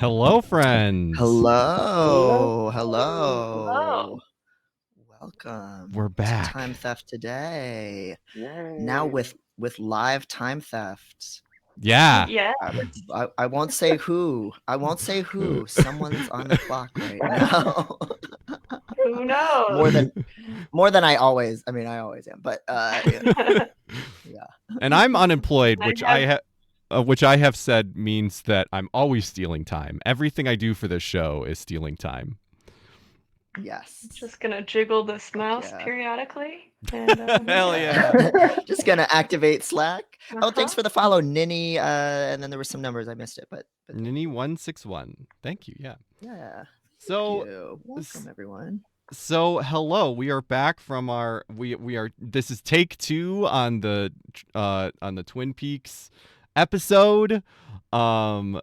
Hello, friends. Hello. Hello. Welcome We're to back. Time Theft Today. Yay. Now with live time thefts. Yeah. Yeah. I won't say who. Someone's on the clock right now. Who knows? more than I always. I mean, I always am, but yeah. And I'm unemployed, which I have said means that I'm always stealing time. Everything I do for this show is stealing time. Yes. Just gonna jiggle this mouse yeah. periodically. And, Hell yeah. Just gonna activate Slack. Oh, thanks for the follow, Ninny. And then there were some numbers I missed it, but Ninny161. Thank you. Yeah. Yeah. So welcome everyone. So hello, we are back from our this is take 2 on the Twin Peaks episode. Why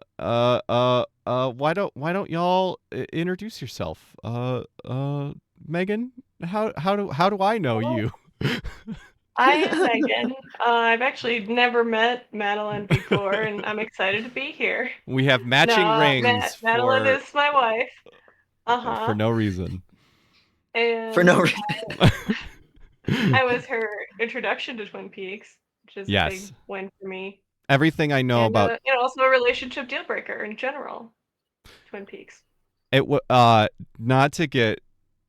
don't y'all introduce yourself? Megan, how do I know you? I am Megan. I've actually never met Madeline before, and I'm excited to be here. We have matching rings Madeline is my wife. for no reason. And For no reason. I was her introduction to Twin Peaks, which is a big win for me. Everything I know about also a relationship deal breaker in general. Twin Peaks. It not to get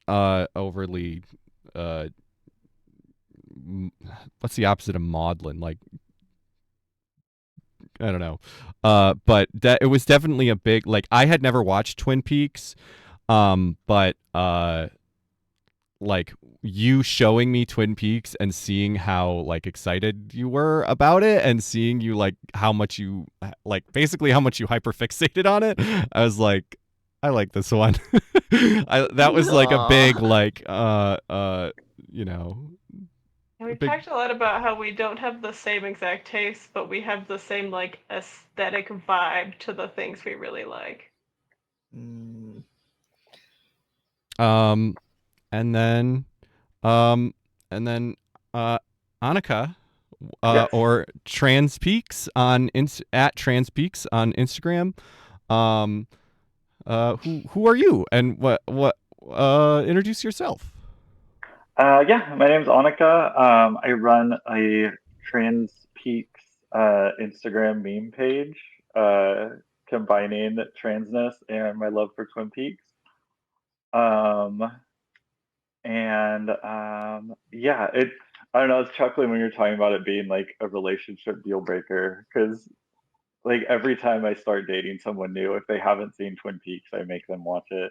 overly what's the opposite of maudlin? Like, I don't know. But it was definitely a big, like, I had never watched Twin Peaks, but like you showing me Twin Peaks and seeing how like excited you were about it and seeing you like how much you basically how much you hyperfixated on it, I was like, I like this one. That was like a big you know. And we've talked a lot about how we don't have the same exact taste, but we have the same like aesthetic vibe to the things we really like. And then Annika, Yes. or Trans.Peaks at Trans.Peaks on Instagram. Who are you, and what introduce yourself. Yeah, my name's Annika. I run a Trans.Peaks Instagram meme page, combining transness and my love for Twin Peaks. Yeah, I don't know, I was chuckling when you're talking about it being like a relationship deal breaker, because like every time I start dating someone new, if they haven't seen Twin Peaks, I make them watch it.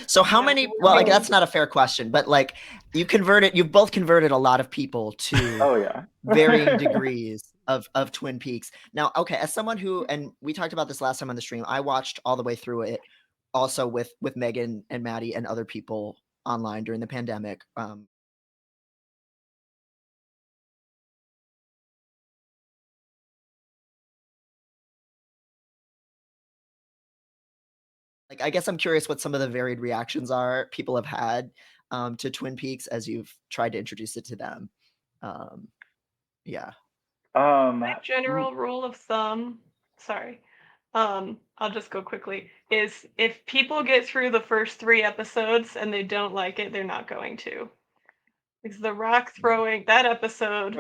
So how many, well, like, that's not a fair question, but like you've both converted a lot of people to varying degrees of Twin Peaks. Now, okay, as someone who, and we talked about this last time on the stream, I watched all the way through it also with Megan and Maddie and other people online during the pandemic. Like, I guess I'm curious what some of the varied reactions are people have had to Twin Peaks as you've tried to introduce it to them. Yeah. My general rule of thumb, I'll just go quickly, is if people get through the first 3 episodes and they don't like it, they're not going to. Because the rock throwing, that episode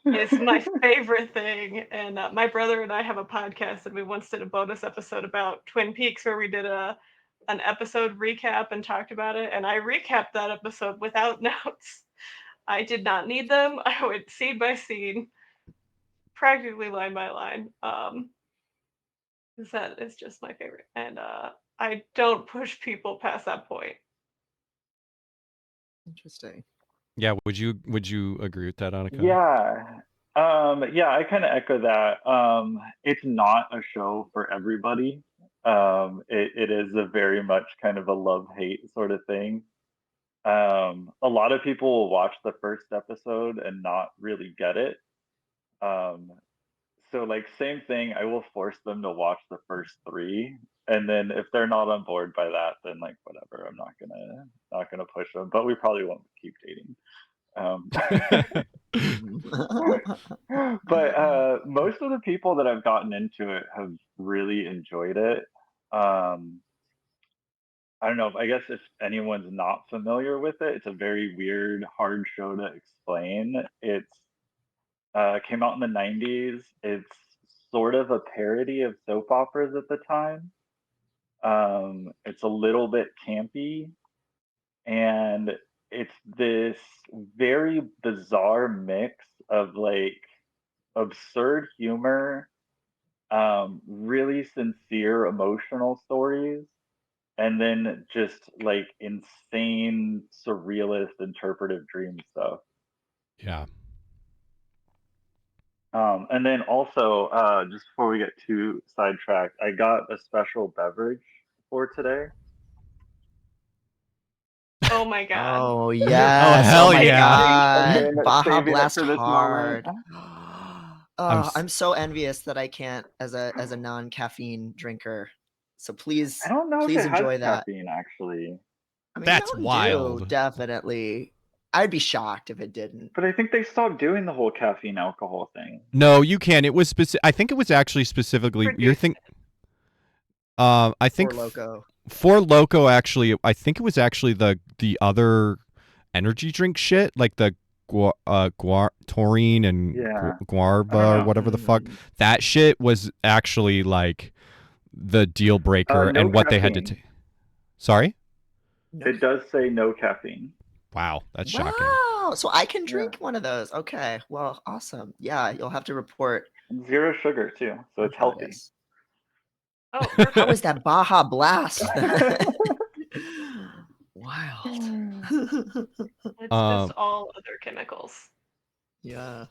is my favorite thing. And my brother and I have a podcast, and we once did a bonus episode about Twin Peaks where we did an episode recap and talked about it. And I recapped that episode without notes. I did not need them. I went scene by scene, practically line by line. That is just my favorite. And I don't push people past that point. Interesting. Yeah, would you agree with that, Annika? Yeah. Yeah, I kind of echo that. It's not a show for everybody. It is a very much kind of a love-hate sort of thing. A lot of people will watch the first episode and not really get it. So like same thing, I will force them to watch the first 3, and then if they're not on board by that, then like whatever, I'm not gonna push them. But we probably won't keep dating. But most of the people that I've gotten into it have really enjoyed it. I don't know. I guess if anyone's not familiar with it, it's a very weird, hard show to explain. It's came out in the 90s. It's sort of a parody of soap operas at the time. It's a little bit campy, and it's this very bizarre mix of like absurd humor, really sincere emotional stories, and then just like insane surrealist interpretive dream stuff. Yeah. And then also, just before we get too sidetracked, I got a special beverage for today. Oh my god. Oh yes. hell my yeah. god. Baja Blast for this hard. moment. I'm so envious that I can't as a non-caffeine drinker. So please, I don't know if please it has enjoy that. caffeine actually. I mean, That's Mountain wild. Dew, definitely. I'd be shocked if it didn't. But I think they stopped doing the whole caffeine alcohol thing. No, you can. It was I think it was actually specifically your thing. I think Four Loko. Four Loko actually. I think it was actually the other energy drink shit, like the taurine and guarba or whatever the fuck. That shit was actually like the deal breaker no and what caffeine. they had to take. Sorry? It does say no caffeine. Wow, that's shocking. Wow, so I can drink one of those. Okay, well, awesome. Yeah, you'll have to report. 0 sugar too, so it's healthy. Oh, how is that Baja Blast? Wild. It's just all other chemicals. Yeah.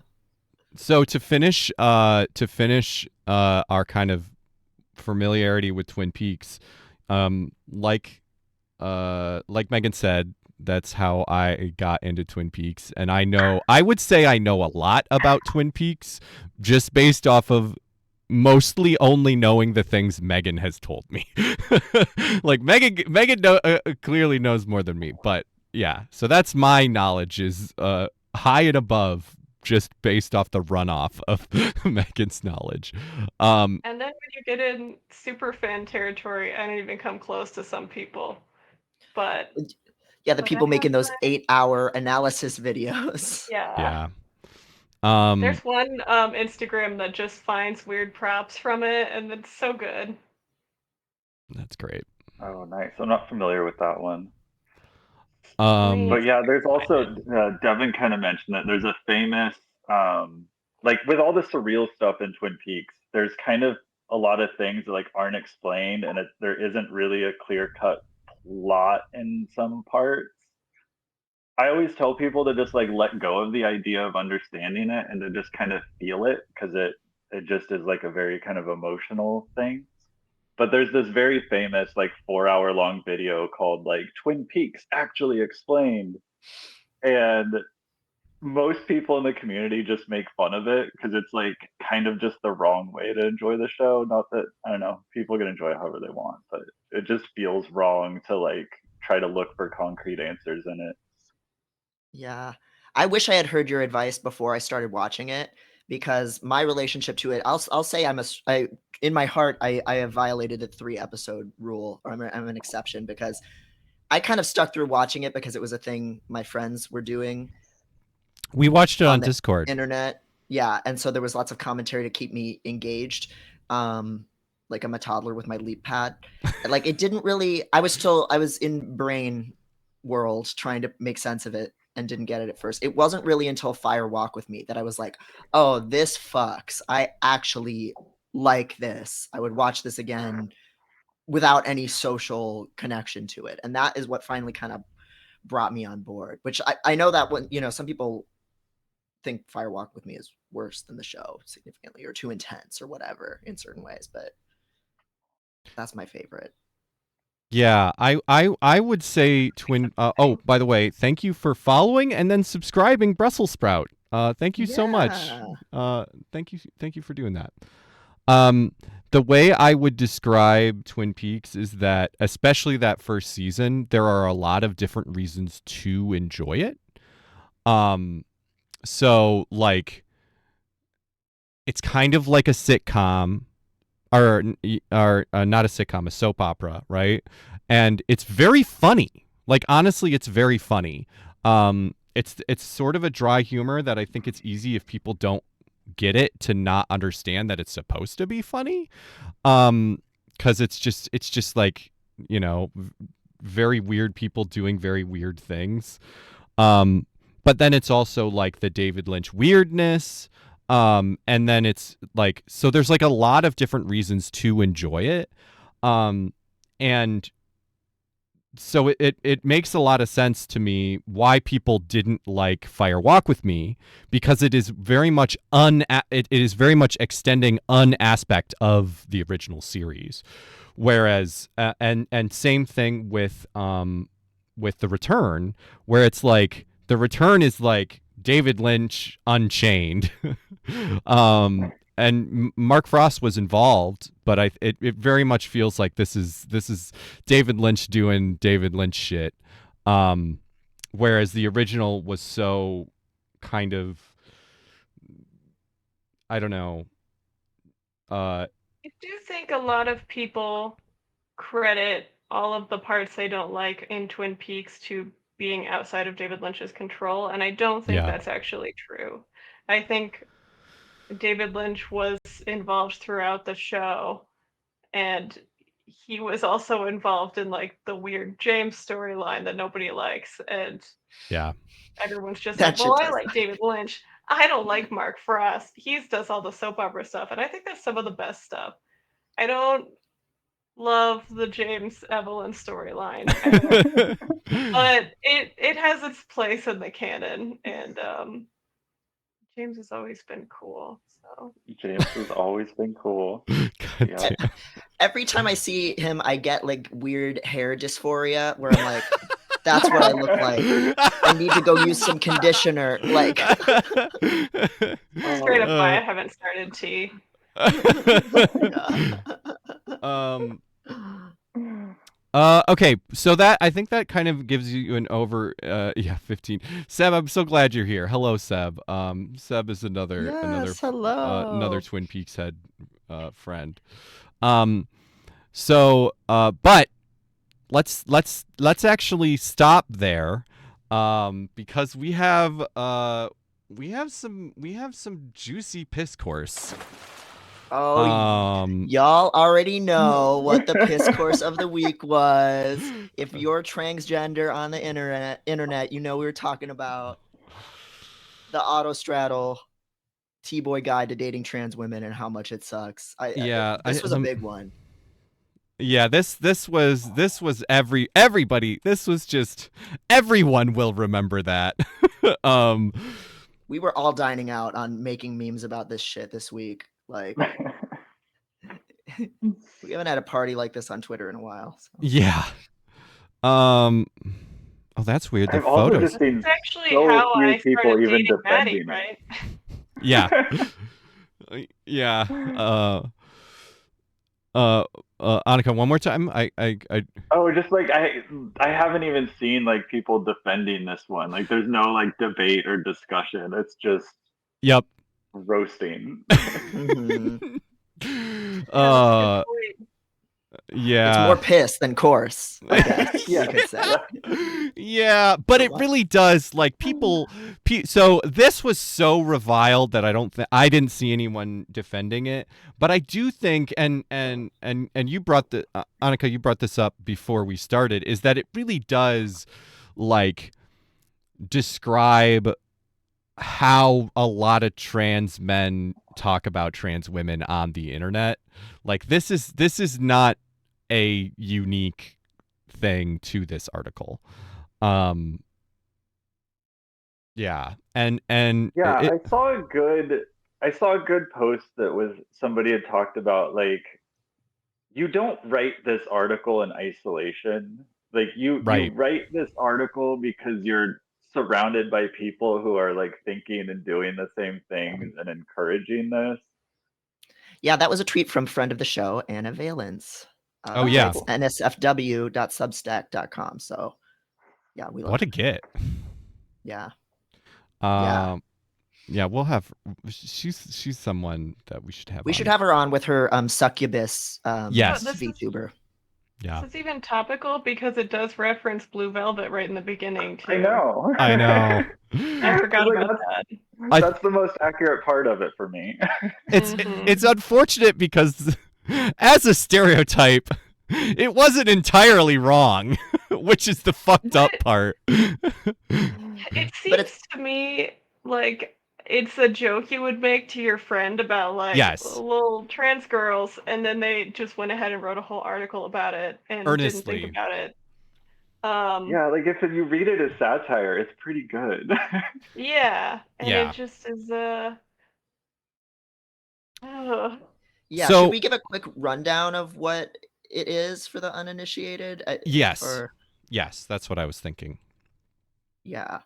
So to finish our kind of familiarity with Twin Peaks, like Megan said, that's how I got into Twin Peaks, and I would say I know a lot about Twin Peaks just based off of mostly only knowing the things Megan has told me. Like Megan clearly knows more than me, but yeah, so that's my knowledge is high and above just based off the runoff of Megan's knowledge. And then when you get in super fan territory, I don't even come close to some people. But yeah, the people making those 8-hour analysis videos. Yeah. There's one Instagram that just finds weird props from it, and it's so good. That's great. Oh, nice. I'm not familiar with that one. But yeah, there's also Devin kind of mentioned that there's a famous like with all the surreal stuff in Twin Peaks, there's kind of a lot of things that like aren't explained, and there isn't really a clear-cut plot in some parts. I always tell people to just like let go of the idea of understanding it and to just kind of feel it, because it just is like a very kind of emotional thing. But there's this very famous like 4-hour long video called like Twin Peaks Actually Explained, and most people in the community just make fun of it because it's like kind of just the wrong way to enjoy the show. Not that, I don't know, people can enjoy it however they want, but it just feels wrong to like try to look for concrete answers in it. Yeah. I wish I had heard your advice before I started watching it, because my relationship to it, I'll say in my heart, I have violated the 3-episode rule, or I'm an exception, because I kind of stuck through watching it because it was a thing my friends were doing. We watched it on Discord. Internet. Yeah. And so there was lots of commentary to keep me engaged. Like I'm a toddler with my leap pad. Like it didn't really, I was in brain world trying to make sense of it and didn't get it at first. It wasn't really until Fire Walk with Me that I was like, oh, this fucks. I actually like this. I would watch this again without any social connection to it. And that is what finally kind of brought me on board, which I know that when, some people think Fire Walk with Me is worse than the show significantly, or too intense or whatever in certain ways, but that's my favorite. Yeah, I would say Twin. Oh, by the way, thank you for following and then subscribing, Brussels Sprout. Thank you so much. Thank you for doing that. The way I would describe Twin Peaks is that, especially that first season, there are a lot of different reasons to enjoy it. so like it's kind of like a sitcom, or not a sitcom, a soap opera, right? And it's very funny. Like honestly, it's very funny. It's sort of a dry humor that I think it's easy if people don't get it to not understand that it's supposed to be funny. Because it's just like, you know, very weird people doing very weird things. But then it's also like the David Lynch weirdness. And then it's like, so there's like a lot of different reasons to enjoy it. And so it makes a lot of sense to me why people didn't like Fire Walk with Me, because it is very much it is very much extending an aspect of the original series. Whereas and same thing with The Return, where it's like The Return is like David Lynch Unchained. And Mark Frost was involved, but it very much feels like this is David Lynch doing David Lynch shit. Whereas the original was so kind of, I don't know. I do think a lot of people credit all of the parts they don't like in Twin Peaks to being outside of David Lynch's control, and I don't think that's actually true. I think David Lynch was involved throughout the show, and he was also involved in like the weird James storyline that nobody likes, and everyone's just like, well, I like David Lynch. I don't like Mark Frost. He does all the soap opera stuff, and I think that's some of the best stuff. I don't love the James Evelyn storyline, but it has its place in the canon, and James has always been cool. So James has always been cool. Yeah. Every time I see him, I get like weird hair dysphoria, where I'm like, that's what I look like. I need to go use some conditioner. Like, straight up, I haven't started tea. Okay, so that, I think that kind of gives you an 15. Seb, I'm so glad you're here. Hello, Seb. Seb is another Twin Peaks head friend. But let's actually stop there, because we have some juicy piss course. Oh, y'all already know what the piss course of the week was. If you're transgender on the internet, you know we were talking about the Autostraddle T-boy guide to dating trans women and how much it sucks. This was a big one. Yeah, this was everybody. This was just, everyone will remember that. We were all dining out on making memes about this shit this week. Like, we haven't had a party like this on Twitter in a while. So. Yeah. Oh, that's weird. The photos. Also just seen actually so how few I people started even dating defending Maddie, it. right? Yeah. Yeah. Annika, one more time. Oh, just like I haven't even seen like people defending this one. Like, there's no like debate or discussion. It's just roasting. Mm-hmm. Yeah, it's more piss than coarse, I guess. Yeah, you could say. Yeah, but it really does, like, people. So this was so reviled that I didn't see anyone defending it. But I do think, and you brought Annika, you brought this up before we started, is that it really does, like, describe how a lot of trans men talk about trans women on the internet. Like, this is not a unique thing to this article. Yeah, and yeah, I saw a good post that was, somebody had talked about, like, you don't write this article in isolation. Like, you write this article because you're surrounded by people who are like thinking and doing the same things and encouraging this. Yeah, that was a tweet from friend of the show, Anna Valence. Oh yeah, it's nsfw.substack.com. So yeah, we love what a get. Yeah. Yeah. Yeah, we'll have. She's someone that we should have. We should have her on with her succubus Yes. VTuber. Yeah. This is even topical because it does reference Blue Velvet right in the beginning too. I know. I forgot about that. That's the most accurate part of it for me. It's unfortunate because as a stereotype, it wasn't entirely wrong, which is the fucked up part. It seems to me like it's a joke you would make to your friend about like little trans girls, and then they just went ahead and wrote a whole article about it and didn't think about it. Yeah, like if you read it as satire, it's pretty good. Yeah, and it just is Yeah, should we give a quick rundown of what it is for the uninitiated? Yes, that's what I was thinking. Yeah.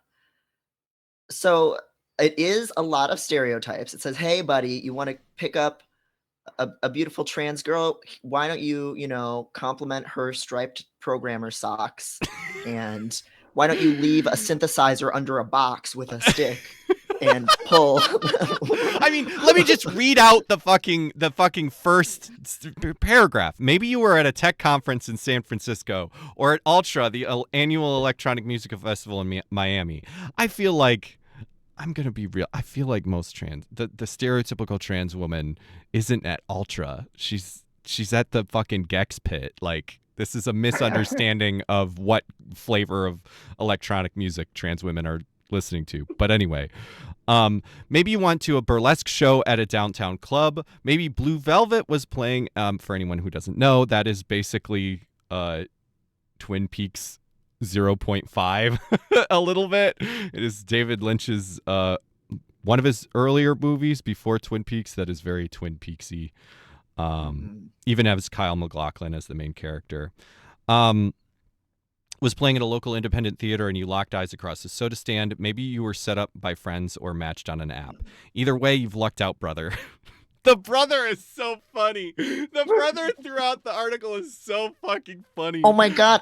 So it is a lot of stereotypes. It says, hey, buddy, you want to pick up a beautiful trans girl? Why don't you, compliment her striped programmer socks? And why don't you leave a synthesizer under a box with a stick and pull? I mean, let me just read out the fucking first paragraph. Maybe you were at a tech conference in San Francisco or at Ultra, the annual electronic music festival in Miami. I feel like I'm gonna be real. I feel like most the stereotypical trans woman isn't at Ultra. She's at the fucking Gex pit. Like, this is a misunderstanding of what flavor of electronic music trans women are listening to. But anyway, maybe you went to a burlesque show at a downtown club. Maybe Blue Velvet was playing. For anyone who doesn't know, that is basically Twin Peaks 0.5 a little bit. It is David Lynch's one of his earlier movies before Twin Peaks that is very Twin Peaksy. Even has Kyle MacLachlan as the main character. Was playing at a local independent theater and you locked eyes across a soda stand. Maybe you were set up by friends or matched on an app. Either way, you've lucked out, brother. The brother is so funny. The brother throughout the article is so fucking funny. Oh my God.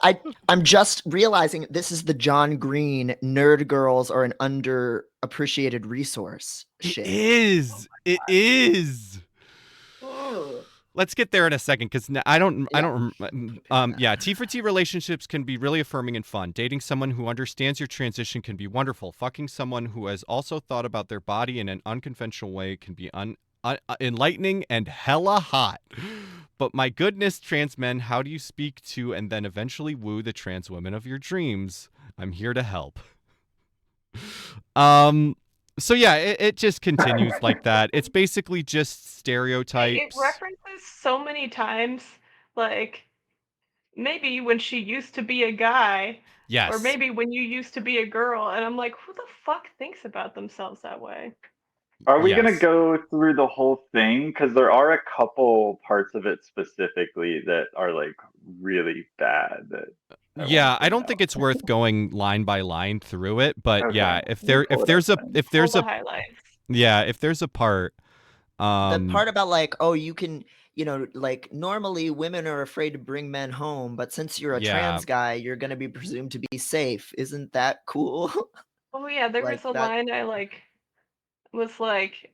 I'm just realizing this is the John Green nerd girls are an underappreciated resource shit. It is. Let's get there in a second because T for T relationships can be really affirming and fun. Dating someone who understands your transition can be wonderful. Fucking someone who has also thought about their body in an unconventional way can be enlightening and hella hot. But my goodness, trans men, how do you speak to and then eventually woo the trans women of your dreams? I'm here to help. So yeah, it just continues like that. It's basically just stereotypes. It references so many times, like maybe when she used to be a guy. Yes. Or maybe when you used to be a girl, and I'm like, who the fuck thinks about themselves that way? Are we going to go through the whole thing? Because there are a couple parts of it specifically that are like really bad. I don't think it's worth going line by line through it, but yeah, if there's a part, the part about like, oh, you can, like normally women are afraid to bring men home, but since you're a trans guy, you're going to be presumed to be safe. Isn't that cool? Oh yeah, there was a line I was like,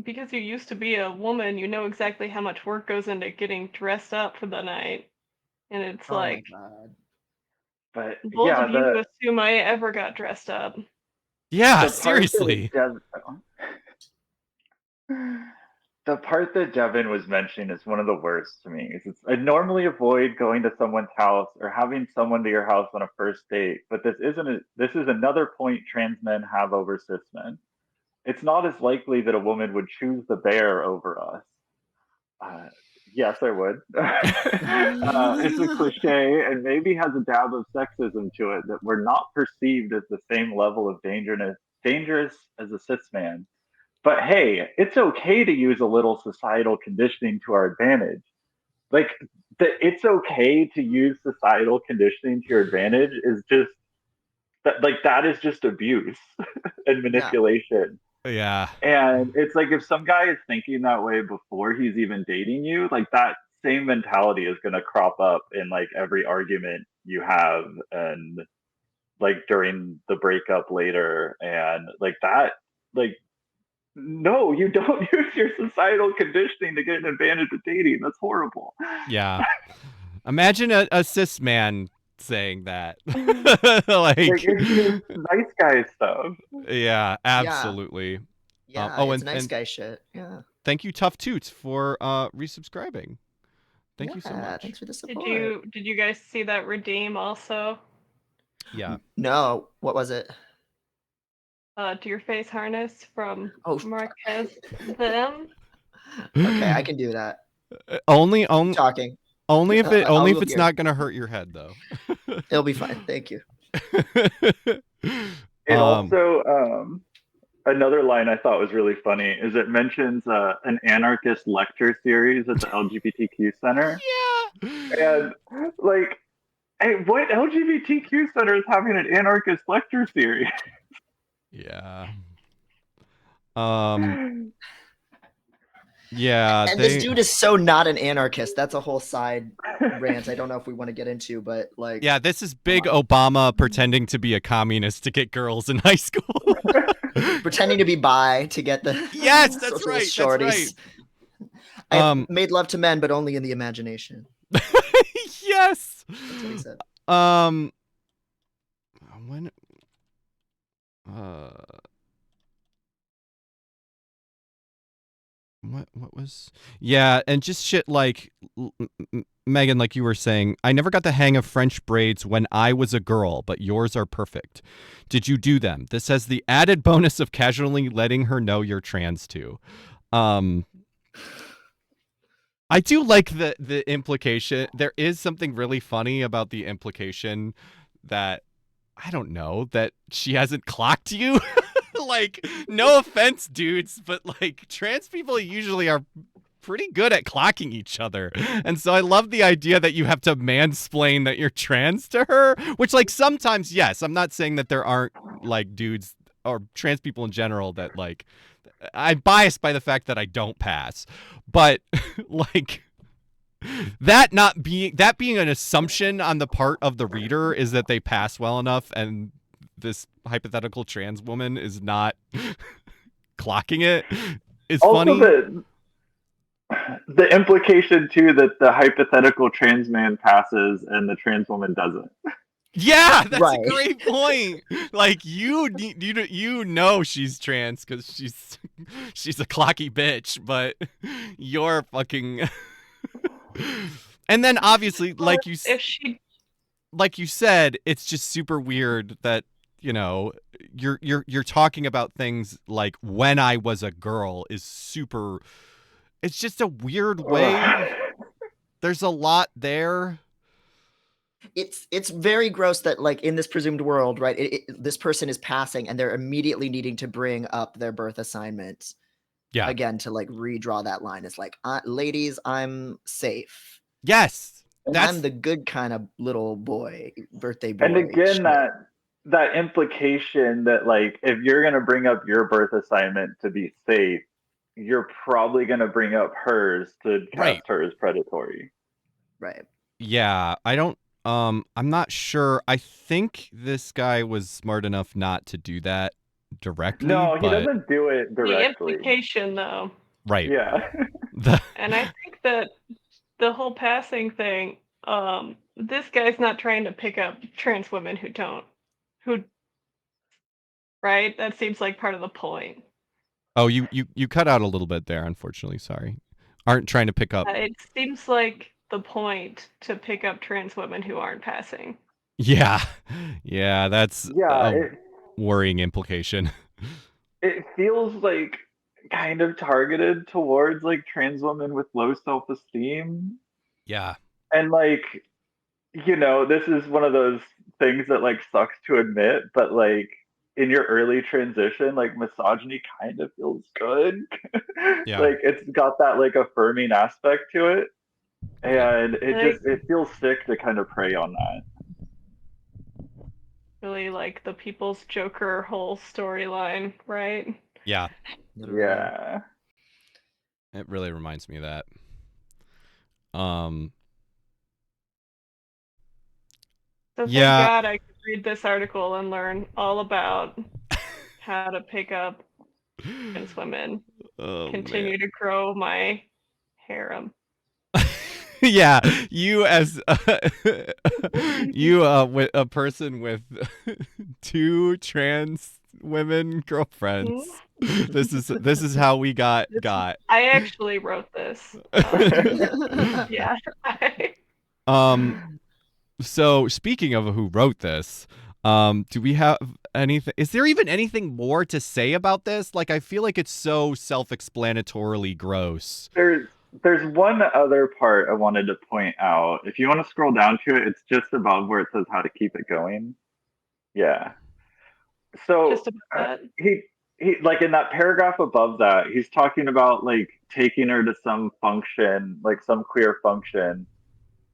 because you used to be a woman, you know exactly how much work goes into getting dressed up for the night. And it's like, but bold of you to assume I ever got dressed up. Yeah, seriously. The part that Devin was mentioning is one of the worst to me. I normally avoid going to someone's house or having someone to your house on a first date, but this is another point trans men have over cis men. It's not as likely that a woman would choose the bear over us. Yes, I would. It's a cliche and maybe has a dab of sexism to it that we're not perceived as the same level of dangerous as a cis man. But hey, it's okay to use a little societal conditioning to our advantage. Like, it's okay to use societal conditioning to your advantage is just that is just abuse and manipulation. Yeah. And it's like if some guy is thinking that way before he's even dating you, like that same mentality is going to crop up in like every argument you have. And like during the breakup later, and like that, like, no, you don't use your societal conditioning to get an advantage of dating. That's horrible. Yeah. Imagine a cis man saying that. like it's nice guy stuff. Yeah, absolutely. Yeah, oh, it's and, nice and guy shit. Yeah. thank you, Tough Toots, for resubscribing. Thank you so much. Thanks for the support. Did you guys see that redeem also? Yeah. No, what was it? To Your Face harness from Marquez them. Okay, I can do that. Only talking. Only if it's not gonna hurt your head though. It'll be fine. Thank you. And also, another line I thought was really funny is it mentions an anarchist lecture series at the LGBTQ Center. Yeah. And like, hey, what LGBTQ center is having an anarchist lecture series? Yeah. Yeah. And this dude is so not an anarchist. That's a whole side rant I don't know if we want to get into, but like. Yeah, this is big Obama pretending to be a communist to get girls in high school. Pretending to be bi to get the yes, that's right. Shorties. That's right. I made love to men, but only in the imagination. Yes. That's what he said. When what was and just shit like Megan, like you were saying, I never got the hang of French braids when I was a girl, but yours are perfect. Did you do them? This has the added bonus of casually letting her know you're trans too. I do like the implication. There is something really funny about the implication that, I don't know, that she hasn't clocked you. Like, no offense, dudes, but like trans people usually are pretty good at clocking each other. And so I love the idea that you have to mansplain that you're trans to her, which like sometimes, yes, I'm not saying that there aren't like dudes or trans people in general that like, I'm biased by the fact that I don't pass, but like that being an assumption on the part of the reader is that they pass well enough and this hypothetical trans woman is not clocking it is also funny. The implication too that the hypothetical trans man passes and the trans woman doesn't. Yeah, that's a great point. Like you know she's trans because she's a clocky bitch, but you're fucking. And then obviously, like you said, it's just super weird that you're talking about things like when I was a girl is super. It's just a weird way. There's a lot there. It's very gross that like in this presumed world, right? This person is passing and they're immediately needing to bring up their birth assignment. Yeah. Again, to like redraw that line. It's like, ladies, I'm safe. Yes. I'm the good kind of little boy, birthday boy. And again, that implication that like if you're gonna bring up your birth assignment to be safe, you're probably gonna bring up hers to cast her as predatory. Right. Yeah, I don't. I'm not sure. I think this guy was smart enough not to do that directly. No, he doesn't do it directly. The implication, though. Right. Yeah. And I think that the whole passing thing, this guy's not trying to pick up trans women right? That seems like part of the point. Oh, you cut out a little bit there, unfortunately. Sorry. Aren't trying to pick up. It seems like the point to pick up trans women who aren't passing. Yeah. Yeah, that's a worrying implication. It feels like kind of targeted towards like trans women with low self-esteem. Yeah. And like, this is one of those things that like sucks to admit, but like in your early transition, like misogyny kind of feels good. Yeah. Like it's got that like affirming aspect to it. And it feels sick to kind of prey on that. Really like the People's Joker whole storyline, right? Yeah. Yeah. It really reminds me of that. So thank God I could read this article and learn all about how to pick up trans women. Continue to grow my harem. Yeah, you as with a person with 2 trans women girlfriends. This is how we got. I actually wrote this. Yeah. So speaking of who wrote this, do we have anything? Is there even anything more to say about this? Like, I feel like it's so self-explanatorily gross. There's one other part I wanted to point out. If you want to scroll down to it, it's just above where it says how to keep it going. Yeah. So just about that. He like in that paragraph above that, he's talking about like taking her to some function, like some queer function.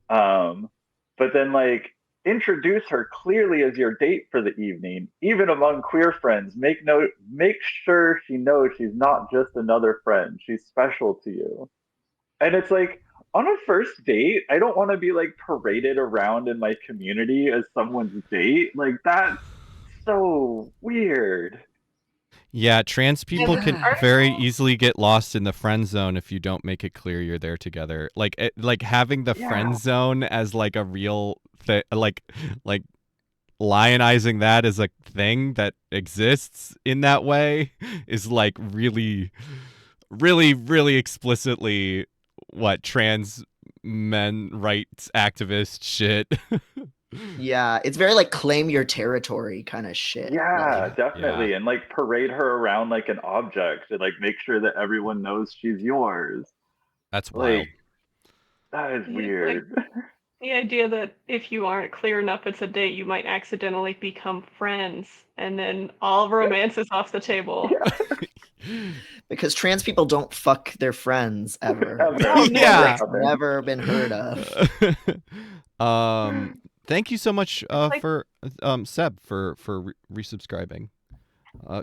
But then like introduce her clearly as your date for the evening, even among queer friends. Make sure she knows she's not just another friend. She's special to you. And it's like, on a first date, I don't want to be like paraded around in my community as someone's date. Like, that's so weird. Yeah, trans people can very easily get lost in the friend zone if you don't make it clear you're there together. Like having the friend zone as like a real thing, like lionizing that as a thing that exists in that way is like really, really, really explicitly what trans men rights activist shit. Yeah, it's very like claim your territory kind of shit. Yeah, definitely. Yeah. And like parade her around like an object and like make sure that everyone knows she's yours. That's wild. Like, that is weird. Like, the idea that if you aren't clear enough it's a date, you might accidentally become friends, and then all romance is off the table. Because trans people don't fuck their friends ever. Yeah, never been heard of. Thank you so much for Seb for resubscribing.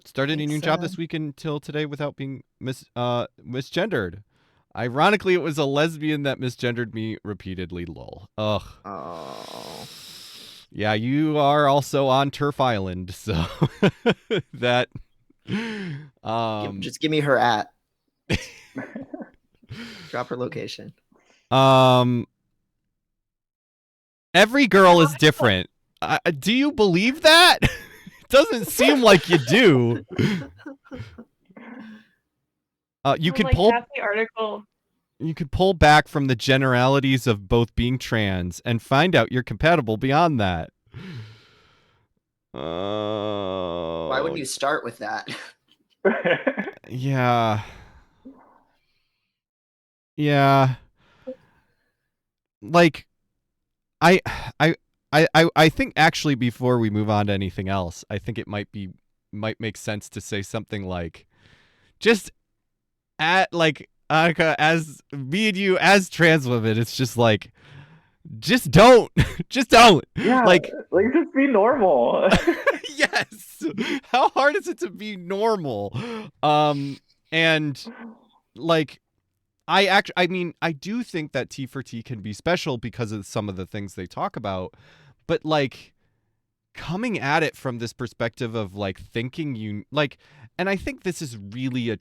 Started a new job this week until today without being misgendered. Ironically, it was a lesbian that misgendered me repeatedly. Lol. Ugh. Oh. Yeah, you are also on Turf Island, so that. Just give me her at. Drop her location. Every girl is different. Do you believe that? It doesn't seem like you do. You can pull the article. You could pull back from the generalities of both being trans and find out you're compatible beyond that. Why wouldn't you start with that? Yeah. Yeah. Like, I think actually before we move on to anything else, I think it might make sense to say something like, just at like Annika, as me and you as trans women, it's just like, just don't. Yeah, like just be normal. Yes. How hard is it to be normal? And like, I mean, I do think that T for T can be special because of some of the things they talk about, but like coming at it from this perspective of like thinking you like, and I think this is really a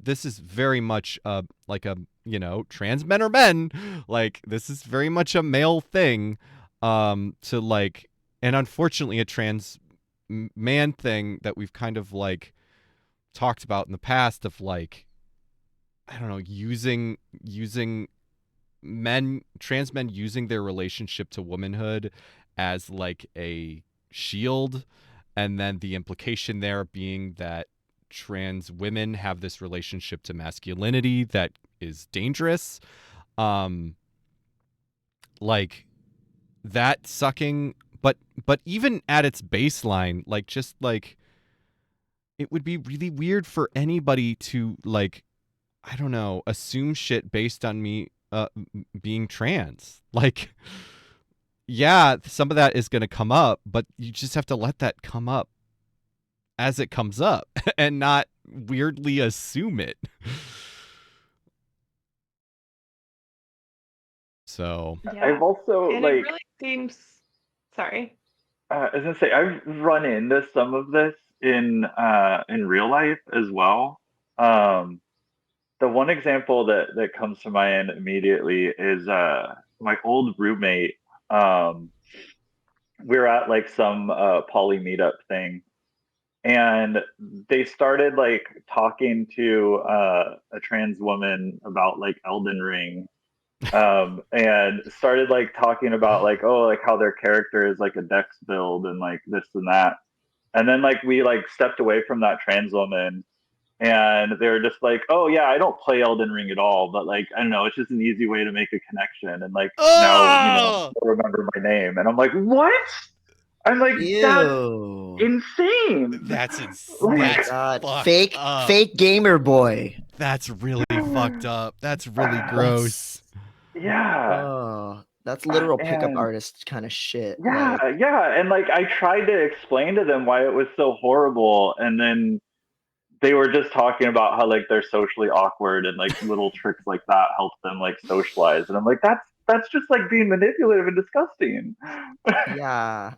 this is very much like a, you know, trans men are men, like this is very much a male thing, to like, and unfortunately a trans man thing that we've kind of like talked about in the past of like, I don't know, using trans men using their relationship to womanhood as like a shield, and then the implication there being that trans women have this relationship to masculinity that is dangerous. Like that sucking, but even at its baseline, like just like it would be really weird for anybody to like, I don't know, assume shit based on me being trans. Like, yeah, some of that is going to come up, but you just have to let that come up as it comes up and not weirdly assume it. So yeah. I've also and like, it really seems, sorry. I was gonna say I've run into some of this in real life as well. The one example that comes to mind immediately is my old roommate. Um, we were at like some poly meetup thing, and they started like talking to a trans woman about like Elden Ring, and started like talking about like, oh, like how their character is like a dex build and like this and that. And then like we like stepped away from that trans woman, and they were just like, oh yeah, I don't play Elden Ring at all, but like I don't know, it's just an easy way to make a connection, and like now Oh, I'll remember my name. And I'm like, what? I'm like, that's Ew. insane. that's Oh my that's god. fucked up. Fake gamer boy. That's really fucked up. That's really gross. Yeah. Oh, that's literal pickup And artist kind of shit. yeah, Like, yeah. And like I tried to explain to them why it was so horrible, and then they were just talking about how like they're socially awkward and like little tricks like that help them like socialize. And I'm like, that's just like being manipulative and disgusting. yeah,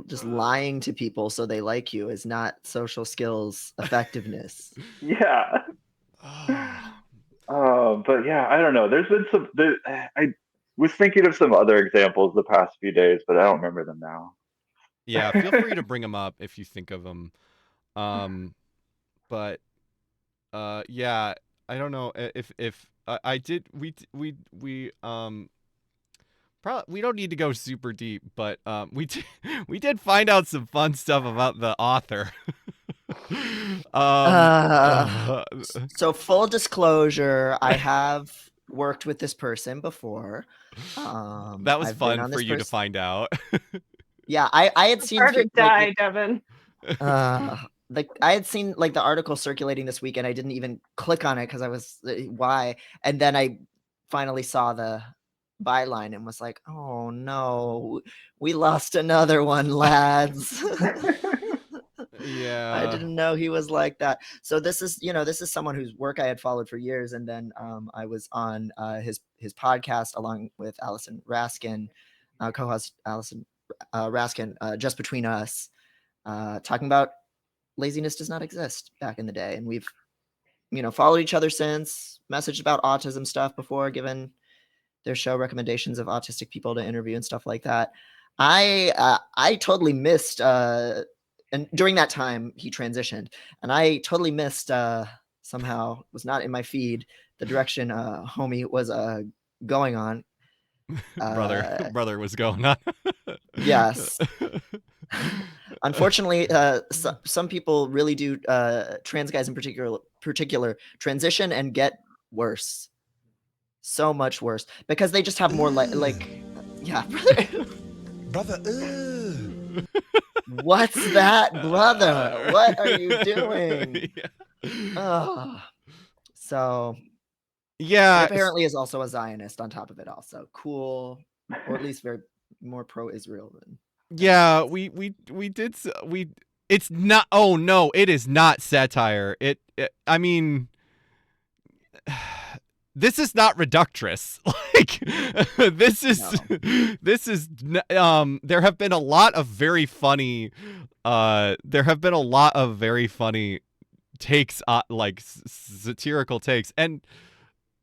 just lying to people so they like you is not social skills effectiveness. Yeah. But yeah, I don't know. There's been some. I was thinking of some other examples the past few days, but I don't remember them now. Yeah, feel free to bring them up if you think of them. But yeah, I don't know if I did we probably we don't need to go super deep, but we did find out some fun stuff about the author. So full disclosure, I have worked with this person before. That was I've been fun on for this you to find out. Yeah, I had seen Hard to die, Devin. like I had seen like the article circulating this week, and I didn't even click on it because I was why, and then I finally saw the byline and was like, oh no, we lost another one, lads. Yeah. I didn't know he was like that. So this is, this is someone whose work I had followed for years, and then I was on his podcast along with Allison Raskin, co-host Allison Raskin, Just Between Us, talking about laziness does not exist back in the day, and we've followed each other since, messaged about autism stuff before, given their show recommendations of autistic people to interview and stuff like that. I totally missed and during that time he transitioned, and I totally missed somehow was not in my feed the direction homie was going on. Brother was going on. Yes. Unfortunately, some people really do, trans guys in particular, transition and get worse. So much worse. Because they just have more yeah, brother. What's that, brother? What are you doing? Yeah. So yeah, he apparently is also a Zionist on top of it also. Cool. Or at least very more pro-Israel than yeah, we did it's not, oh no, it is not satire. I mean, this is not reductress. Like this is there have been a lot of very funny takes, like satirical takes, and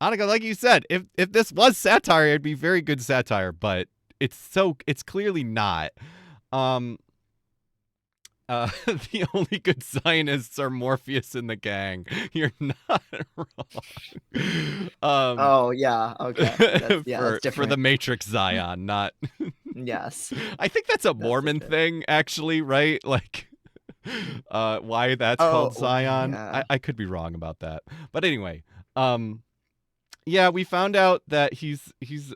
Annika, like you said, if this was satire, it'd be very good satire, but it's clearly not. The only good Zionists are Morpheus and the gang. You're not wrong. Oh yeah, okay. For the Matrix Zion, not. Yes. I think that's a Mormon thing, actually, right? Like, why that's called Zion. Yeah. I could be wrong about that, but anyway, yeah, we found out that he's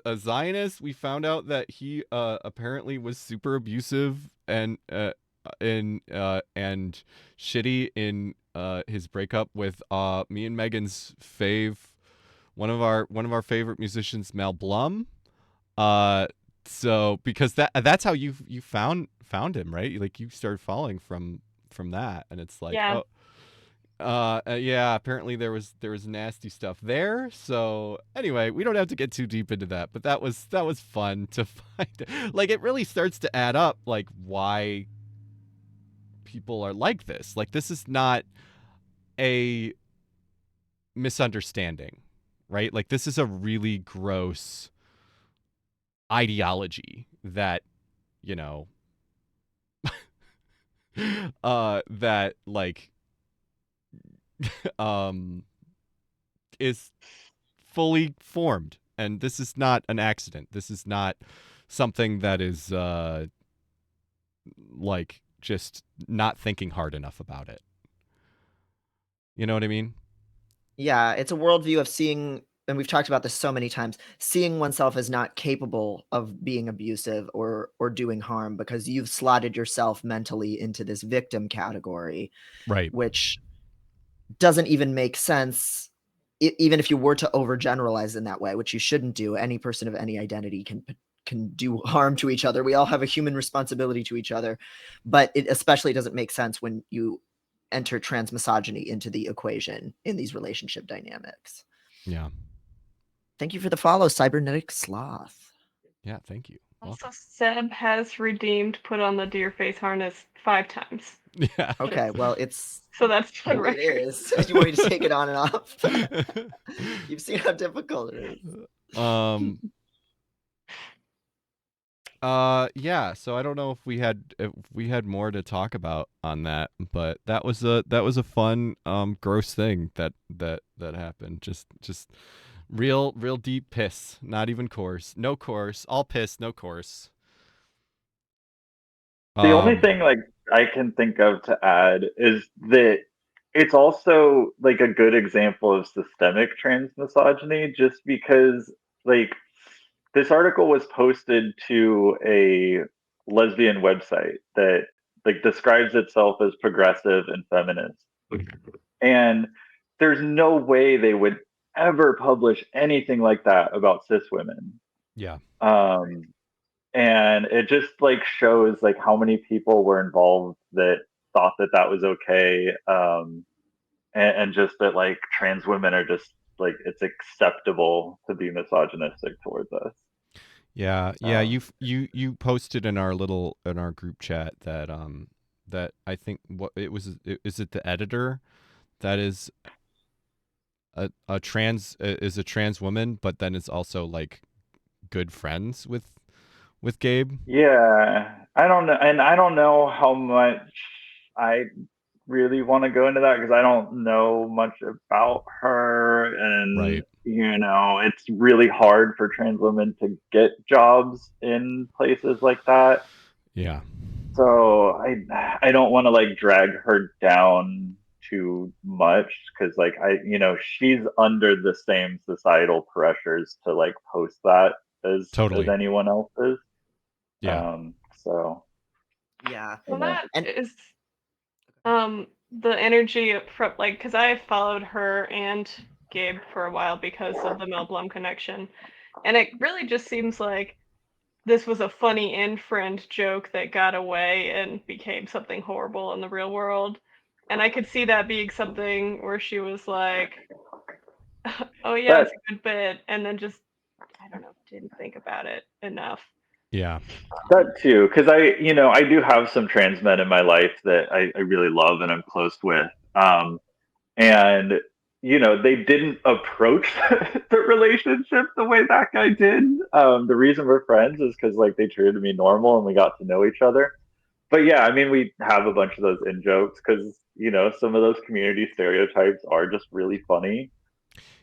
a Zionist. We found out that he apparently was super abusive and shitty in his breakup with me and Megan's one of our favorite musicians, Mel Blum. So because that's how you found him, right? Like you started following from that, and it's like, yeah. oh, Yeah, apparently there was nasty stuff there. So anyway, we don't have to get too deep into that, but that was fun to find. Like, it really starts to add up, like, why people are like this. Like, this is not a misunderstanding, right? Like, this is a really gross ideology that, you know, that, like, um is fully formed, and this is not an accident. This is not something that is like, just not thinking hard enough about it. You know what I mean? Yeah, it's a worldview of seeing, and we've talked about this so many times, seeing oneself as not capable of being abusive or doing harm because you've slotted yourself mentally into this victim category, Right. which doesn't even make sense. Even if you were to overgeneralize in that way, which you shouldn't do. Any person of any identity can do harm to each other. We all have a human responsibility to each other, but it especially doesn't make sense when you enter transmisogyny into the equation in these relationship dynamics. Yeah. Thank you for the follow, Cybernetic Sloth. Yeah, thank you. Also, Seb has redeemed put on the deer face harness 5 times. Yeah. Okay, well, it's... So that's it is. You want me to take it on and off? You've seen how difficult it is. Yeah, so I don't know if we had more to talk about on that, but that was a fun gross thing that happened. Just real deep piss, not even coarse. No coarse, all piss, no coarse. The only thing like I can think of to add is that it's also like a good example of systemic transmisogyny, just because like this article was posted to a lesbian website that like describes itself as progressive and feminist. And there's no way they would ever publish anything like that about cis women. Yeah. And it just like shows like how many people were involved that thought that that was okay, and just that like trans women are just like it's acceptable to be misogynistic towards us. Yeah, you posted in our group chat that that I think is it the editor that is a trans woman, but then is also like good friends with Gabe. Yeah, I don't know, and I don't know how much I really want to go into that because I don't know much about her, and right. You know, it's really hard for trans women to get jobs in places like that. Yeah. So I don't want to like drag her down too much because like she's under the same societal pressures to like post that as anyone else is. Yeah. So yeah. Well, that is the energy from like, because I followed her and Gabe for a while because of the Mel Blum connection, and it really just seems like this was a funny in-friend joke that got away and became something horrible in the real world. And I could see that being something where she was like, oh yeah, it's a good bit, and then just, I don't know, didn't think about it enough. Yeah. That too, because I do have some trans men in my life that I really love and I'm close with. And they didn't approach the relationship the way that guy did. The reason we're friends is because like they treated me normal and we got to know each other. But yeah, I mean, we have a bunch of those in jokes because some of those community stereotypes are just really funny.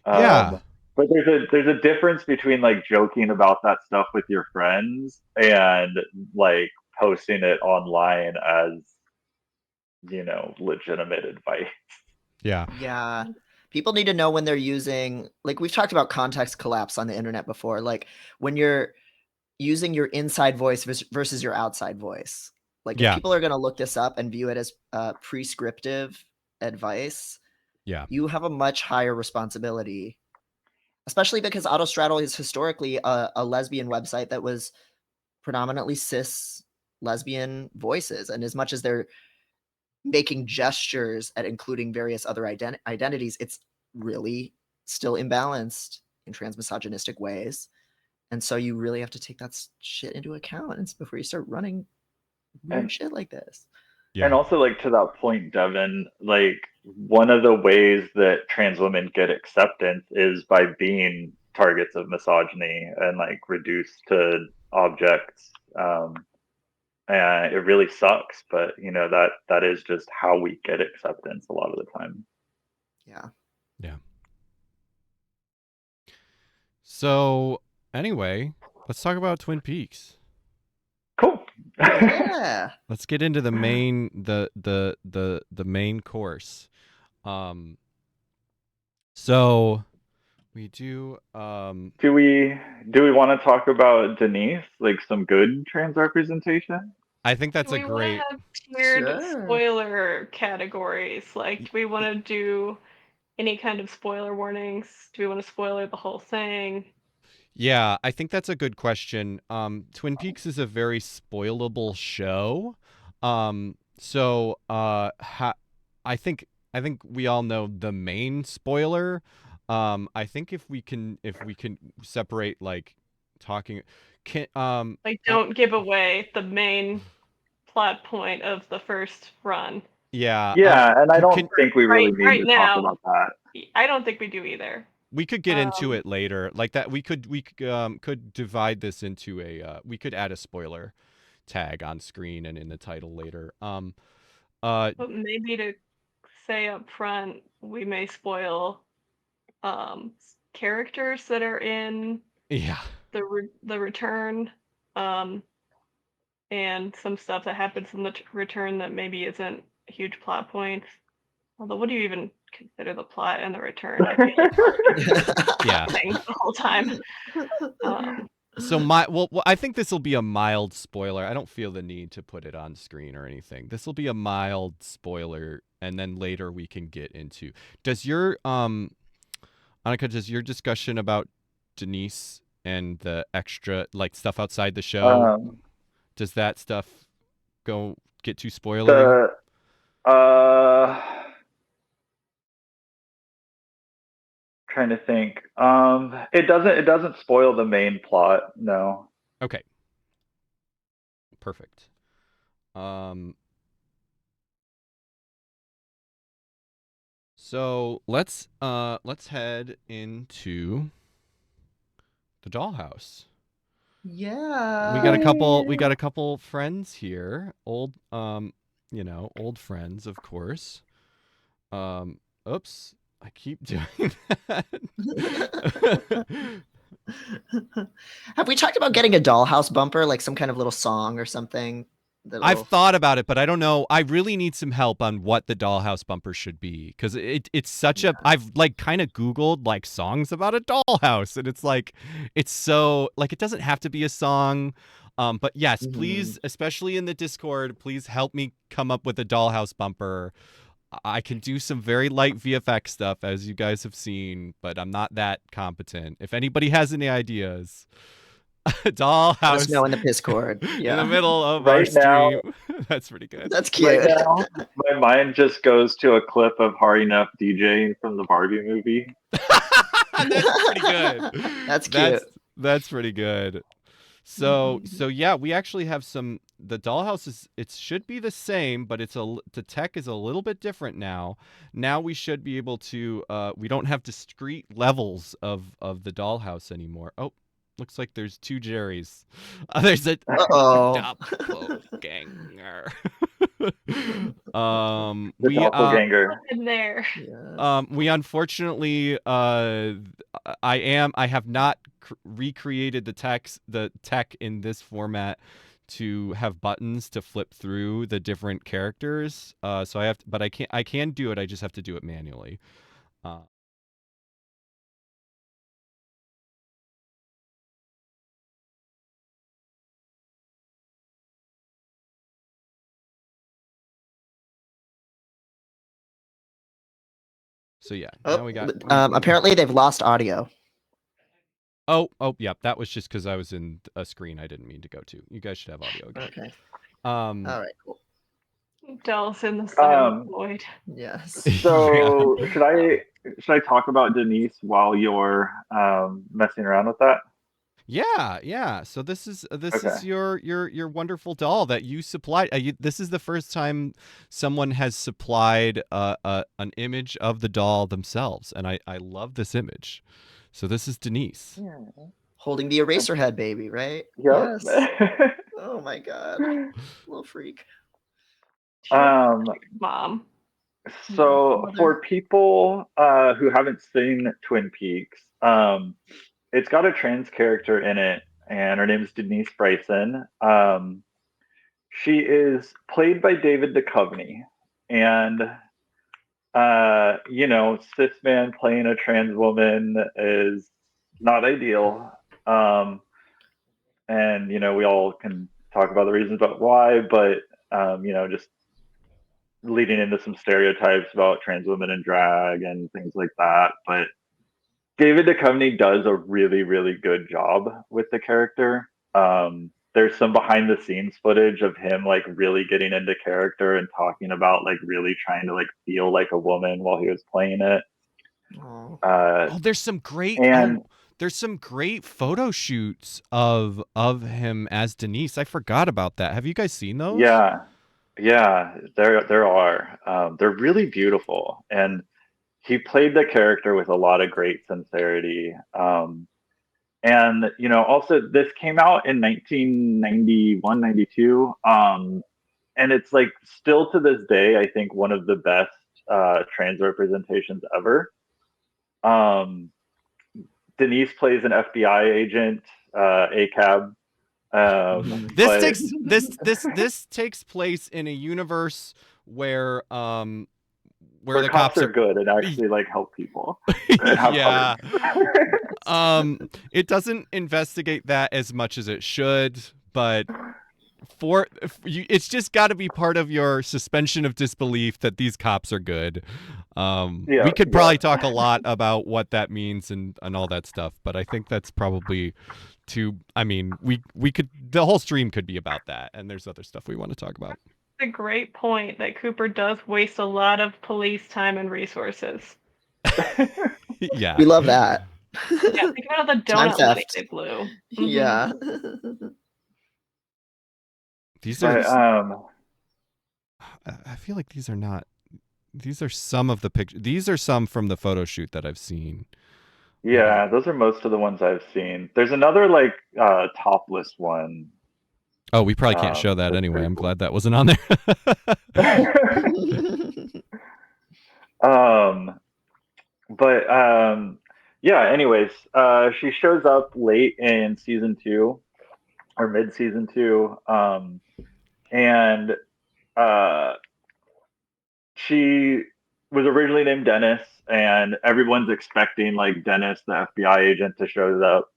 Yeah. But there's a difference between like joking about that stuff with your friends and like posting it online as legitimate advice. Yeah. Yeah. People need to know when they're using, like we've talked about context collapse on the internet before, like when you're using your inside voice versus your outside voice. Like if people are going to look this up and view it as prescriptive advice, you have a much higher responsibility, especially because Autostraddle is historically a lesbian website that was predominantly cis lesbian voices. And as much as they're making gestures at including various other identities, it's really still imbalanced in transmisogynistic ways. And so you really have to take that shit into account before you start running weird shit like this. Yeah. And also, like, to that point, Devin, like, one of the ways that trans women get acceptance is by being targets of misogyny and, like, reduced to objects. And it really sucks, but, you know, that is just how we get acceptance a lot of the time. Yeah. Yeah. So, anyway, let's talk about Twin Peaks. Cool. Yeah. Let's get into the main the main course. So we do do we want to talk about Denise, like some good trans representation? I think that's a great have tiered spoiler categories. Like, do we want to do any kind of spoiler warnings? Do we want to spoiler the whole thing? Yeah, I think that's a good question. Twin Peaks is a very spoilable show. So I think we all know the main spoiler. I think if we can separate, like, talking like, don't give away the main plot point of the first run. Yeah. And I don't think we really need to talk about that. I don't think we do either. We could get into it later, like that. We could divide this into a. We could add a spoiler tag on screen and in the title later. But maybe to say up front, we may spoil characters that are in the return, and some stuff that happens in the return that maybe isn't huge plot points. Although, what do you even consider the plot and the return? I feel like the whole time. So I think this will be a mild spoiler. I don't feel the need to put it on screen or anything. This will be a mild spoiler, and then later we can get into. Does your Annika, does your discussion about Denise and the extra, like, stuff outside the show, does that stuff get too spoilery? Trying to think. It doesn't spoil the main plot, no. Okay. Perfect. So let's head into the dollhouse. Yeah. We got a couple friends here. Old friends, of course. Oops. I keep doing that. Have we talked about getting a dollhouse bumper, like some kind of little song or something? I've thought about it, but I don't know. I really need some help on what the dollhouse bumper should be, because it's such a. I've, like, kind of Googled, like, songs about a dollhouse, and it's like, it's so, like, it doesn't have to be a song. But yes, please, especially in the Discord, please help me come up with a dollhouse bumper. I can do some very light VFX stuff, as you guys have seen, but I'm not that competent. If anybody has any ideas, dollhouse. Let us know in the Discord. Yeah. In the middle of our stream. That's pretty good. That's cute. Right now, my mind just goes to a clip of Hari Nef DJing from the Barbie movie. That's pretty good. That's cute. That's pretty good. So yeah, we actually have some. The dollhouse it should be the same, but the tech is a little bit different now. Now we should be able to. We don't have discrete levels of the dollhouse anymore. Oh, looks like there's two Jerrys. There's a doppelganger. The doppelganger. There. We unfortunately, I have not recreated the tech in this format to have buttons to flip through the different characters. So I have to, but I can do it. I just have to do it manually. So yeah, now we got. Apparently they've lost audio. Oh, yeah. That was just because I was in a screen I didn't mean to go to. You guys should have audio again. Okay. All right, cool. Dolls in the silent void. Yes. So should I talk about Denise while you're messing around with that? Yeah. So this is Okay. your wonderful doll that you supplied. This is the first time someone has supplied an image of the doll themselves, and I love this image. So this is Denise. Yeah. Holding the eraser head baby, right? Yep. Yes. Oh my god. Little freak. Mom. So for people who haven't seen Twin Peaks, it's got a trans character in it, and her name is Denise Bryson. She is played by David Duchovny, and cis man playing a trans woman is not ideal. And we all can talk about the reasons about why, but just leading into some stereotypes about trans women in drag and things like that. But David Duchovny does a really, really good job with the character. There's some behind the scenes footage of him like really getting into character and talking about like really trying to like feel like a woman while he was playing it. There's some great there's some great photo shoots of him as Denise. I forgot about that. Have you guys seen those? Yeah, there are. They're really beautiful, and he played the character with a lot of great sincerity. And also this came out in 1991, 92. And it's like still to this day, I think one of the best trans representations ever. Denise plays an FBI agent, ACAB. This takes place in a universe where the cops are good and actually like help people. Yeah. It doesn't investigate that as much as it should, but it's just got to be part of your suspension of disbelief that these cops are good. We could probably talk a lot about what that means and all that stuff, but I think that's probably we could, the whole stream could be about that, and there's other stuff we want to talk about. A great point that Cooper does waste a lot of police time and resources. Yeah, we love that. Yeah, think about all the donut money they blew. Yeah. These are. I feel like these are not. These are some of the pictures. These are some from the photo shoot that I've seen. Yeah, those are most of the ones I've seen. There's another like topless one. Oh, we probably can't show that anyway. I'm glad that wasn't on there. Yeah, anyways, she shows up late in season 2 or mid season 2. And she was originally named Dennis, and everyone's expecting like Dennis, the FBI agent, to show up.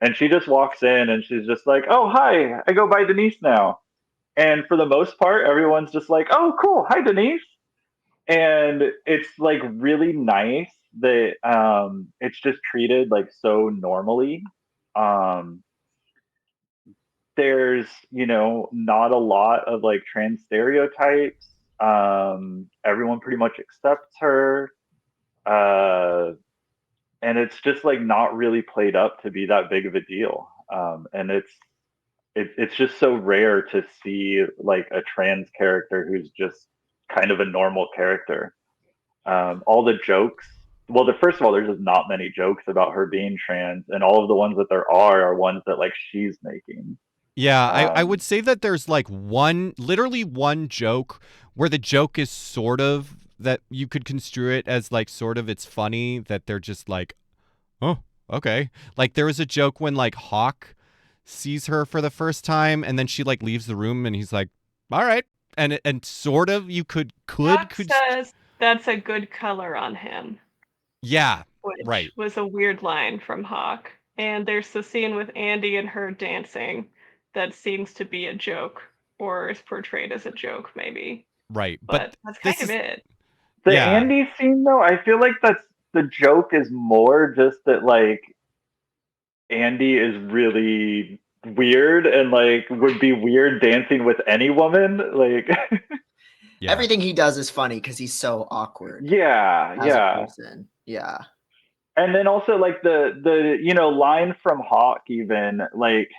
And she just walks in and she's just like, "Oh, hi, I go by Denise now." And for the most part, everyone's just like, "Oh, cool, hi, Denise." And it's like really nice that it's just treated like so normally. There's not a lot of like trans stereotypes. Everyone pretty much accepts her, and it's just like not really played up to be that big of a deal. And it's just so rare to see like a trans character who's just kind of a normal character. All the jokes, well, first of all, there's just not many jokes about her being trans, and all of the ones that there are ones that like she's making. Yeah, I would say that there's like literally one joke where the joke is sort of that you could construe it as like sort of it's funny that they're just like, oh, okay. Like there was a joke when like Hawk sees her for the first time and then she like leaves the room and he's like, all right. And sort of you could says that's a good color on him. Yeah, which was a weird line from Hawk. And there's the scene with Andy and her dancing that seems to be a joke, or is portrayed as a joke, maybe. Right, but that's kind of it. The Andy scene, though, I feel like the joke is more just that like Andy is really weird and like would be weird dancing with any woman. Like Yeah. Everything he does is funny because he's so awkward. Yeah, as a person. Yeah. And then also like the line from Hawk, even like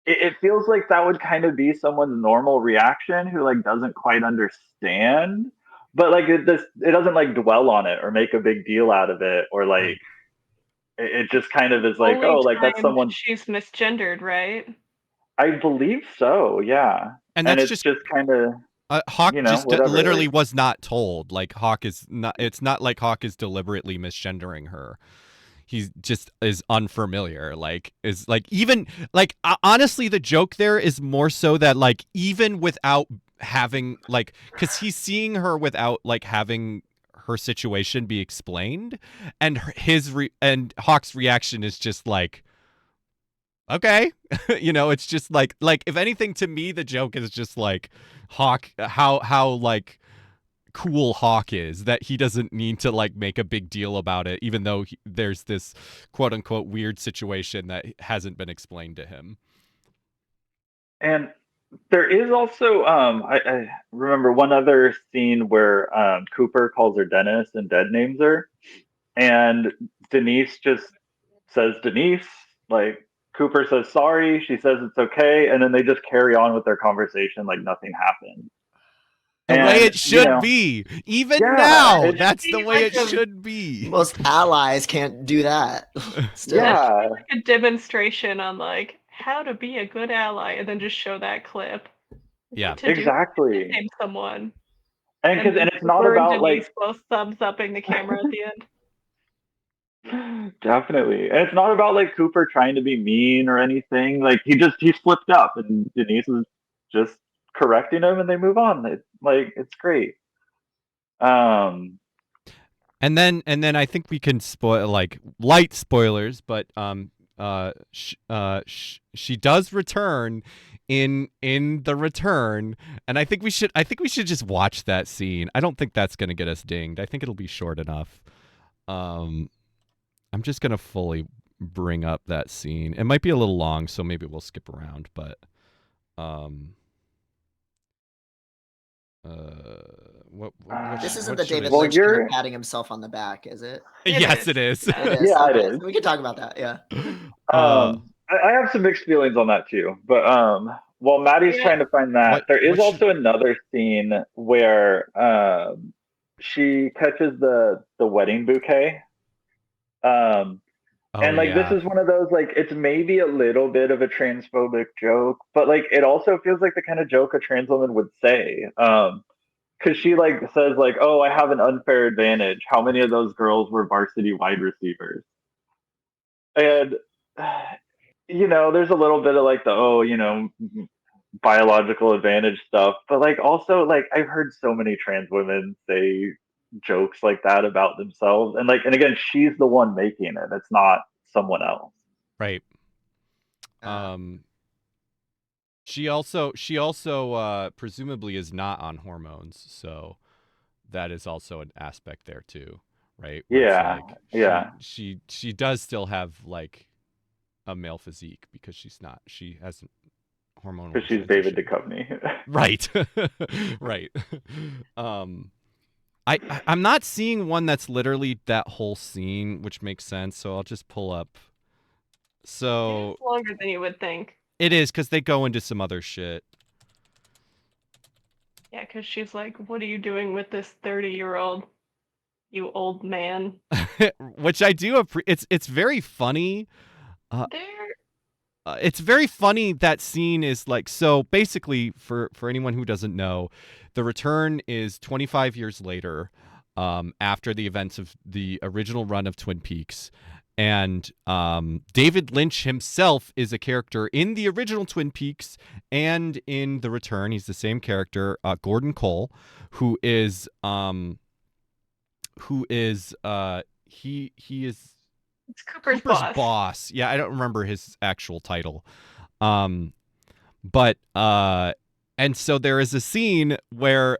it feels like that would kind of be someone's normal reaction who like doesn't quite understand, but like it doesn't like dwell on it or make a big deal out of it, or like Right. it just kind of is like, Only oh, like that's time someone. she's misgendered, right? I believe so, yeah. And that's it's just kind of Hawk just whatever, literally like, was not told. Like Hawk is not. It's not like Hawk is deliberately misgendering her. He just is unfamiliar. Like is like even like honestly, the joke there is more so that like even without having like because he's seeing her without like having her situation be explained, and and Hawk's reaction is just like, okay. It's just like if anything, to me the joke is just like Hawk, how like cool Hawk is, that he doesn't need to like make a big deal about it, even though there's this quote unquote weird situation that hasn't been explained to him. And there is also I remember one other scene where Cooper calls her Dennis and dead names her, and Denise just says Denise, like Cooper says sorry, she says it's okay, and then they just carry on with their conversation like nothing happened. The way it should be. Even now, that's the way it should be. Most allies can't do that. Yeah. Like a demonstration on like how to be a good ally, and then just show that clip. Yeah, exactly. Name someone. And it's not about like both thumbs upping the camera at the end. Definitely. And it's not about like Cooper trying to be mean or anything. Like he's flipped up, and Denise is just correcting him, and they move on. It's great. And then I think we can spoil like light spoilers, but she does return in the return, and I think we should just watch that scene. I don't think that's gonna get us dinged. I think it'll be short enough. I'm just gonna fully bring up that scene. It might be a little long, so maybe we'll skip around, but this isn't the David Lynch kind of patting himself on the back, is it? Yes, it is. It is. Yeah, it is. We can talk about that. Yeah. I have some mixed feelings on that too, but while Maddie's trying to find that, there is also another scene where she catches the wedding bouquet. And like this is one of those, like, it's maybe a little bit of a transphobic joke, but like it also feels like the kind of joke a trans woman would say. Because she like says like, oh, I have an unfair advantage. How many of those girls were varsity wide receivers? And there's a little bit of like the biological advantage stuff, but like also like I've heard so many trans women say jokes like that about themselves, and again, she's the one making it. It's not someone else, right? She also presumably is not on hormones, so that is also an aspect there too, right? Where she does still have like a male physique because she hasn't hormonal, because she's David Duchovny. Right. Right. I'm not seeing one that's literally that whole scene, which makes sense, so I'll just pull up. So it's longer than you would think. It is, because they go into some other shit. Yeah, because she's like, what are you doing with this 30-year-old, you old man? Which I do appreciate. It's very funny. It's very funny. That scene is like, so basically, for anyone who doesn't know, the return is 25 years later, after the events of the original run of Twin Peaks. And David Lynch himself is a character in the original Twin Peaks and in The Return. He's the same character, Gordon Cole, who is he is it's Cooper's boss. Yeah, I don't remember his actual title. But and so there is a scene where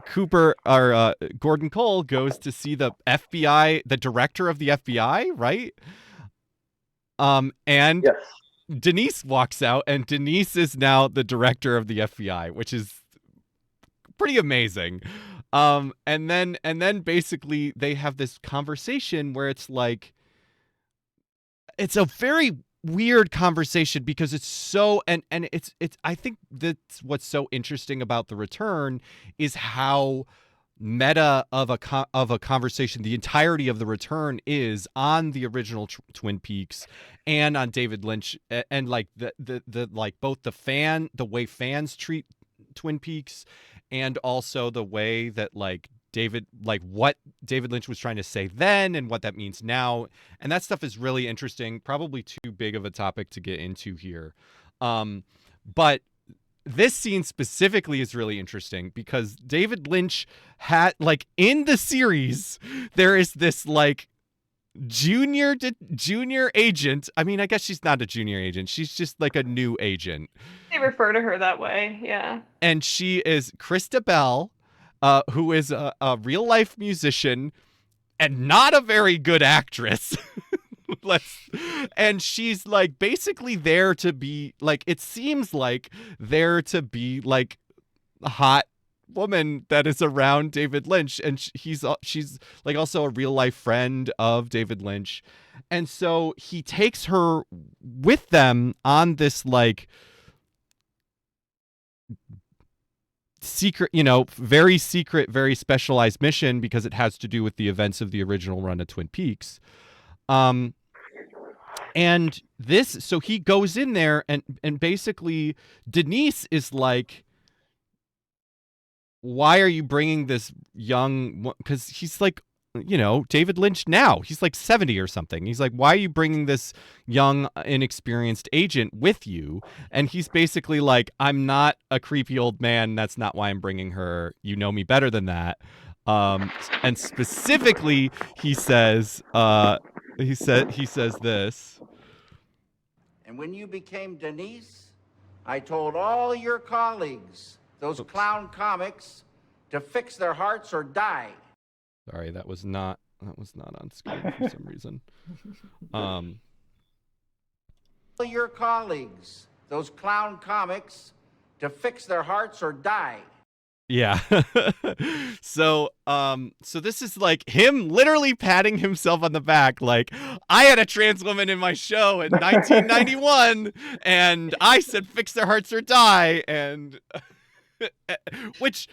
Cooper or Gordon Cole goes to see the FBI, the director of the FBI, right? And yes. Denise walks out, and Denise is now the director of the FBI, which is pretty amazing. And then basically they have this conversation where it's like, it's a very weird conversation because it's so and it's I think that's what's so interesting about The Return is how meta of a conversation the entirety of The Return is on the original Twin Peaks and on David Lynch, and like the like both the way fans treat Twin Peaks and also the way that like what David Lynch was trying to say then and what that means now. And that stuff is really interesting, probably too big of a topic to get into here. But this scene specifically is really interesting because David Lynch had, like, in the series, there is this like junior agent. I mean, I guess she's not a junior agent. She's just like a new agent. They refer to her that way, yeah. And she is Krista Bell, who is a real life musician and not a very good actress. And she's like basically there to be like, it seems like there to be like a hot woman that is around David Lynch, and she's like also a real life friend of David Lynch. And so he takes her with them on this like secret, very secret, very specialized mission because it has to do with the events of the original run of Twin Peaks. And so he goes in there and basically Denise is like, why are you bringing this young, because he's like, David Lynch now, he's like 70 or something. He's like, why are you bringing this young, inexperienced agent with you? And he's basically like, I'm not a creepy old man. That's not why I'm bringing her. You know me better than that. And specifically, he says this. And when you became Denise, I told all your colleagues, those clown comics, to fix their hearts or die. Sorry, that was not on screen for some reason. All your colleagues, those clown comics, to fix their hearts or die. Yeah. So this is like him literally patting himself on the back, like, I had a trans woman in my show in 1991, and I said fix their hearts or die, and which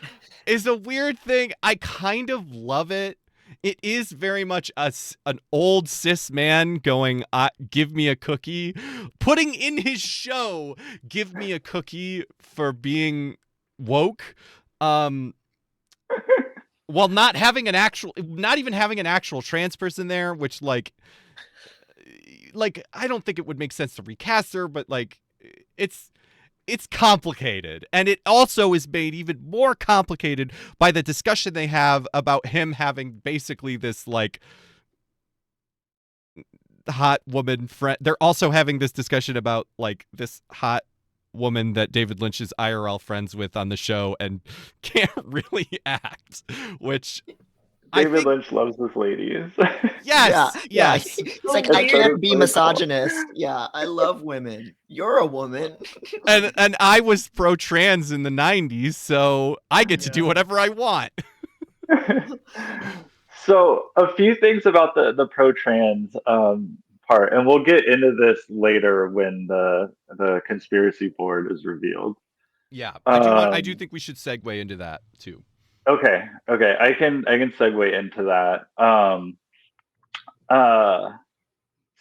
is a weird thing. I kind of love it. It is very much an old cis man going, give me a cookie, putting in his show, give me a cookie for being woke. While not even having an actual trans person there, which like I don't think it would make sense to recast her, but like it's complicated. And it also is made even more complicated by the discussion they have about him having basically this like hot woman friend. They're also having this discussion about like this hot woman that David Lynch is IRL friends with on the show and can't really act, which David Lynch loves this lady. Yes. It's like, I can't be misogynist. Yeah, I love women. You're a woman. and I was pro-trans in the 90s, so I get to do whatever I want. So a few things about the pro-trans part, and we'll get into this later when the conspiracy board is revealed. Yeah, I do think we should segue into that too. Okay, I can segue into that.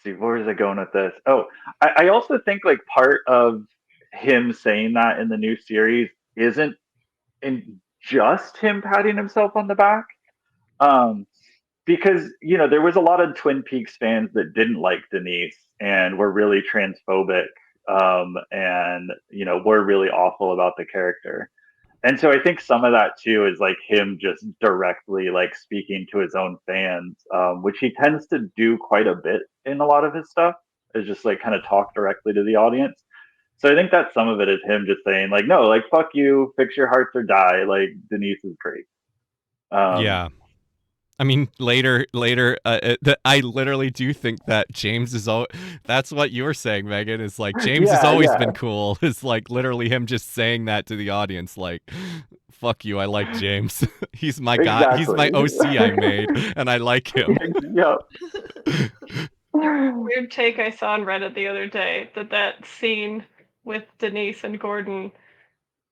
See, where is it going with this? Oh, I also think like part of him saying that in the new series isn't in just him patting himself on the back. Because, there was a lot of Twin Peaks fans that didn't like Denise and were really transphobic, and, were really awful about the character. And so I think some of that too is like him just directly like speaking to his own fans, which he tends to do quite a bit in a lot of his stuff, is just like kind of talk directly to the audience. So I think that some of it is him just saying like, no, like, fuck you, fix your hearts or die. Like, Denise is great. Yeah. I mean, later, I literally do think that James is that's what you were saying, Megan, is like James has always been cool. It's like literally him just saying that to the audience, like, fuck you. I like James. He's my guy. He's my OC I made, and I like him. Yep. Weird take I saw on Reddit the other day that scene with Denise and Gordon,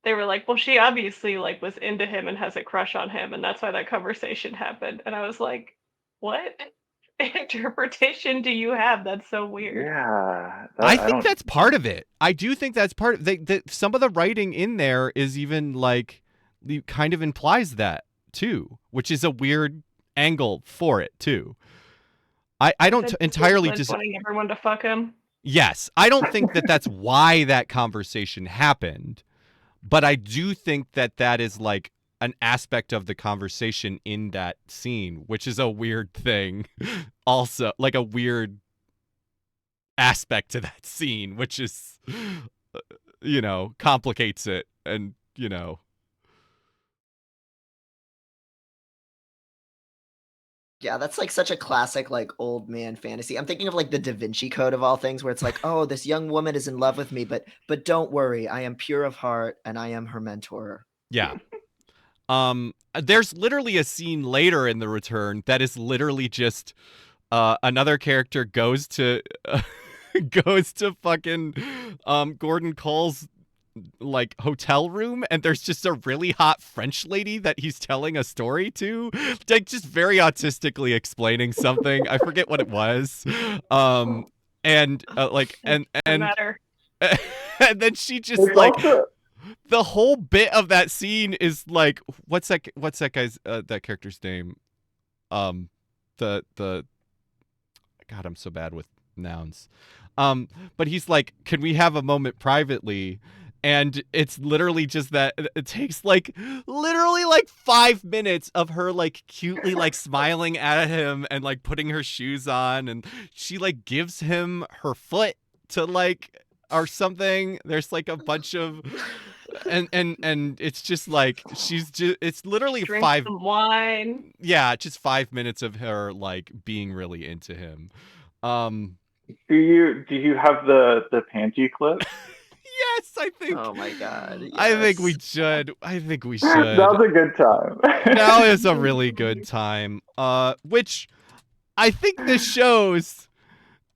they were like, well, she obviously like was into him and has a crush on him, and that's why that conversation happened. And I was like, what interpretation do you have? That's so weird. Yeah, I think that's part of it. I do think that's part of some of the writing in there is even like kind of implies that too, which is a weird angle for it too. I don't entirely just wanting everyone to fuck him. Yes, I don't think that that's why that conversation happened, but I do think that that is like an aspect of the conversation in that scene, which is a weird thing. Also, like a weird aspect to that scene, which is, complicates it, and Yeah, that's like such a classic like old man fantasy. I'm thinking of like the Da Vinci Code of all things, where it's like, oh, this young woman is in love with me, but don't worry, I am pure of heart and I am her mentor. Yeah. There's literally a scene later in The Return that is literally just another character goes to fucking Gordon Cole's like hotel room, and there's just a really hot French lady that he's telling a story to, like just very autistically explaining something. I forget what it was. And then she just like the whole bit of that scene is like, what's that guy's that character's name? The God, I'm so bad with nouns. But he's like, can we have a moment privately? And it's literally just that it takes like literally like 5 minutes of her like cutely like smiling at him and like putting her shoes on, and she like gives him her foot to like or something. There's like a bunch of and it's just like it's literally Drink some wine. Yeah, just 5 minutes of her like being really into him. Do you have the panty clip? Yes, I think. Oh my God! Yes. I think we should. That was a good time. That is a really good time. Which I think this shows,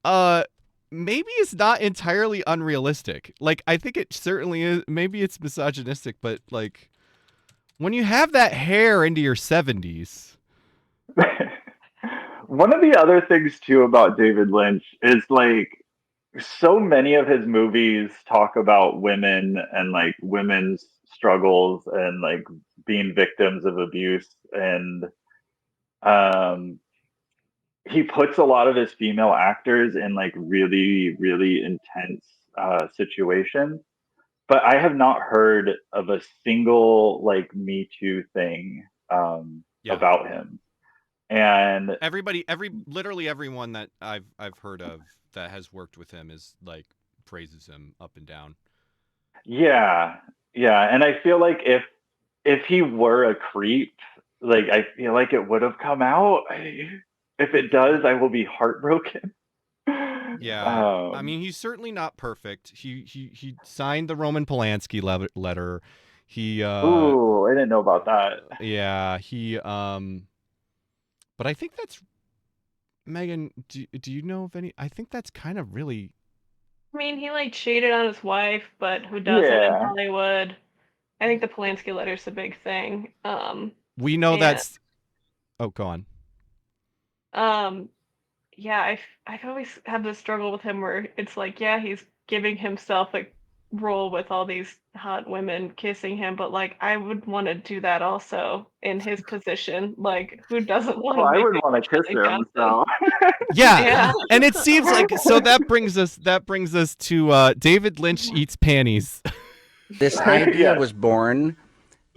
maybe it's not entirely unrealistic. Like, I think it certainly is. Maybe it's misogynistic, but like, when you have that hair into your 70s. One of the other things too about David Lynch is like, so many of his movies talk about women and like women's struggles and like being victims of abuse, and he puts a lot of his female actors in like really, really intense situations. But I have not heard of a single like Me Too thing about him. And literally everyone that I've heard of that has worked with him is like praises him up and down. Yeah. And I feel like if he were a creep, like I feel like it would have come out. If it does, I will be heartbroken. Yeah, I mean, he's certainly not perfect. He signed the Roman Polanski letter. Ooh, I didn't know about that. Yeah, but I think that's Megan. Do you know of any? I think that's kind of really. I mean, he like cheated on his wife, but who doesn't in Hollywood? I think the Polanski letter's a big thing. We know that's. Oh, go on. Yeah, I've always had this struggle with him where it's like, yeah, he's giving himself a role with all these hot women kissing him, but like I would want to do that also in his position. Like, who doesn't want to? I would want to kiss him. So. Yeah, and it seems like so that brings us to David Lynch eats panties. This idea was born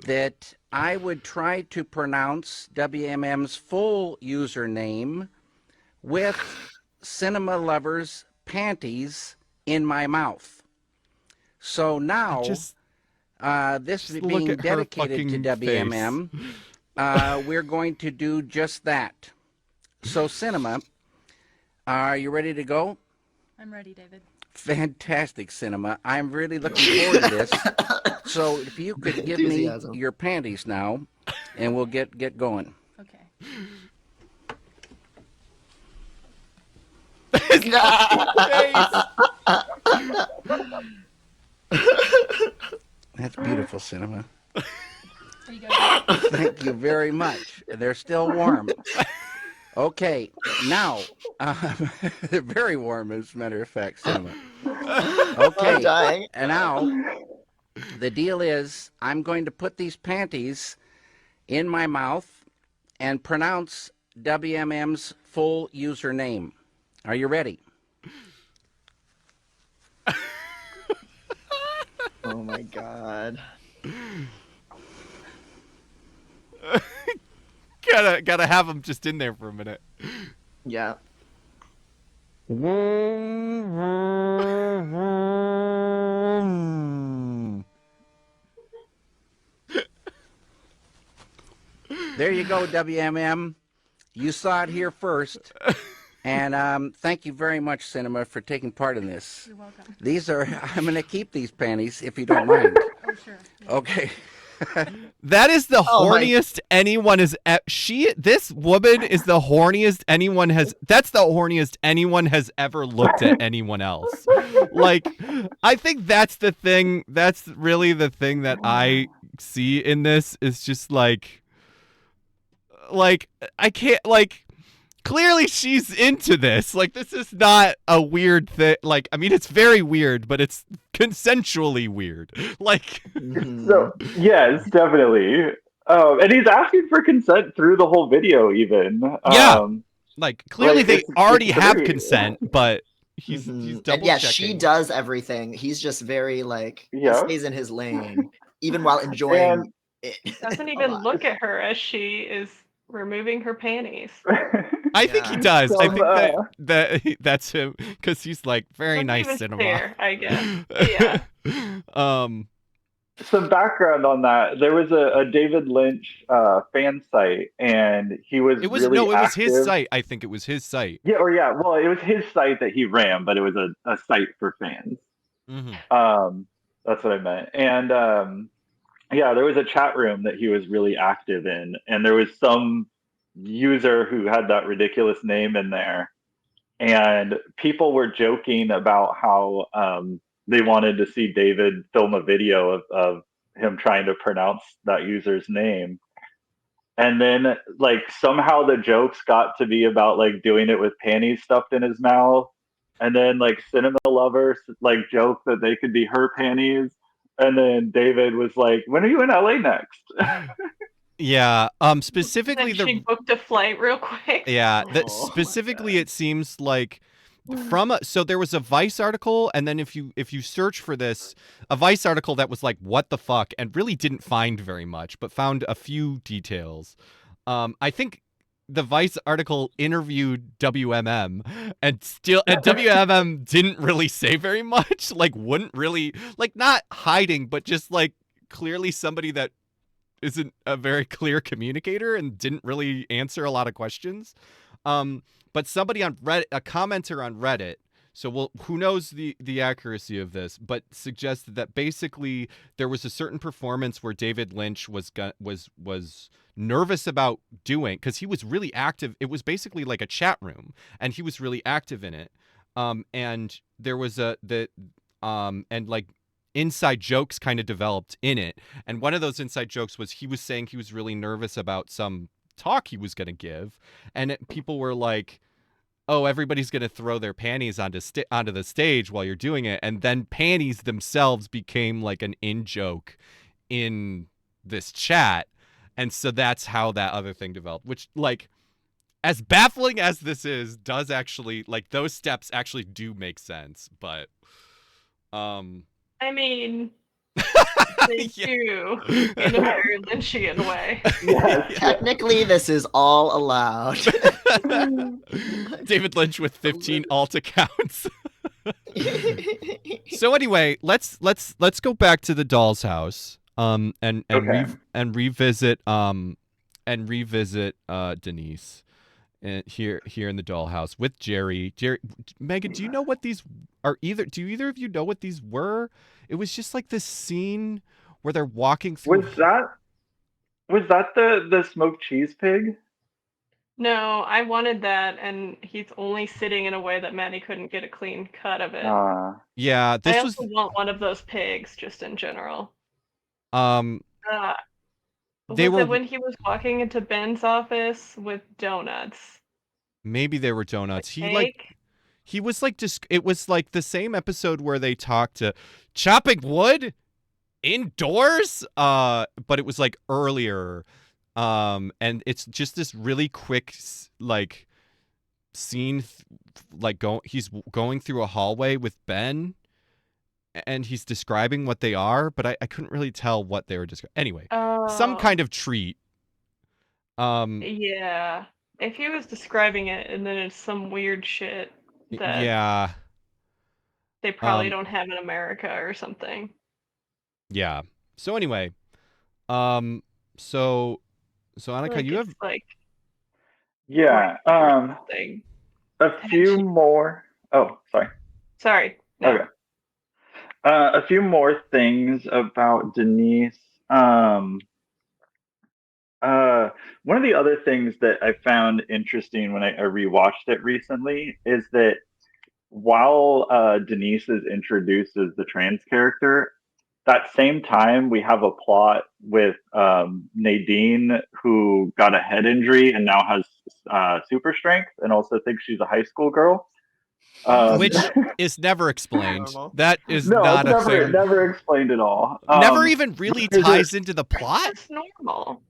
that I would try to pronounce WMM's full username with Cinema Lovers panties in my mouth. So now, this being dedicated to WMM, we're going to do just that. So, Cinema, are you ready to go? I'm ready, David. Fantastic, Cinema. I'm really looking forward to this. So if you could give me your panties now, and we'll get going. Okay. That's beautiful, Cinema. There you go. Thank you very much. They're still warm. Okay, now, they're very warm, as a matter of fact, Cinema. Okay, and now, the deal is, I'm going to put these panties in my mouth and pronounce WMM's full username. Are you ready? Oh my God. Gotta have them just in there for a minute. Yeah. There you go, WMM. You saw it here first. And thank you very much, Cinema, for taking part in this. You're welcome. These are, I'm going to keep these panties, if you don't mind. Oh, sure. Yeah. Okay. That is the horniest anyone has. This woman is the horniest anyone has. That's the horniest anyone has ever looked at anyone else. Like, I think that's the thing. That's really the thing that I see in this is just like I can't like. Clearly she's into this. Like, this is not a weird thing. Like, I mean, it's very weird, but it's consensually weird. Like, so yes, definitely. And he's asking for consent through the whole video, even. Yeah. Like, clearly they already have consent, but he's double checking. Yeah, she does everything. He's just very like he stays in his lane, even while enjoying it. Doesn't even look at her as she is removing her panties. I think he does. I think that's him because he's like very nice Cinema. Fair, I guess. Yeah. Some background on that: there was a David Lynch fan site, and he was it was his site. I think it was his site. Yeah, well, it was his site that he ran, but it was a site for fans. Mm-hmm. That's what I meant. And yeah, there was a chat room that he was really active in, and there was some user who had that ridiculous name in there, and people were joking about how they wanted to see David film a video of him trying to pronounce that user's name. And then like somehow the jokes got to be about like doing it with panties stuffed in his mouth, and then like Cinema lovers like joke that they could be her panties, and then David was like, when are you in LA next? Yeah, specifically she booked a flight real quick. Yeah, specifically it seems like so there was a Vice article, and then if you search for this, a Vice article that was like what the fuck, and really didn't find very much, but found a few details. I think the Vice article interviewed WMM, and WMM didn't really say very much. Like, wouldn't really like not hiding, but just like clearly somebody that isn't a very clear communicator and didn't really answer a lot of questions. But somebody on Reddit, a commenter on Reddit, so who knows the accuracy of this, but suggested that basically there was a certain performance where David Lynch was nervous about doing, because he was really active. It was basically like a chat room, and he was really active in it. And there was and like inside jokes kind of developed in it. And one of those inside jokes was he was saying he was really nervous about some talk he was going to give. And people were like, oh, everybody's going to throw their panties onto the stage while you're doing it. And then panties themselves became like an in-joke in this chat. And so that's how that other thing developed, which, like, as baffling as this is, does actually, like, those steps actually do make sense. But, I mean, they do in a very Lynchian way. Yes. Technically, this is all allowed. David Lynch with 15 alt accounts. So anyway, let's go back to the doll's house. And revisit Denise here in the dollhouse with Jerry. Megan, do you know what these are? Do either of you know what these were? It was just like this scene where they're walking through. Was that the smoked cheese pig? No, I wanted that, and he's only sitting in a way that Maddie couldn't get a clean cut of it. Yeah, I also want one of those pigs, just in general. They was were it when he was walking into Ben's office with donuts? Maybe they were donuts. He was like just. It was like the same episode where they talked to chopping wood indoors. But it was like earlier. And it's just this really quick like scene. He's going through a hallway with Ben. And he's describing what they are, but I couldn't really tell what they were describing. Anyway, some kind of treat. Yeah. If he was describing it and then it's some weird shit that they probably don't have in America or something. Yeah. So anyway, so Annika, like you have a few more. Oh, sorry. Sorry. No. Okay. A few more things about Denise. One of the other things that I found interesting when I rewatched it recently is that while Denise is introduced as the trans character, that same time we have a plot with Nadine, who got a head injury and now has super strength and also thinks she's a high school girl. Which is never explained. That is not a thing. Never explained at all. Never even really ties into the plot. It's normal.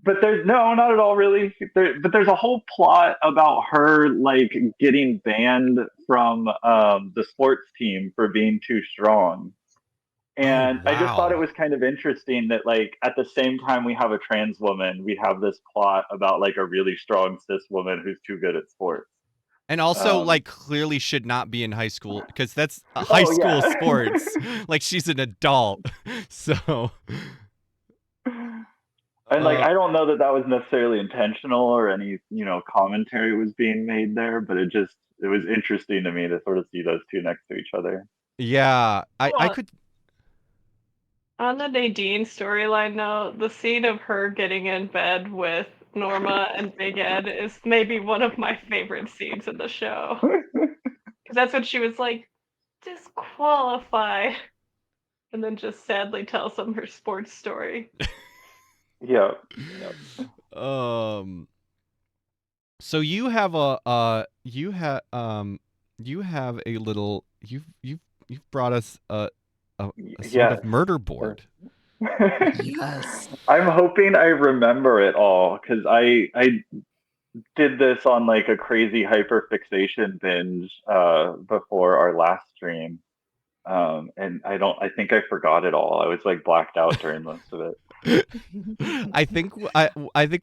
But not at all, really. But there's a whole plot about her like getting banned from the sports team for being too strong. And I just thought it was kind of interesting that like at the same time we have a trans woman, we have this plot about like a really strong cis woman who's too good at sports. And also, like, clearly should not be in high school because that's high school sports. Like, she's an adult, so. And like, I don't know that was necessarily intentional or any commentary was being made there, but it was interesting to me to sort of see those two next to each other. Yeah, I could. On the Nadine storyline, though, the scene of her getting in bed with Norma and Big Ed is maybe one of my favorite scenes in the show. Because that's when she was like, disqualify. And then just sadly tells them her sports story. Yeah. So you have a you've brought us a sort of murder board. Yes. I'm hoping I remember it all because I did this on like a crazy hyperfixation binge before our last stream. And I think I forgot it all. I was like blacked out during most of it. I think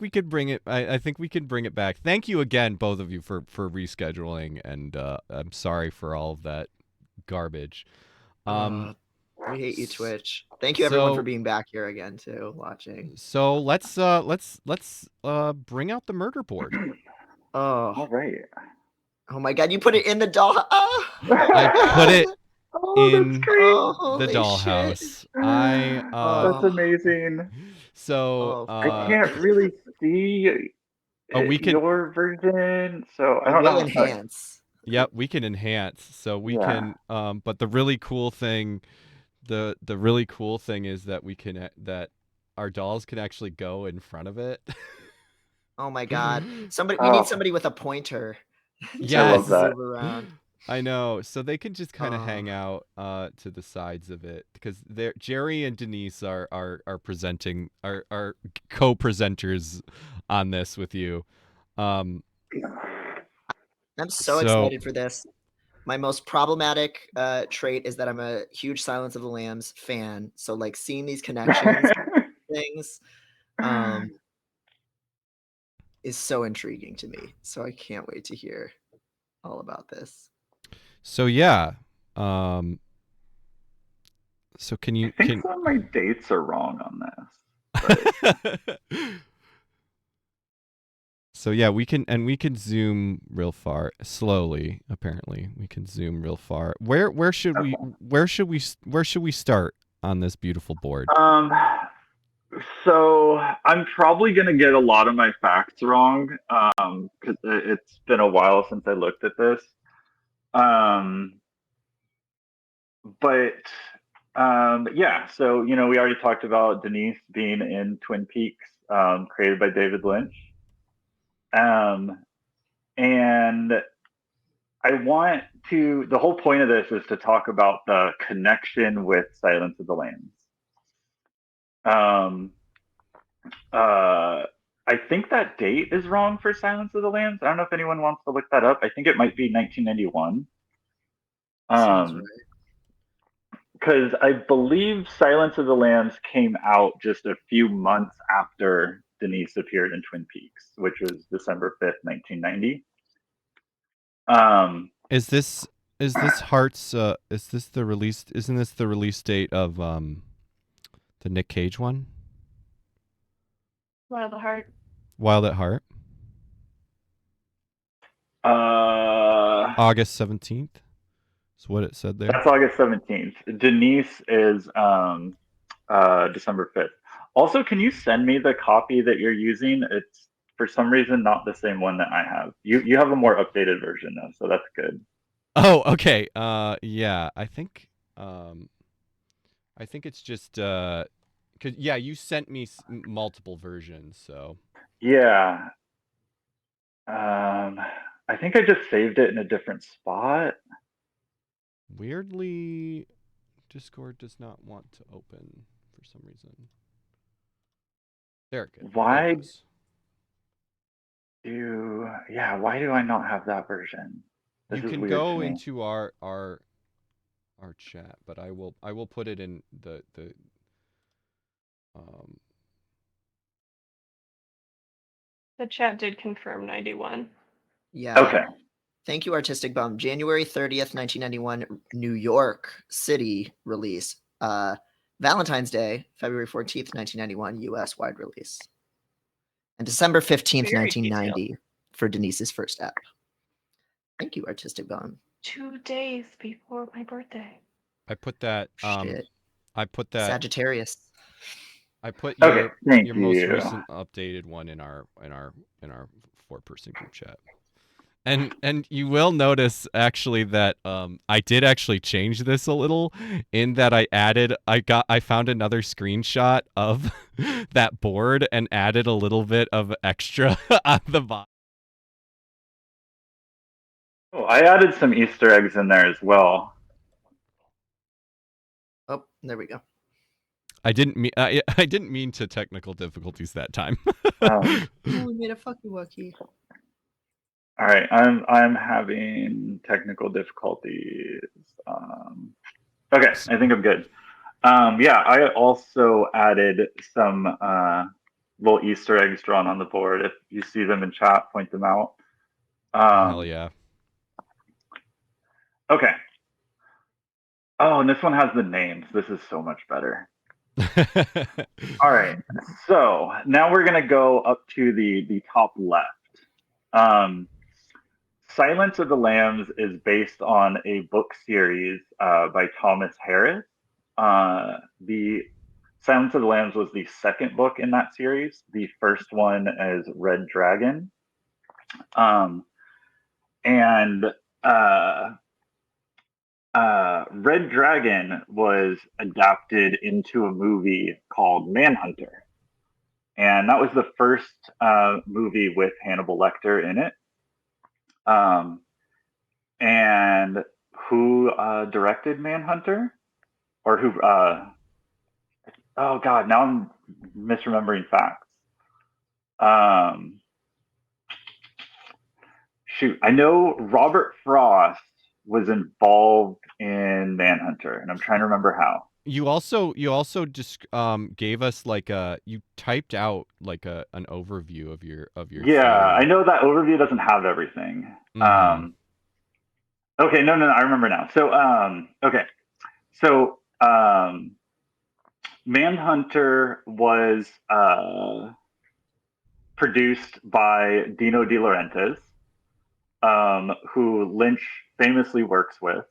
we could bring it. I think we can bring it back. Thank you again, both of you, for rescheduling, and I'm sorry for all of that garbage. We hate you, Twitch. Thank you, everyone, for being back here again too, watching. So let's bring out the murder board. All right. Oh my God, you put it in the doll. I put it in the dollhouse. That's amazing. So I can't really see your version, so I don't know. Enhance. Yep, we can enhance. So we can. But the really cool thing, the really cool thing is that that our dolls can actually go in front of it. Oh my God! We need somebody with a pointer. Yes. I love that. Move around. I know. So they can just kind of hang out to the sides of it because Jerry and Denise are presenting are co-presenters on this with you. I'm so excited for this. My most problematic trait is that I'm a huge Silence of the Lambs fan. So like seeing these connections things is so intriguing to me. So I can't wait to hear all about this. So yeah. So can you? I think some of my dates are wrong on this. So yeah, we can zoom real far slowly. Apparently, we can zoom real far. Where should we start? on this beautiful board? So I'm probably gonna get a lot of my facts wrong, because it's been a while since I looked at this. But yeah. So we already talked about Denise being in Twin Peaks, created by David Lynch. And I want to. The whole point of this is to talk about the connection with Silence of the Lambs. I think that date is wrong for Silence of the Lambs. I don't know if anyone wants to look that up. I think it might be 1991. Sounds right. Because I believe Silence of the Lambs came out just a few months after Denise appeared in Twin Peaks, which was December 5th, 1990. Is this Heart's is this the release isn't this the release date of the Nick Cage one? Wild at Heart. Wild at Heart? August 17th. That's what it said there. That's August 17th. Denise is December 5th. Also, can you send me the copy that you're using? It's for some reason not the same one that I have. You have a more updated version though, so that's good. Oh, okay. Yeah, I think it's just cuz yeah, you sent me multiple versions, so. Yeah. I think I just saved it in a different spot. Weirdly, Discord does not want to open for some reason. There it goes. Why do I not have that version? You can go into our chat, but I will put it in the The chat did confirm 91. Yeah. Okay. Thank you, Artistic Bum. January 30th, 1991, New York City release. Valentine's Day, February 14th, 1991, US wide release. And December 15th, 1990 for Denise's first app. Thank you, Artistic Bum. 2 days before my birthday. I put that Shit. I put that Sagittarius. I put your your most recent updated one in our 4-person group chat. And you will notice actually that I did actually change this a little in that I found another screenshot of that board and added a little bit of extra on the bottom. Oh, I added some Easter eggs in there as well. Oh, there we go. I didn't mean to technical difficulties that time. Oh, we made a fucky wucky. All right, I'm having technical difficulties. Okay, I think I'm good. Yeah, I also added some little Easter eggs drawn on the board. If you see them in chat, point them out. Hell yeah. Okay. Oh, and this one has the names. This is so much better. All right, so now we're gonna go up to the top left. Silence of the Lambs is based on a book series by Thomas Harris. The Silence of the Lambs was the second book in that series. The first one is Red Dragon. Red Dragon was adapted into a movie called Manhunter. And that was the first movie with Hannibal Lecter in it. And who directed Manhunter? Or who? Oh God, now I'm misremembering facts. Shoot, I know Robert Frost was involved in Manhunter, and I'm trying to remember how. You also just gave us like you typed out like an overview of your Yeah, theory. I know that overview doesn't have everything. Mm-hmm. Okay, no, I remember now. So Manhunter was produced by Dino De Laurentiis, who Lynch famously works with.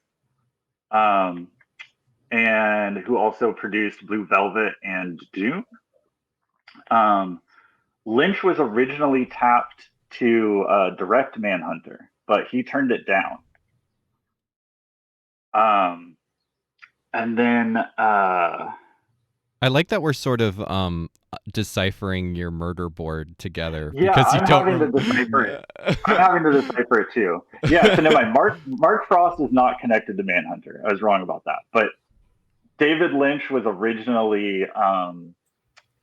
and who also produced Blue Velvet and Dune. Lynch was originally tapped to direct Manhunter, but he turned it down. And then I like that we're sort of deciphering your murder board together. Yeah, because you I'm don't having to decipher it. I'm having to decipher it too. Yeah, so no, Mark Frost is not connected to Manhunter. I was wrong about that. But David Lynch was originally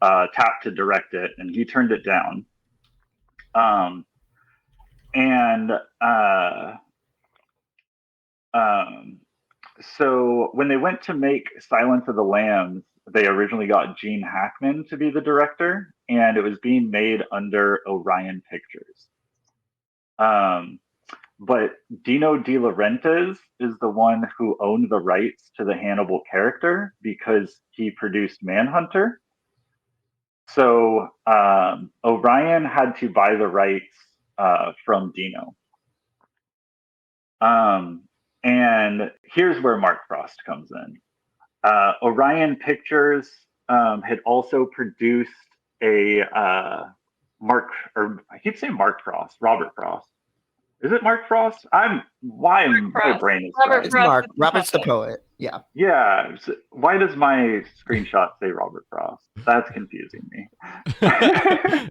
tapped to direct it, and he turned it down. So when they went to make Silence of the Lambs, they originally got Gene Hackman to be the director, and it was being made under Orion Pictures. But Dino De Laurentiis is the one who owned the rights to the Hannibal character because he produced Manhunter. So Orion had to buy the rights from Dino. And here's where Mark Frost comes in. Orion Pictures had also produced a Robert Frost. Is it Mark Frost? My brain is It's Mark. Robert's the poet. Yeah. Yeah. Why does my screenshot say Robert Frost? That's confusing me.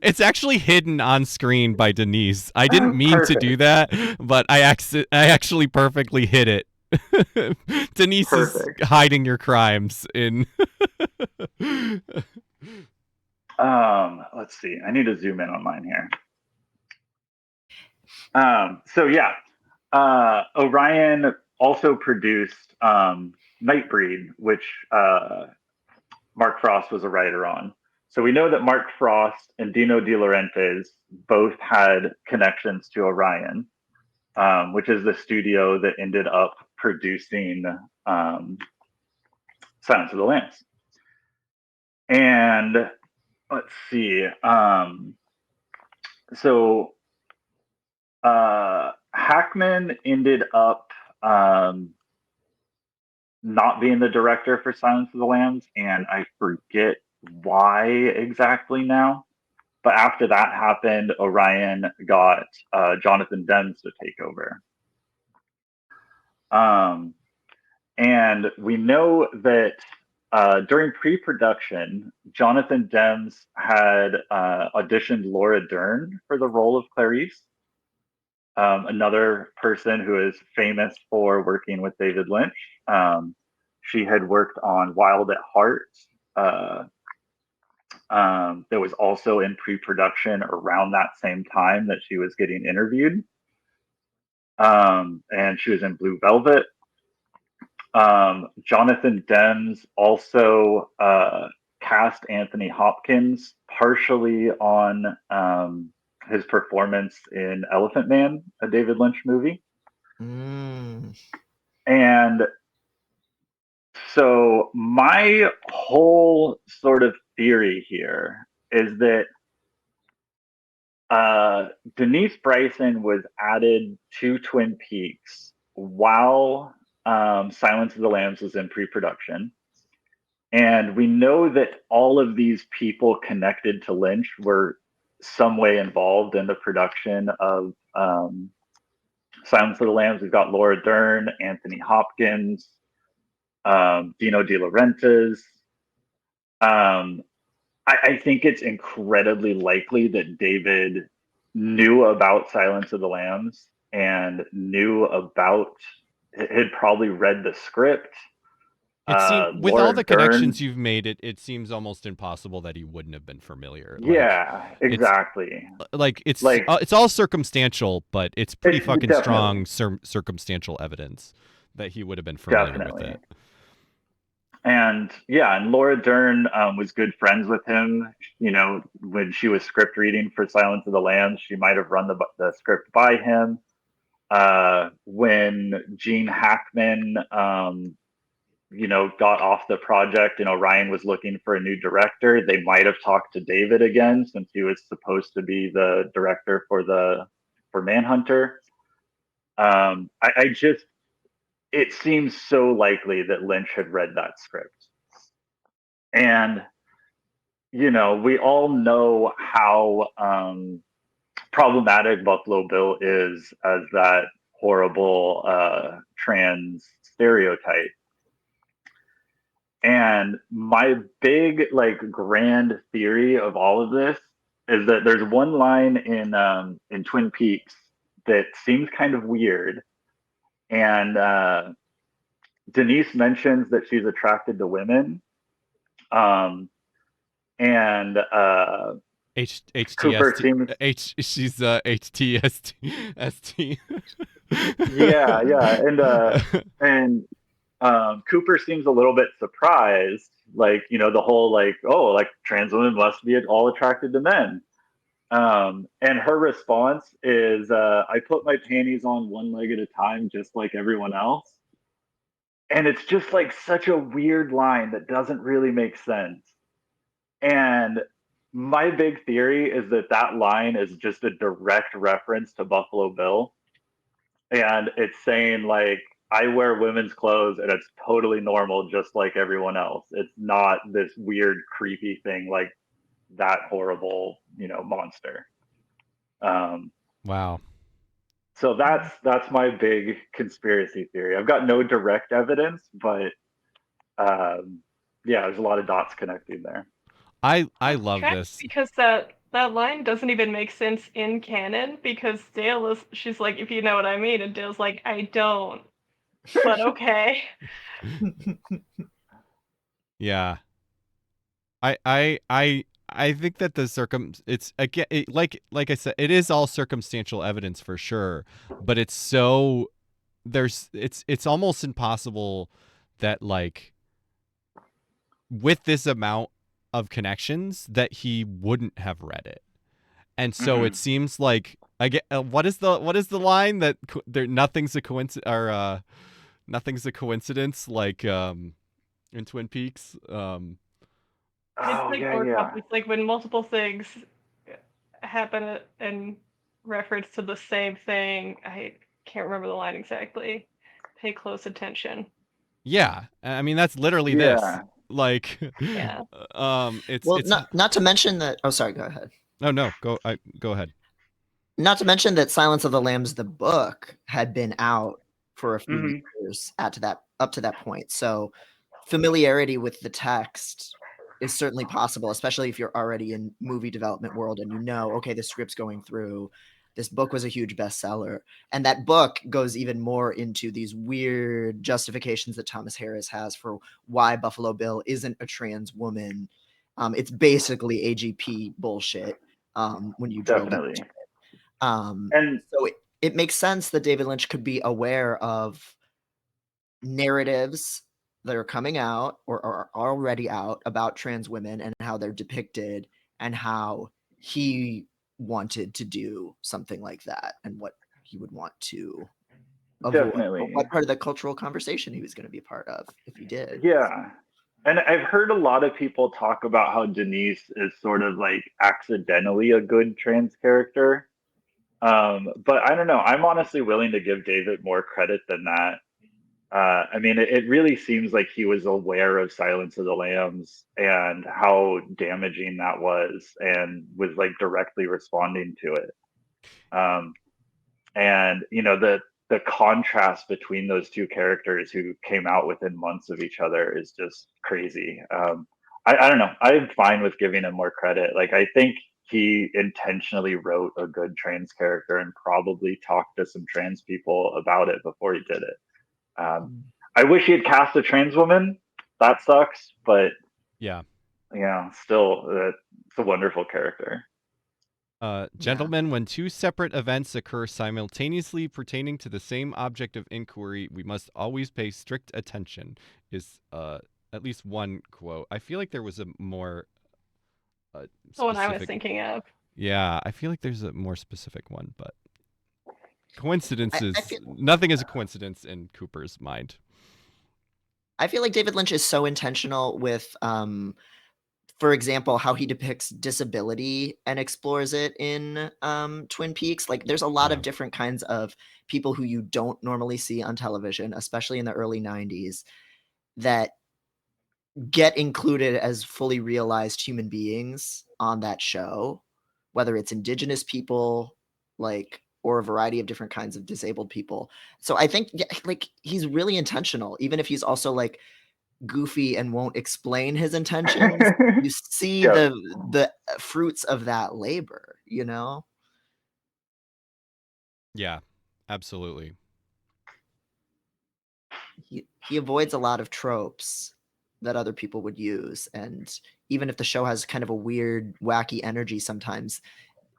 It's actually hidden on screen by Denise. I didn't mean to do that, but I actually perfectly hid it. Denise is hiding your crimes in. Let's see. I need to zoom in on mine here. So yeah, Orion also produced Nightbreed, which Mark Frost was a writer on. So we know that Mark Frost and Dino De Laurentiis both had connections to Orion, which is the studio that ended up producing Silence of the Lambs. And let's see. So Hackman ended up not being the director for Silence of the Lambs, and I forget why exactly now. But after that happened, Orion got Jonathan Demme to take over. And we know that during pre-production, Jonathan Demme had auditioned Laura Dern for the role of Clarice, another person who is famous for working with David Lynch. She had worked on Wild at Heart. That was also in pre-production around that same time that she was getting interviewed. And she was in Blue Velvet. Jonathan Demme also cast Anthony Hopkins partially on his performance in Elephant Man, a David Lynch movie. And so my whole sort of theory here is that Denise Bryson was added to Twin Peaks while Silence of the Lambs was in pre-production. And we know that all of these people connected to Lynch were some way involved in the production of Silence of the Lambs. We've got Laura Dern, Anthony Hopkins, Dino De Laurentiis. I think it's incredibly likely that David knew about Silence of the Lambs and had probably read the script. With all the connections you've made, it seems almost impossible that he wouldn't have been familiar. Yeah, exactly. It's all circumstantial, but it's pretty fucking strong circumstantial evidence that he would have been familiar with it. And and Laura Dern was good friends with him. You know, when she was script reading for Silence of the Lambs, she might have run the script by him. When Gene Hackman, got off the project and Orion was looking for a new director, they might have talked to David again since he was supposed to be the director for Manhunter. it seems so likely that Lynch had read that script. And, you know, we all know how problematic Buffalo Bill is as that horrible trans stereotype. And my big, like, grand theory of all of this is that there's one line in Twin Peaks that seems kind of weird. And Denise mentions that she's attracted to women. And Cooper seems she's HTST. yeah, and Cooper seems a little bit surprised, like, you know, the whole like, oh, like trans women must be all attracted to men. And her response is, I put my panties on one leg at a time, just like everyone else. And it's just like such a weird line that doesn't really make sense. And my big theory is that that line is just a direct reference to Buffalo Bill. And it's saying, like, I wear women's clothes and it's totally normal, just like everyone else. It's not this weird, creepy thing like that horrible, you know, monster. Wow. So that's my big conspiracy theory. I've got no direct evidence, but yeah, there's a lot of dots connecting there. I love this because that line doesn't even make sense in canon, because she's like, if you know what I mean, and Dale's like, I don't, but okay. Yeah. I think that it's again, like I said, it is all circumstantial evidence for sure, but it's so it's almost impossible that, like, with this amount of connections, that he wouldn't have read it. And so it seems like, I get what is the line that nothing's a coincidence, or nothing's a coincidence, like in Twin Peaks. It's like when multiple things happen in reference to the same thing. I can't remember the line exactly. Pay close attention. Yeah, I mean, that's literally this. Like, yeah. It's not to mention that. Oh, sorry. Go ahead. Oh no, go ahead. Not to mention that Silence of the Lambs, the book, had been out for a few years up to that point. So familiarity with the text is certainly possible, especially if you're already in movie development world and you know, okay, the script's going through. This book was a huge bestseller. And that book goes even more into these weird justifications that Thomas Harris has for why Buffalo Bill isn't a trans woman. It's basically AGP bullshit when you drill down to it. And so it makes sense that David Lynch could be aware of narratives that are coming out or are already out about trans women and how they're depicted, and how he wanted to do something like that and what he would want to avoid. Definitely. What part of the cultural conversation he was going to be a part of if he did. Yeah. And I've heard a lot of people talk about how Denise is sort of like accidentally a good trans character. But I don't know. I'm honestly willing to give David more credit than that. I mean, it really seems like he was aware of Silence of the Lambs and how damaging that was, and was like directly responding to it. And you know, the contrast between those two characters who came out within months of each other is just crazy. I don't know. I'm fine with giving him more credit. Like, I think he intentionally wrote a good trans character and probably talked to some trans people about it before he did it. I wish he had cast a trans woman. That sucks, but yeah, still, it's a wonderful character. Gentlemen, when two separate events occur simultaneously pertaining to the same object of inquiry, we must always pay strict attention, is at least one quote. I feel like there was a more the one I was thinking of. Yeah, I feel like there's a more specific one, but coincidences, nothing is a coincidence in Cooper's mind. I feel like David Lynch is so intentional with for example, how he depicts disability and explores it in Twin Peaks. Like, there's a lot of different kinds of people who you don't normally see on television, especially in the early 90s, that get included as fully realized human beings on that show, whether it's indigenous people, like, or a variety of different kinds of disabled people. So I think, like, he's really intentional, even if he's also like goofy and won't explain his intentions. You see the fruits of that labor, you know? Yeah, absolutely. He avoids a lot of tropes that other people would use, and even if the show has kind of a weird, wacky energy sometimes,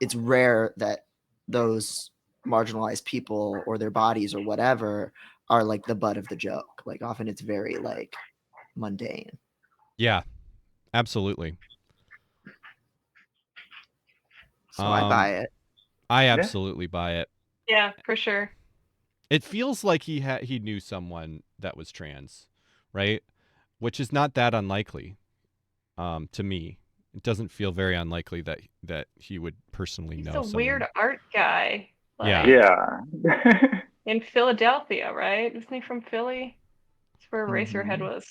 it's rare that those marginalized people or their bodies or whatever are like the butt of the joke. Like, often it's very like mundane. Yeah, absolutely. So I buy it. I absolutely buy it. Yeah, for sure. It feels like he knew someone that was trans, right? Which is not that unlikely. To me, it doesn't feel very unlikely that he would personally know someone. He's a weird art guy. Like, yeah. In Philadelphia, right? Isn't he from Philly? That's where Eraserhead was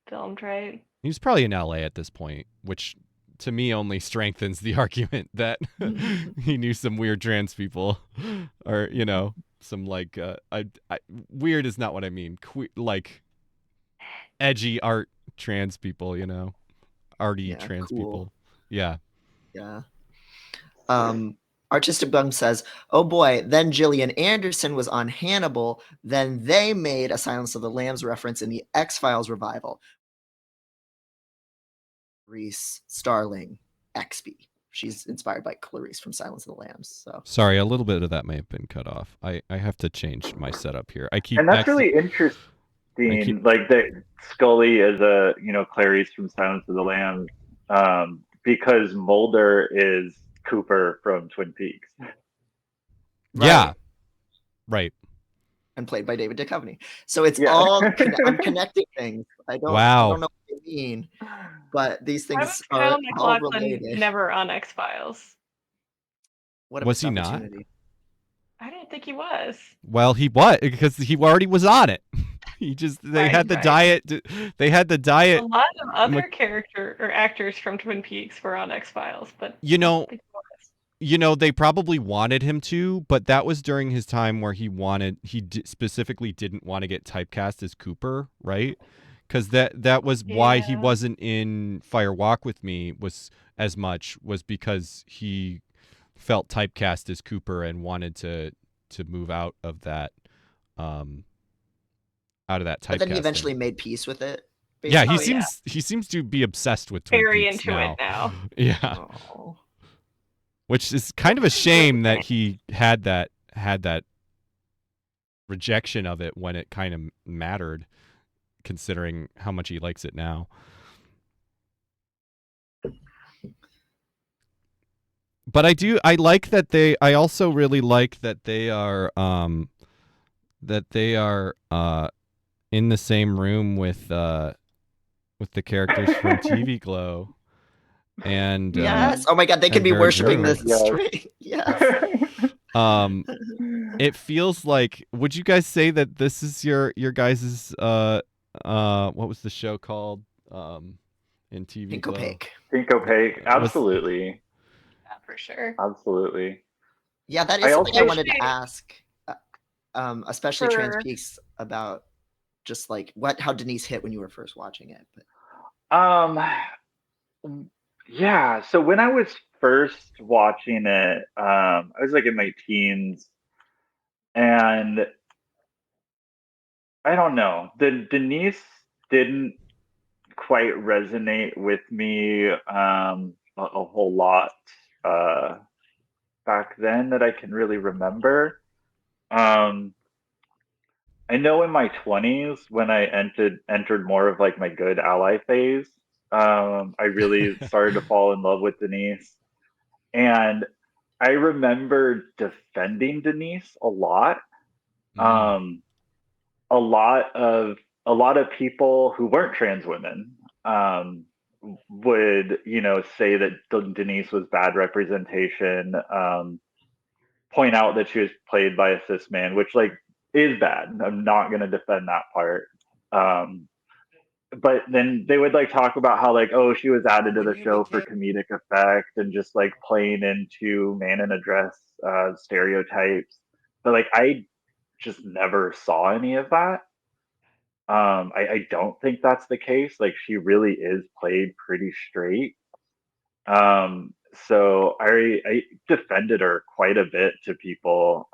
filmed, right? He was probably in LA at this point, which to me only strengthens the argument that he knew some weird trans people, or you know, some like weird is not what I mean. like edgy art trans people, you know, arty trans people. Yeah. Yeah. Artistic Bum says, "Oh boy, then Gillian Anderson was on Hannibal. Then they made a Silence of the Lambs reference in the X-Files revival. Clarice Starling, XB. She's inspired by Clarice from Silence of the Lambs." So sorry, a little bit of that may have been cut off. I have to change my setup here. And that's really interesting. Like that Scully is a Clarice from Silence of the Lambs, because Mulder is Cooper from Twin Peaks. Yeah. Right. And played by David Duchovny. So it's all I'm connecting things. I don't know what you mean, but these things are all related. Never on X-Files. What was he not? I didn't think he was. Well, he was, because he already was on it. He just they had the diet. They had the diet. A lot of other character or actors from Twin Peaks were on X-Files, but they probably wanted him to, but that was during his time where he specifically didn't want to get typecast as Cooper, right? Because that was why he wasn't in Fire Walk with Me was because he felt typecast as Cooper and wanted to move out of that typecasting. But then he eventually made peace with it. Basically. Yeah, he seems to be obsessed with Twin Peaks into it now. Yeah. Oh. Which is kind of a shame that he had that rejection of it when it kind of mattered, considering how much he likes it now. But I also really like that they are in the same room with the characters from TV Glow. And yes, oh my God, they could be worshiping the string. Yes. It feels like. Would you guys say that this is your guys's what was the show called in TV? Pink Opaque. Pink Opaque, absolutely. Yeah, for sure. Absolutely. Yeah, that is something I wanted to ask, especially Trans.Peaks, about just like how Denise hit when you were first watching it. But yeah, so when I was first watching it, I was like in my teens, and I don't know, Denise didn't quite resonate with me a whole lot back then that I can really remember. I know in my 20s when I entered more of like my good ally phase, I really started to fall in love with Denise. And I remember defending Denise a lot. A lot of people who weren't trans women would, say that Denise was bad representation, point out that she was played by a cis man, which like is bad. I'm not going to defend that part. But then they would like talk about how like, oh, she was added to the show for comedic effect and just like playing into man in a dress stereotypes. But like, I just never saw any of that. I don't think that's the case. Like, she really is played pretty straight. So I defended her quite a bit to people,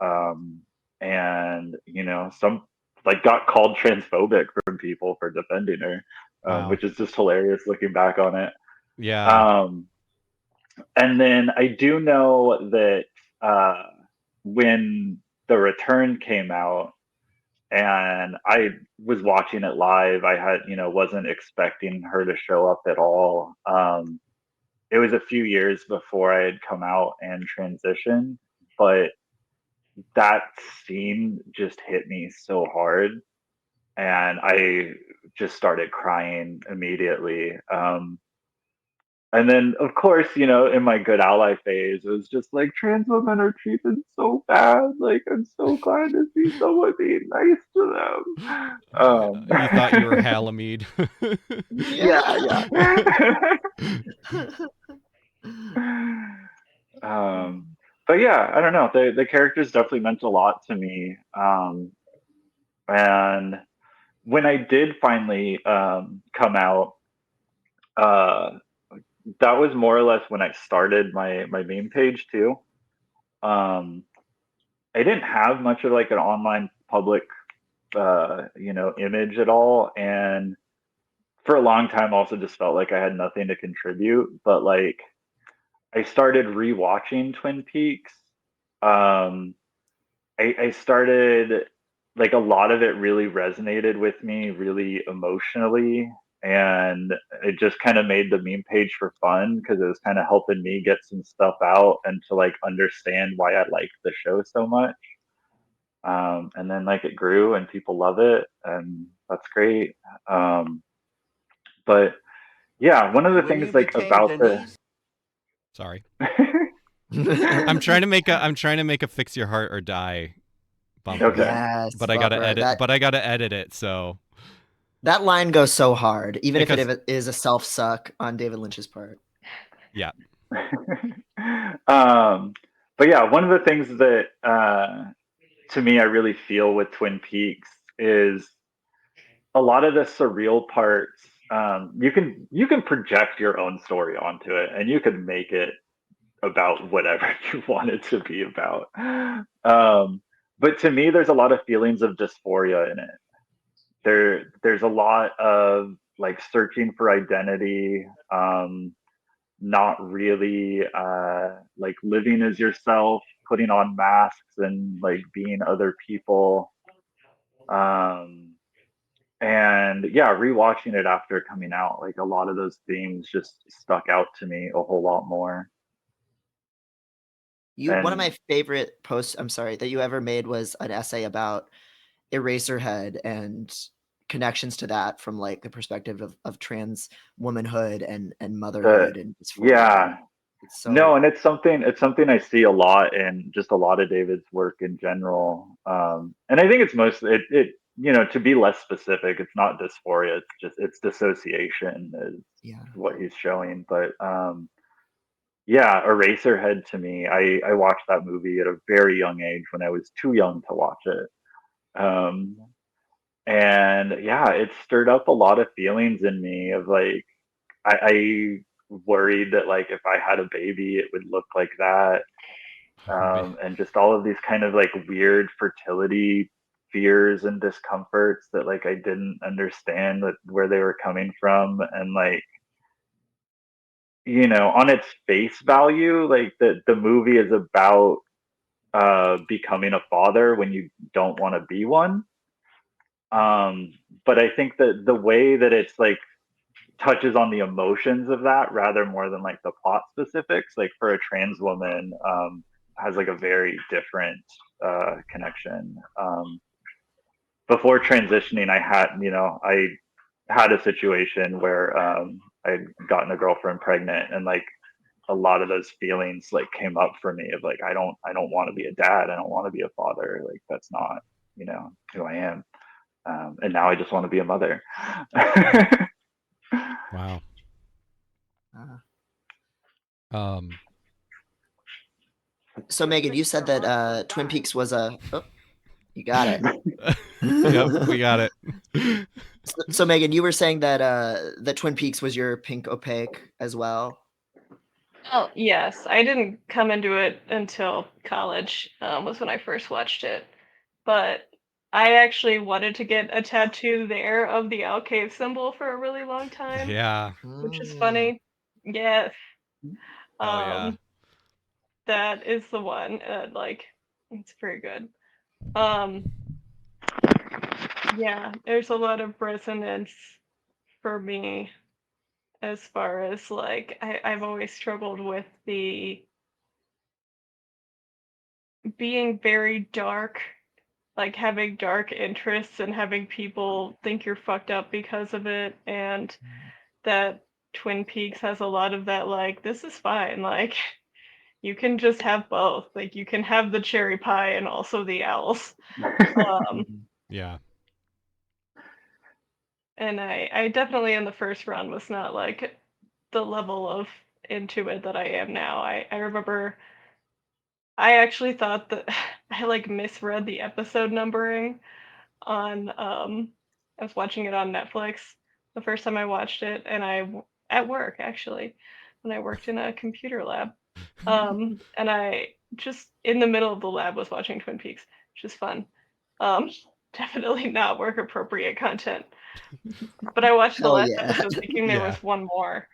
and some like got called transphobic from people for defending her, Wow. which is just hilarious looking back on it. Yeah. And then I do know that when The Return came out, and I was watching it live, I had wasn't expecting her to show up at all. It was a few years before I had come out and transitioned, but that scene just hit me so hard, and I just started crying immediately. And then, of course, in my good ally phase, it was just like, trans women are treated so bad. Like, I'm so glad to see someone being nice to them. You thought you were Halamede. Yeah. But yeah, I don't know. The characters definitely meant a lot to me. And when I did finally come out, that was more or less when I started my meme page too. I didn't have much of like an online public, image at all, and for a long time, also just felt like I had nothing to contribute. But like, I started rewatching Twin Peaks. I started like, a lot of it really resonated with me really emotionally, and it just kind of made the meme page for fun because it was kind of helping me get some stuff out and to like understand why I liked the show so much. And then like it grew and people love it, and that's great. But yeah, one of the things like about Denise? Sorry. I'm trying to make a fix your heart or die bumper. Okay. Yes, but I gotta edit. But I gotta edit it. So that line goes so hard, even if it is a self suck on David Lynch's part. Yeah. But yeah, one of the things that to me I really feel with Twin Peaks is a lot of the surreal parts. You can project your own story onto it, and you can make it about whatever you want it to be about. But to me, there's a lot of feelings of dysphoria in it. There's a lot of like searching for identity, not really like living as yourself, putting on masks and like being other people. And yeah, rewatching it after coming out, like a lot of those themes just stuck out to me a whole lot more. One of my favorite posts, I'm sorry, that you ever made was an essay about Eraserhead and connections to that from like the perspective of trans womanhood and motherhood and dysphoria. Yeah. No, and it's something I see a lot in just a lot of David's work in general. And I think it's mostly it to be less specific, it's not dysphoria, it's dissociation is what he's showing. But yeah, Eraserhead, to me, I watched that movie at a very young age when I was too young to watch it. And yeah, it stirred up a lot of feelings in me of like, I worried that like if I had a baby, it would look like that. And just all of these kind of like weird fertility fears and discomforts that like I didn't understand where they were coming from. And like, on its face value, like the movie is about becoming a father when you don't want to be one. But I think that the way that it's like touches on the emotions of that rather more than like the plot specifics, like for a trans woman, has like a very different connection. Before transitioning, I had a situation where I'd gotten a girlfriend pregnant, and like a lot of those feelings like came up for me of like I don't want to be a dad, I don't want to be a father, like that's not, you know, who I am. And now I just want to be a mother. Wow. So Megan, you said that Twin Peaks was a. Oh, you got it. Yep, we got it. So Megan, you were saying that that Twin Peaks was your pink opaque as well. Oh yes, I didn't come into it until college. Was when I first watched it, but I actually wanted to get a tattoo there of the owl cave symbol for a really long time. Yeah. Which is funny. Yes. Oh yeah. That is the one. Like, it's very good. Yeah, there's a lot of resonance for me as far as like I've always struggled with the being very dark, like having dark interests and having people think you're fucked up because of it, and that Twin Peaks has a lot of that, like, this is fine, like you can just have both, like you can have the cherry pie and also the owls. Yeah. And I definitely in the first run was not like the level of into it that I am now. I remember I actually thought that I like misread the episode numbering on I was watching it on Netflix the first time I watched it, and at work actually when I worked in a computer lab. And I just in the middle of the lab was watching Twin Peaks, which is fun. Definitely not work appropriate content. But I watched the last episode thinking there was one more.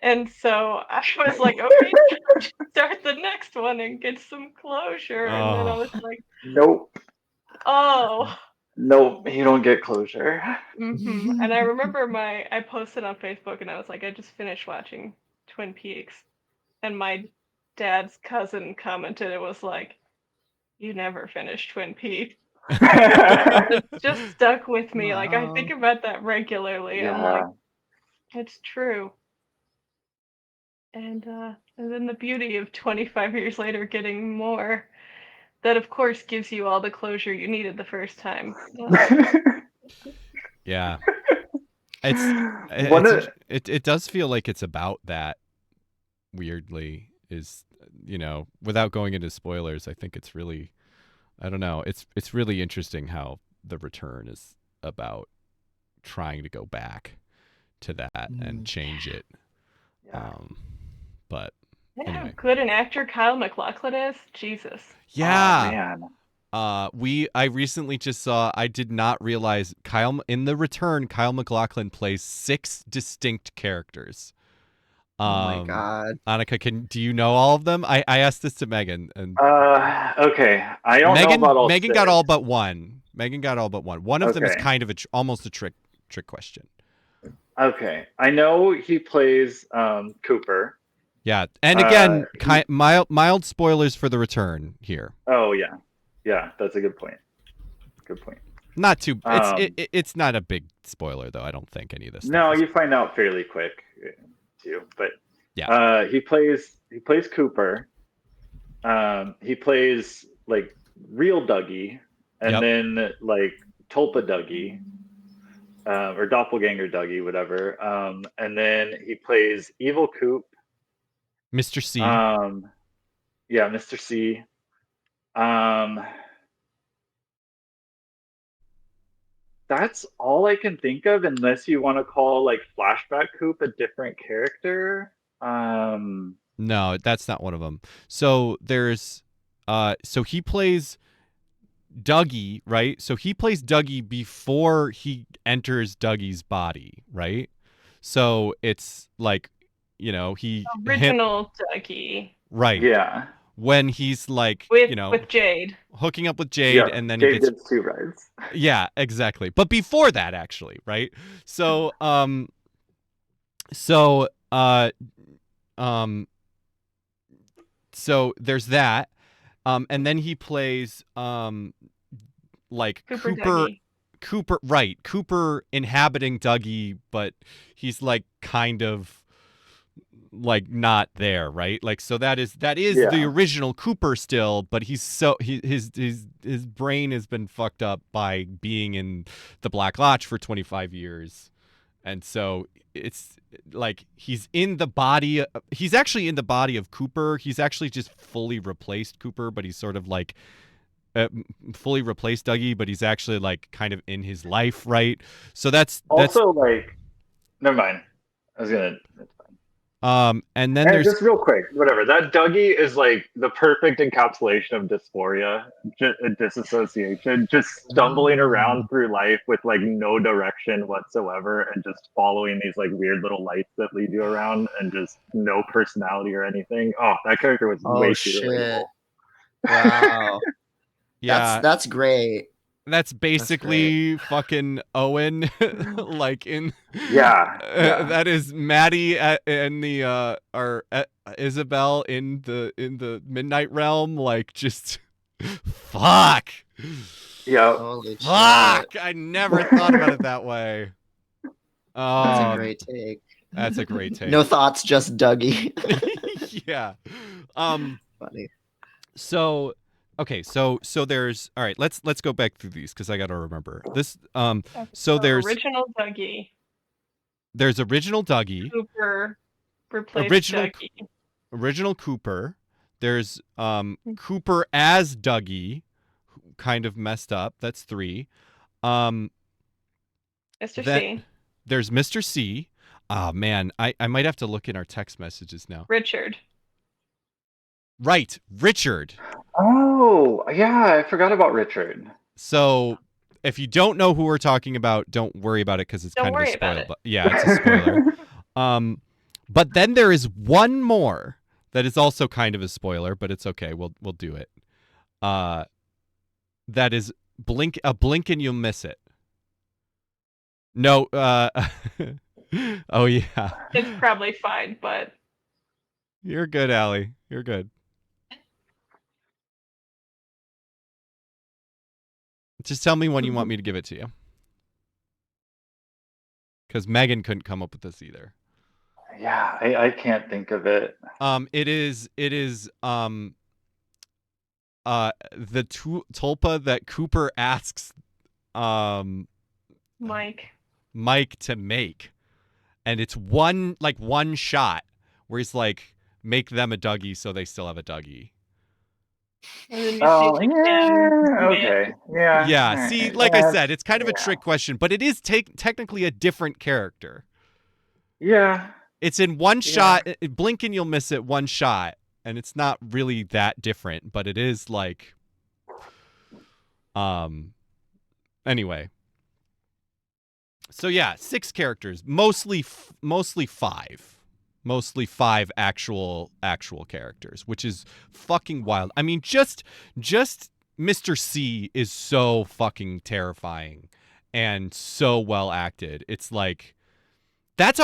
And so I was like, okay, start the next one and get some closure. And then I was like, nope. Oh. Nope, you don't get closure. And I remember I posted on Facebook and I was like, I just finished watching Twin Peaks. And my dad's cousin commented, it was like, you never finished Twin Peaks. It just stuck with me. Wow. Like I think about that regularly. Yeah. I'm like, it's true. And then the beauty of 25 years later getting more, that of course gives you all the closure you needed the first time. Yeah. It does feel like it's about that, weirdly, is, you know, without going into spoilers, I think it's really, I don't know, it's really interesting how the return is about trying to go back to that and change it. Yeah. But and anyway. how good an actor Kyle MacLachlan is. Jesus. Yeah. Oh, man. I recently just saw, I did not realize in the return, Kyle MacLachlan plays 6 distinct characters. Oh my God. Annika, do you know all of them? I asked this to Megan. And okay. I don't know about all Megan 6. got all but one. Megan got all but one. One of them is kind of almost a trick question. Okay. I know he plays Cooper. Yeah. And again, mild spoilers for the return here. Oh, yeah. Yeah, that's a good point. Good point. Not too. It's not a big spoiler, though. I don't think any of this. No, you find out fairly quick, too. But yeah, he plays Cooper. He plays like real Dougie, and then like Tulpa Dougie, or Doppelganger Dougie, whatever. And then he plays Evil Coop, Mr. C. Yeah, Mr. C. That's all I can think of, unless you want to call like Flashback Coop a different character. No, that's not one of them. So there's, so he plays Dougie, right? So he plays Dougie before he enters Dougie's body, right? So it's like, you know, original Dougie, right? Yeah. When he's like, with, you know, with Jade, hooking up with Jade, and then Jade gets 2 rides. Yeah, exactly. But before that, actually, right? So, so there's that, and then he plays like Cooper Cooper, right? Cooper inhabiting Dougie, but he's like kind of like not there, right? Like, so that is the original Cooper still, but his brain has been fucked up by being in the Black Lodge for 25 years, and so it's like he's actually in the body of Cooper. He's actually just fully replaced Cooper, but he's sort of like fully replaced Dougie, but he's actually like kind of in his life, right? So that's also like, never mind. I was gonna. And then there's just real quick, whatever. That Dougie is like the perfect encapsulation of dysphoria, disassociation, just stumbling around through life with like no direction whatsoever, and just following these like weird little lights that lead you around, and just no personality or anything. Oh, that character was way too relatable. Wow. Yeah, that's great. That's basically fucking Owen, like in that is Maddie and the Isabel in the Midnight Realm, like just fuck. Holy fuck! Shit. I never thought about it that way. That's a great take. That's a great take. No thoughts, just Dougie. Yeah. Funny. So. Okay, so there's all right. Let's go back through these because I got to remember this. So there's original Dougie. There's original Dougie. Cooper replaced Dougie. Original Cooper. There's Cooper as Dougie, who kind of messed up. That's 3. Mr. C. There's Mr. C. Oh man, I might have to look in our text messages now. Richard. Right, Richard. Oh, yeah, I forgot about Richard. So, if you don't know who we're talking about, don't worry about it because it's kind of a spoiler. But yeah, it's a spoiler. But then there is one more that is also kind of a spoiler, but it's okay. We'll do it. That is a blink and you'll miss it. No. Oh yeah. It's probably fine, but you're good, Allie. You're good. Just tell me when you want me to give it to you. Because Megan couldn't come up with this either. Yeah, I can't think of it. It is the tulpa that Cooper asks Mike to make. And it's one shot where he's like, make them a Dougie so they still have a Dougie. Okay. Yeah. See, like I said, it's kind of a trick question, but it is technically a different character. Yeah. It's in one shot. Blink and you'll miss it. One shot, and it's not really that different, but it is like. Anyway. So yeah, 6 characters, mostly 5. Mostly 5 actual characters, which is fucking wild. I mean, just Mr. C is so fucking terrifying and so well acted. It's like that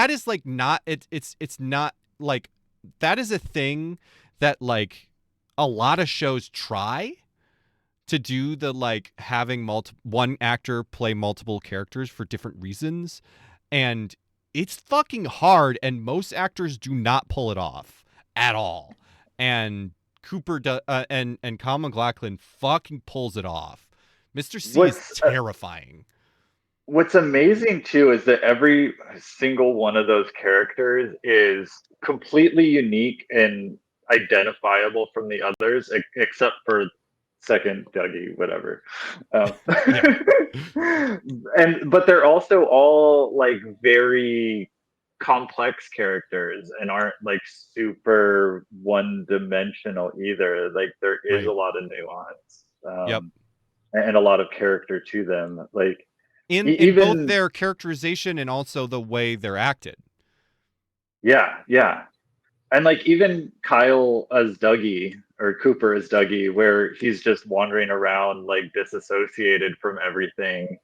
is like not it's not like that is a thing that like a lot of shows try to do, the like having one actor play multiple characters for different reasons, and it's fucking hard, and most actors do not pull it off at all. And Cooper and Kyle MacLachlan fucking pulls it off. Mr. C is terrifying. What's amazing too is that every single one of those characters is completely unique and identifiable from the others, except for second Dougie, whatever. But they're also all like very complex characters and aren't like super one-dimensional either. Like there is a lot of nuance, and a lot of character to them. Like in both their characterization and also the way they're acted. Yeah. And like even Kyle as Dougie or Cooper as Dougie, where he's just wandering around like disassociated from everything,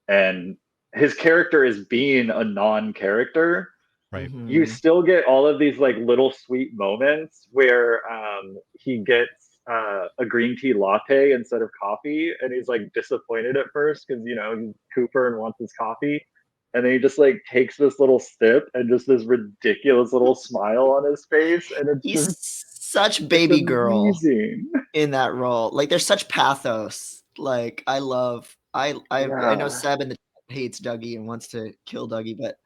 and his character is being a non-character. Right. You still get all of these like little sweet moments where he gets a green tea latte instead of coffee, and he's like disappointed at first because he's Cooper and wants his coffee, and then he just like takes this little sip and just this ridiculous little smile on his face, and he's such baby girl in that role. Like there's such pathos. Like I know Seb in the hates Dougie and wants to kill Dougie, but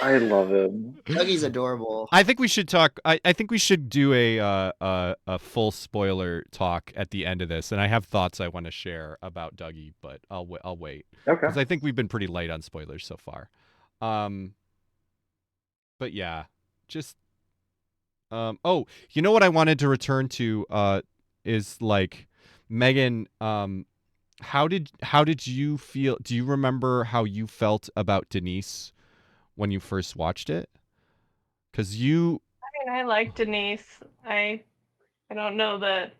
I love him. Dougie's adorable. I think we should talk. I think we should do a full spoiler talk at the end of this, and I have thoughts I want to share about Dougie, but I'll wait. Okay. Because I think we've been pretty light on spoilers so far. But yeah, just oh, you know what I wanted to return to is like Megan. How did you feel? Do you remember how you felt about Denise when you first watched it? Because I like Denise. I don't know that.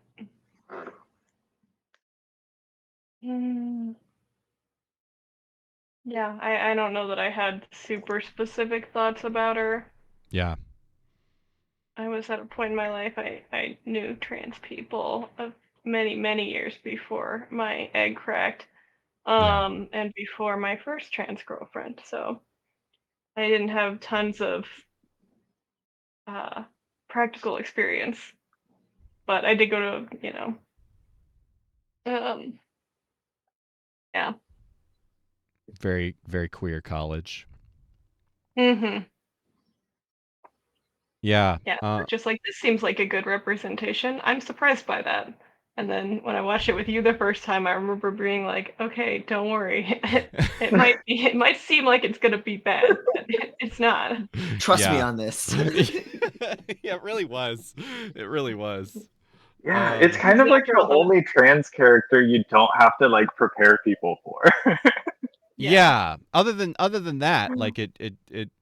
Yeah, I don't know that I had super specific thoughts about her. Yeah. I was at a point in my life I knew trans people of many years before my egg cracked, and before my first trans girlfriend. So I didn't have tons of practical experience, but I did go to yeah, very queer college. Yeah. Yeah. Just like, this seems like a good representation. I'm surprised by that. And then when I watched it with you the first time, I remember being like, okay, don't worry. It might seem like it's gonna be bad, but it's not. Trust me on this. Yeah, it really was. It really was. Yeah, it's kind of like the only trans character you don't have to like prepare people for. Yeah. Other than that, like it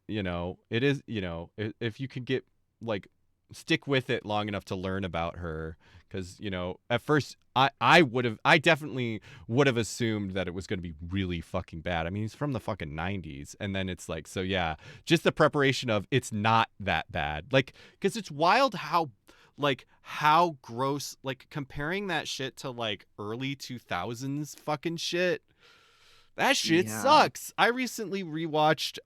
is, if you could get like stick with it long enough to learn about her, because at first I definitely would have assumed that it was going to be really fucking bad. I mean, he's from the fucking 90s, and then it's like, so yeah, just the preparation of it's not that bad, like, because it's wild how gross, like comparing that shit to like early 2000s fucking shit. That shit sucks. I recently rewatched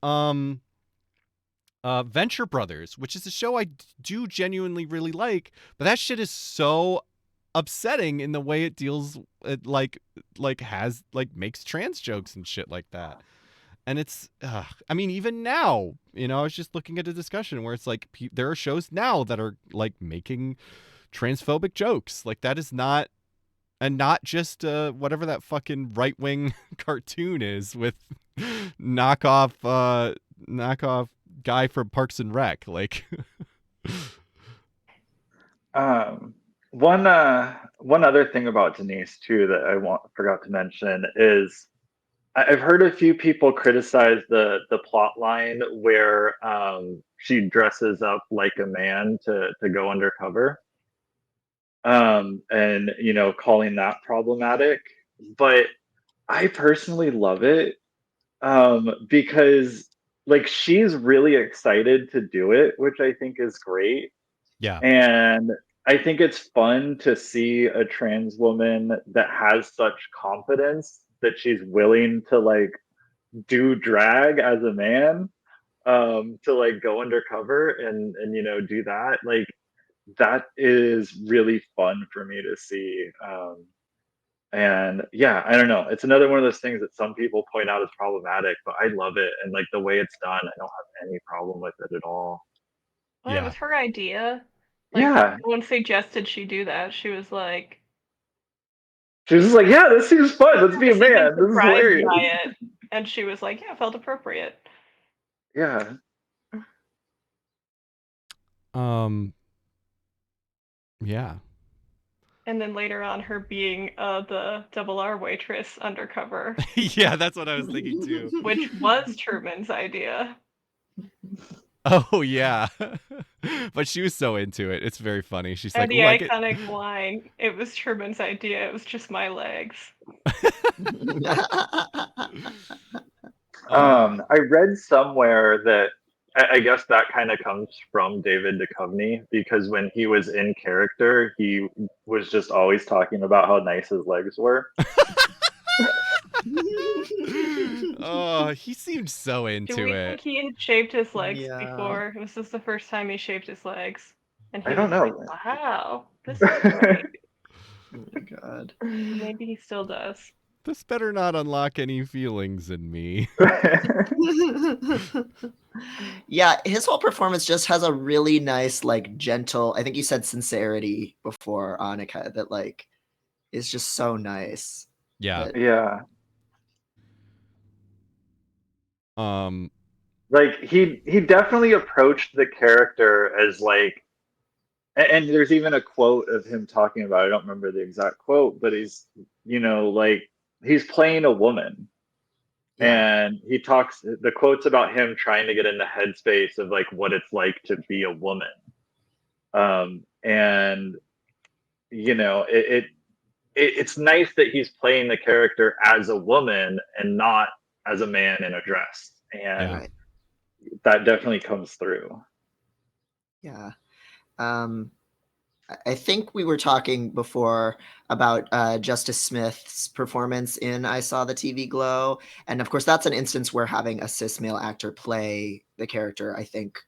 Venture Brothers, which is a show I do genuinely really like, but that shit is so upsetting in the way it deals, it makes trans jokes and shit like that. And it's I mean, even now, I was just looking at a discussion where it's like there are shows now that are like making transphobic jokes. Like, that is not, and not just whatever that fucking right-wing cartoon is with knockoff guy from Parks and Rec. Like, one other thing about Denise too that I forgot to mention is I've heard a few people criticize the plot line where she dresses up like a man to go undercover. And calling that problematic, but I personally love it because like she's really excited to do it, which I think is great. Yeah. And I think it's fun to see a trans woman that has such confidence that she's willing to like do drag as a man, to like go undercover and do that. Like, that is really fun for me to see. And yeah, I don't know. It's another one of those things that some people point out as problematic, but I love it. And like the way it's done, I don't have any problem with it at all. Well, it was her idea. Like, yeah. No one suggested she do that. She was just like, yeah, this seems fun. Let's be a man. This is hilarious. By it. And she was like, yeah, it felt appropriate. Yeah. Yeah. And then later on, her being the double R waitress undercover. Yeah, that's what I was thinking too. Which was Truman's idea. Oh yeah, but she was so into it. It's very funny. She's and like, the iconic line, "It was Truman's idea. It was just my legs." I read somewhere that I guess that kind of comes from David Duchovny, because when he was in character, he was just always talking about how nice his legs were. Oh, he seemed so into Do we it. think he had shaved his legs before? Was this the first time he shaved his legs? And he I don't know. like, wow, this is great. Oh my god. Maybe he still does. This better not unlock any feelings in me. Yeah, his whole performance just has a really nice, like, gentle, I think you said sincerity before, Annika, that, like, is just so nice. Yeah. Yeah. Like he definitely approached the character as like, and there's even a quote of him talking about, I don't remember the exact quote, but he's, like, he's playing a woman. Yeah. And he talks, the quote's about him trying to get in the headspace of like what it's like to be a woman. And it's nice that he's playing the character as a woman and not as a man in a dress. And that definitely comes through. Yeah. I think we were talking before about Justice Smith's performance in I Saw the TV Glow. And of course, that's an instance where having a cis male actor play the character, I think,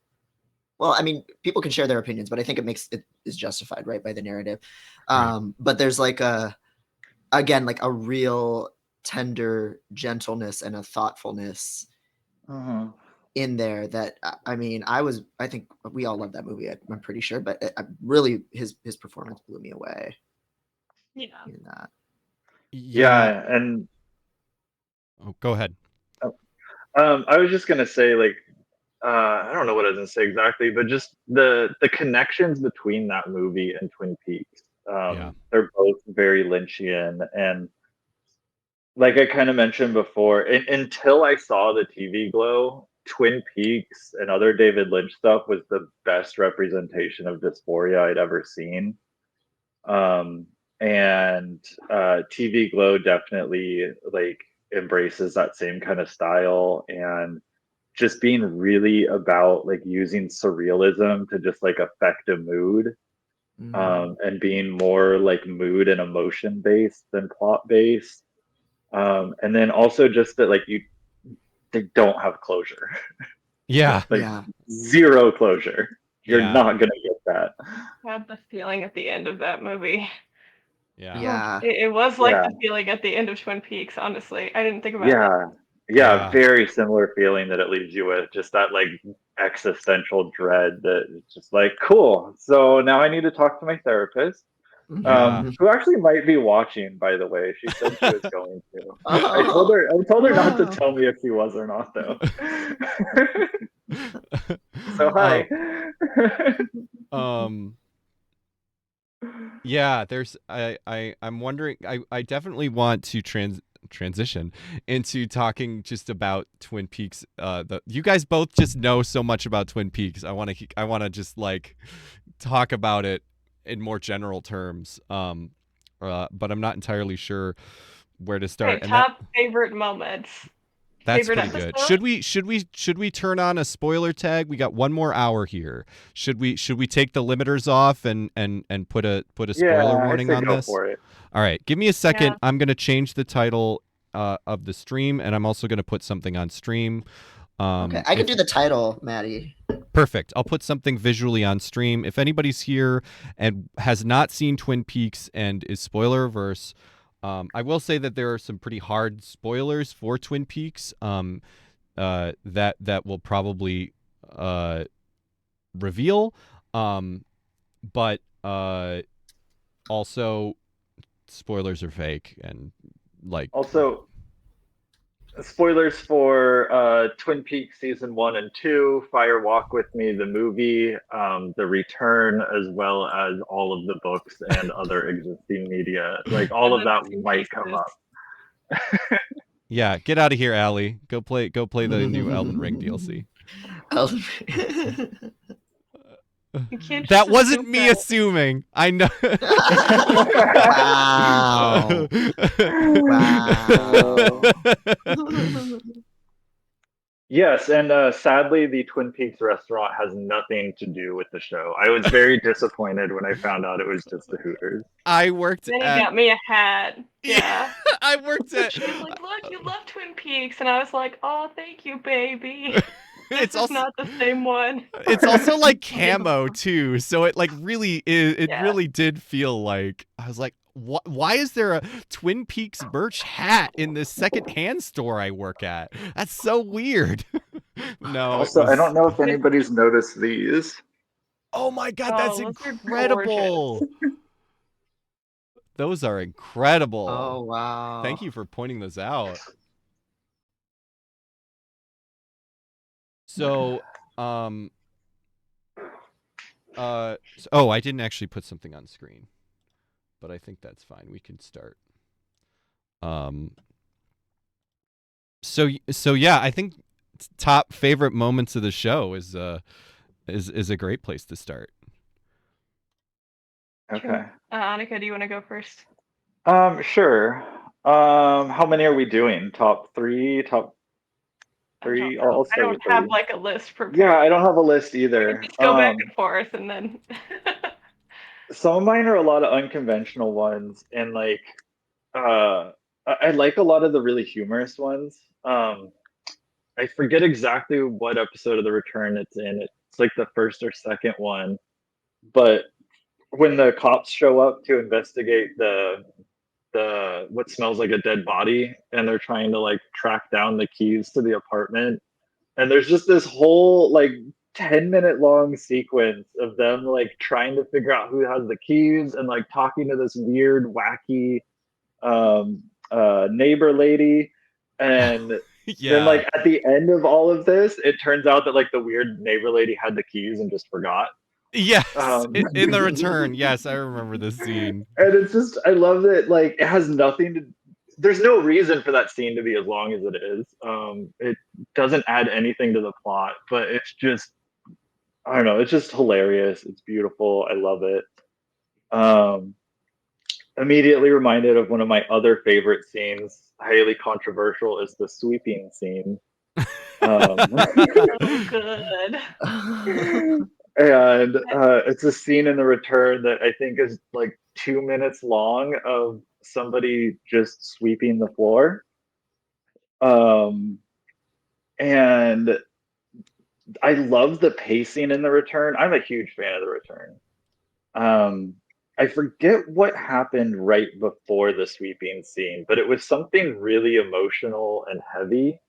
well, I mean, people can share their opinions, but I think it is justified, right, by the narrative. But there's like a real tender gentleness and a thoughtfulness in there that, I mean, I think we all love that movie, I'm pretty sure, but really his performance blew me away. Yeah. In that. Yeah. And go ahead. I was just gonna say, like, I don't know what I was gonna say exactly, but just the connections between that movie and Twin Peaks. They're both very Lynchian, and like I kind of mentioned before, until I saw the TV Glow, Twin Peaks and other David Lynch stuff was the best representation of dysphoria I'd ever seen. And TV Glow definitely like embraces that same kind of style, and just being really about like using surrealism to just like affect a mood, and being more like mood and emotion based than plot based. And then also just that like they don't have closure. Yeah. Like zero closure. You're not gonna get that. I had the feeling at the end of that movie. Yeah. It was like the feeling at the end of Twin Peaks, honestly. I didn't think about that. Yeah, very similar feeling that it leaves you with, just that like existential dread that it's just like, cool. So now I need to talk to my therapist. Who actually might be watching, by the way. She said she was going to. I told her not to tell me if she was or not, though. So hi. Yeah, there's I'm wondering, I definitely want to transition into talking just about Twin Peaks. You guys both just know so much about Twin Peaks. I want to just like talk about it in more general terms, but I'm not entirely sure where to start. Okay, top favorite moments. That's pretty good. Should we turn on a spoiler tag? We got one more hour here. Should we take the limiters off and put a spoiler warning on this? For it. All right, give me a second. I'm gonna change the title of the stream, and I'm also gonna put something on stream. Okay, I can do the title, Maddie. Perfect. I'll put something visually on stream. If anybody's here and has not seen Twin Peaks and is spoiler averse, I will say that there are some pretty hard spoilers for Twin Peaks that will probably reveal, but also spoilers are fake, and like also spoilers for Twin Peaks season 1 and 2, Fire Walk with Me, the movie, The Return, as well as all of the books and other existing media. Like all of that might come up. Yeah, get out of here, Allie. Go play the new Elden Ring DLC. That wasn't me assuming. I know. Wow. Yes, and sadly, the Twin Peaks restaurant has nothing to do with the show. I was very disappointed when I found out it was just the Hooters. I worked Then he at... got me a hat. Yeah. I worked at... She was like, look, you love Twin Peaks. And I was like, oh, thank you, baby. It's This is not the same one. It's also like camo too, so it like really is. It Yeah. really did feel like I was like, why is there a Twin Peaks merch hat in this secondhand store I work at? That's so weird. No. Also, I don't know if anybody's noticed these. Oh my god, that's those are incredible. Those are incredible. Oh wow. Thank you for pointing those out. So, oh, I didn't actually put something on screen, but I think that's fine. We can start. So yeah, I think top favorite moments of the show is a great place to start. Okay. Annika, do you want to go first? Sure. How many are we doing? Top three? Top three? I'll I don't have like a list prepared. Yeah, I don't have a list either. Just go back and forth, and then. Some of mine are a lot of unconventional ones, and like, I like a lot of the really humorous ones. I forget exactly what episode of The Return it's in. It's like the first or second one, but when the cops show up to investigate the what smells like a dead body, and they're trying to like track down the keys to the apartment, and there's just this whole like 10-minute long sequence of them like trying to figure out who has the keys and like talking to this weird wacky neighbor lady, and Yeah. then like at the end of all of this it turns out that like the weird neighbor lady had the keys and just forgot. Yes, in The Return. Yes, I remember this scene. And it's just, I love that, like, it has nothing to, there's no reason for that scene to be as long as it is. It doesn't add anything to the plot, but it's just, I don't know, it's just hilarious. It's beautiful. I love it. Immediately reminded of one of my other favorite scenes, highly controversial, is the sweeping scene. Oh, good. And it's a scene in The Return that I think is like 2 minutes long of somebody just sweeping the floor. And I love the pacing in The Return. I'm a huge fan of The Return. I forget what happened right before the sweeping scene, but it was something really emotional and heavy.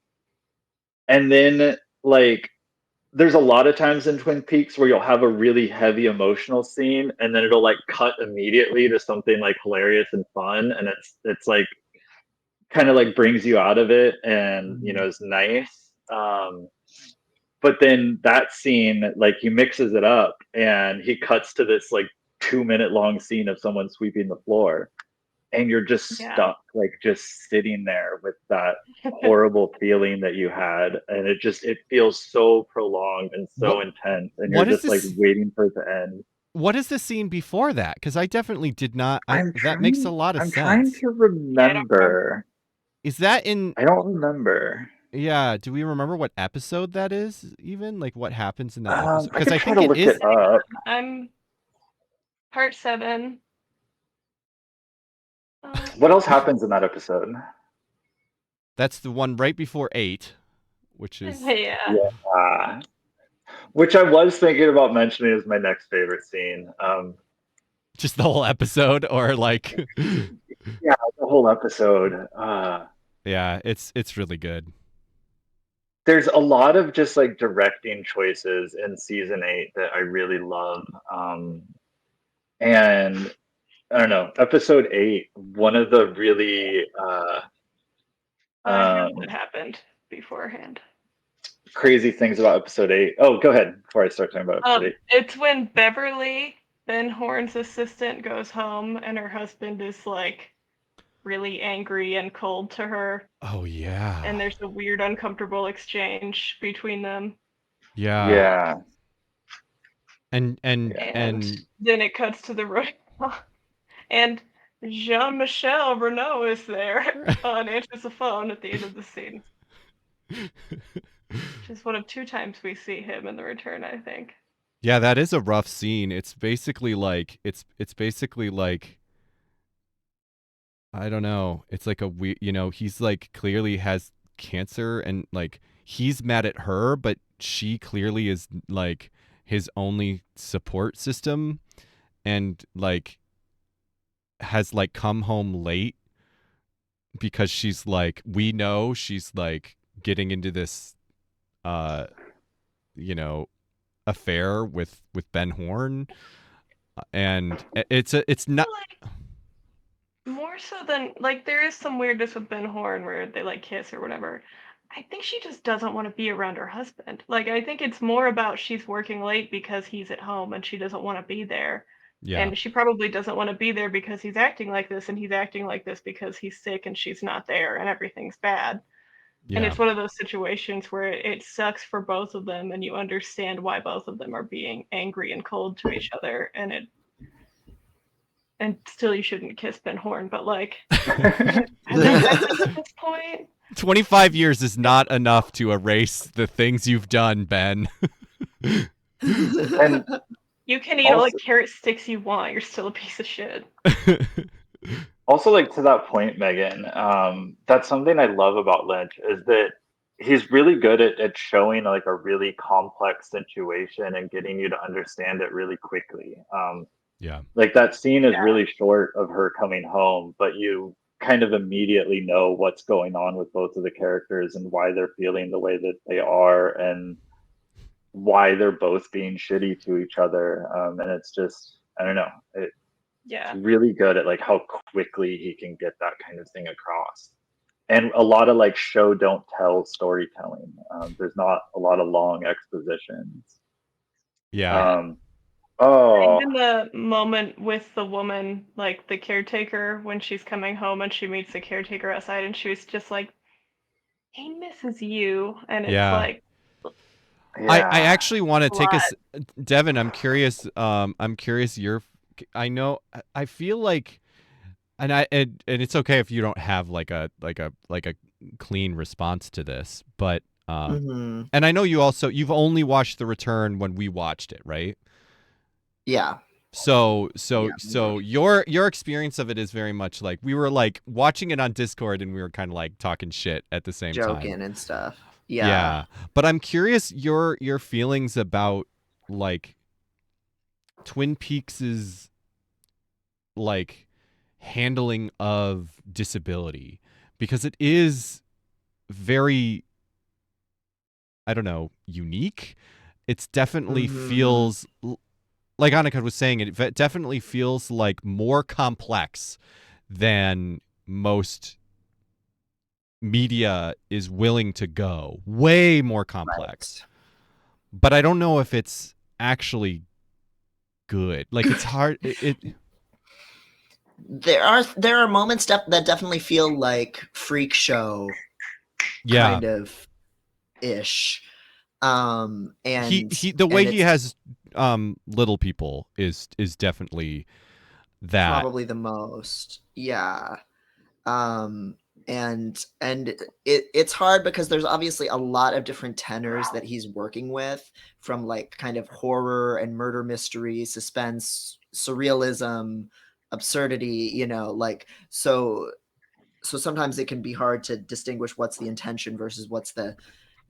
And then like, there's a lot of times in Twin Peaks where you'll have a really heavy emotional scene and then it'll like cut immediately to something like hilarious and fun, and it's like kind of like brings you out of it and you know is nice. But then that scene, like he mixes it up and he cuts to this like 2-minute long scene of someone sweeping the floor, and you're just stuck, like just sitting there with that horrible feeling that you had, and it feels so prolonged and so intense, and you're just like waiting for it to end. What is the scene before that? Because I definitely did not. That makes a lot of sense. I'm trying to remember. Is that in? I don't remember. Yeah, do we remember what episode that is? Even like what happens in that episode? Because I think it is. I'm part 7. What else happens in that episode? That's the one right before 8, which is yeah. Which I was thinking about mentioning as my next favorite scene. Just the whole episode, or like yeah, the whole episode. Yeah, it's really good. There's a lot of just like directing choices in season 8 that I really love. And I don't know, episode 8, one of the really what happened beforehand. Crazy things about episode 8. Oh, go ahead before I start talking about episode 8. It's when Beverly, Ben Horn's assistant, goes home and her husband is like really angry and cold to her. Oh yeah. And there's a weird, uncomfortable exchange between them. Yeah. Yeah. And then it cuts to the road, and Jean-Michel Renault is there and answers the phone at the end of the scene. Which is one of 2 times we see him in The Return, I think. Yeah, that is a rough scene. It's basically like it's basically like I don't know. It's like he's like clearly has cancer and like he's mad at her, but she clearly is like his only support system and like has like come home late because she's like we know she's like getting into this uh you know affair with Ben Horn and it's not Like, more so than like there is some weirdness with Ben Horn where they like kiss or whatever. I think she just doesn't want to be around her husband. Like I think it's more about she's working late because he's at home and she doesn't want to be there. yeah And she probably doesn't want to be there because he's acting like this and he's acting like this because he's sick and she's not there and everything's bad. And yeah it's one of those situations where it sucks for both of them and you understand why both of them are being angry and cold to each other and still you shouldn't kiss Ben Horn, but like at this point 25 years is not enough to erase the things you've done, Ben. And you can eat all the carrot sticks you want, you're still a piece of shit. Also, like to that point, Megan, that's something I love about Lynch is that he's really good at showing like a really complex situation and getting you to understand it really quickly. Yeah. Like that scene is really short of her coming home, but you kind of immediately know what's going on with both of the characters and why they're feeling the way that they are and why they're both being shitty to each other. And it's just, I don't know. Yeah. Really good at like how quickly he can get that kind of thing across. And a lot of like show don't tell storytelling. There's not a lot of long expositions. Yeah. Even the moment with the woman, like the caretaker, when she's coming home and she meets the caretaker outside and she was just like, he misses you. And it's like, I actually want to take us, Devin. I'm curious. I know. I feel like, and it's okay if you don't have like a clean response to this, but and I know you've only watched The Return when we watched it, right? Yeah. So your experience of it is very much like we were like watching it on Discord and we were kind of like talking shit at the same time, joking and stuff. Yeah. But I'm curious your feelings about like Twin Peaks's like handling of disability because it is very, I don't know, unique. It's definitely feels like Annika was saying, it definitely feels like more complex than most media is willing to go. Way more complex. Right. But I don't know if it's actually good. Like it's hard. There are moments that definitely feel like freak show kind of ish. And the way he has little people is definitely that probably the most. Yeah. And it's hard because there's obviously a lot of different tenors that he's working with, from like kind of horror and murder mystery, suspense, surrealism, absurdity, you know, like so sometimes it can be hard to distinguish what's the intention versus what's the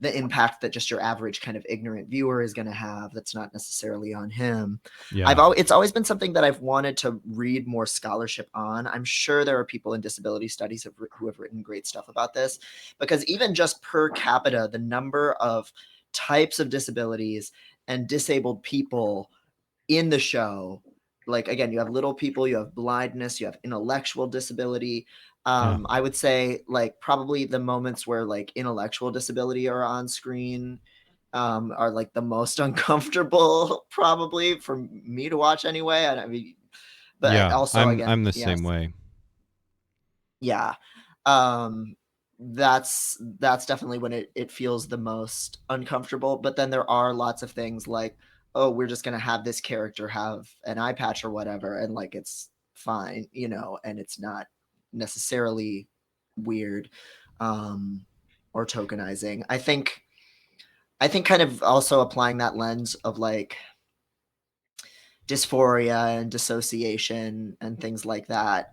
impact that just your average kind of ignorant viewer is going to have that's not necessarily on him. It's always been something that I've wanted to read more scholarship on. I'm sure there are people in disability studies who have written great stuff about this, because even just per capita, the number of types of disabilities and disabled people in the show, like again, you have little people, you have blindness, you have intellectual disability. I would say like probably the moments where like intellectual disability are on screen are like the most uncomfortable probably for me to watch anyway. I mean, but also I'm the same way. Yeah. That's definitely when it feels the most uncomfortable. But then there are lots of things like, oh, we're just going to have this character have an eye patch or whatever. And like, it's fine, you know, and it's not necessarily weird or tokenizing. I think I think kind of also applying that lens of like dysphoria and dissociation and things like that.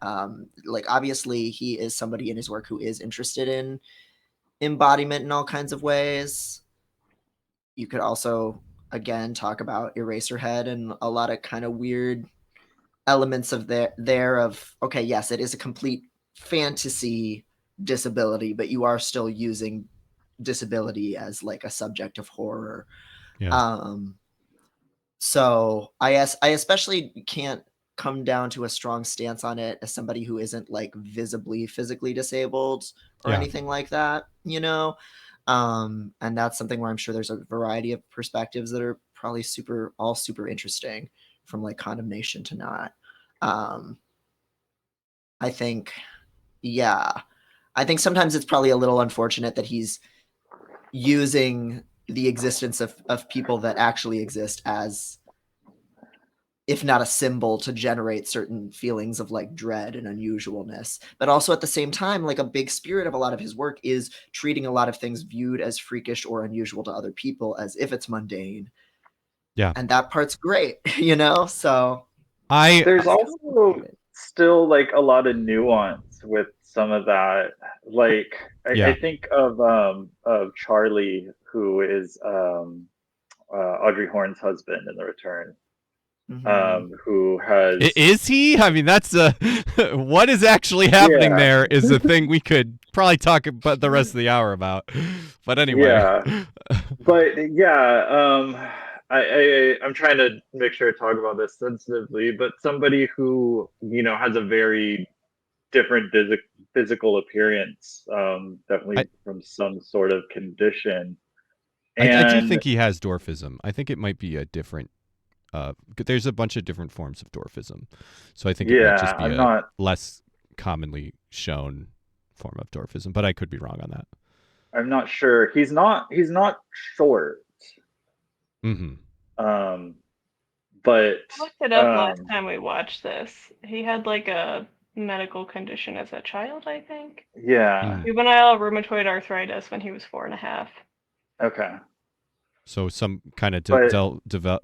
Like obviously he is somebody in his work who is interested in embodiment in all kinds of ways. You could also again talk about Eraserhead and a lot of kind of weird elements of there of, okay, yes, it is a complete fantasy disability, but you are still using disability as like a subject of horror. Yeah. So I especially can't come down to a strong stance on it as somebody who isn't like visibly physically disabled or anything like that, you know? And that's something where I'm sure there's a variety of perspectives that are probably super interesting, from like condemnation to not. I think, yeah, I think sometimes it's probably a little unfortunate that he's using the existence of people that actually exist as, if not a symbol, to generate certain feelings of like dread and unusualness. But also at the same time, like a big spirit of a lot of his work is treating a lot of things viewed as freakish or unusual to other people as if it's mundane. Yeah. And that part's great, you know? So there's also still like a lot of nuance with some of that. Like I think of Charlie, who is Audrey Horne's husband in The Return. Who has... Is he? I mean, that's what is actually happening there is a thing we could probably talk about the rest of the hour about. But anyway. Yeah. But yeah, I'm trying to make sure to talk about this sensitively, but somebody who, you know, has a very different physical appearance, definitely from some sort of condition. And I do think he has dwarfism. I think it might be a different there's a bunch of different forms of dwarfism, so I think it might just be less commonly shown form of dwarfism, but I could be wrong on that. I'm not sure. He's not short. But I looked it up last time we watched this. He had like a medical condition as a child, I think. Yeah. Juvenile rheumatoid arthritis when he was 4.5. Okay. So some kind of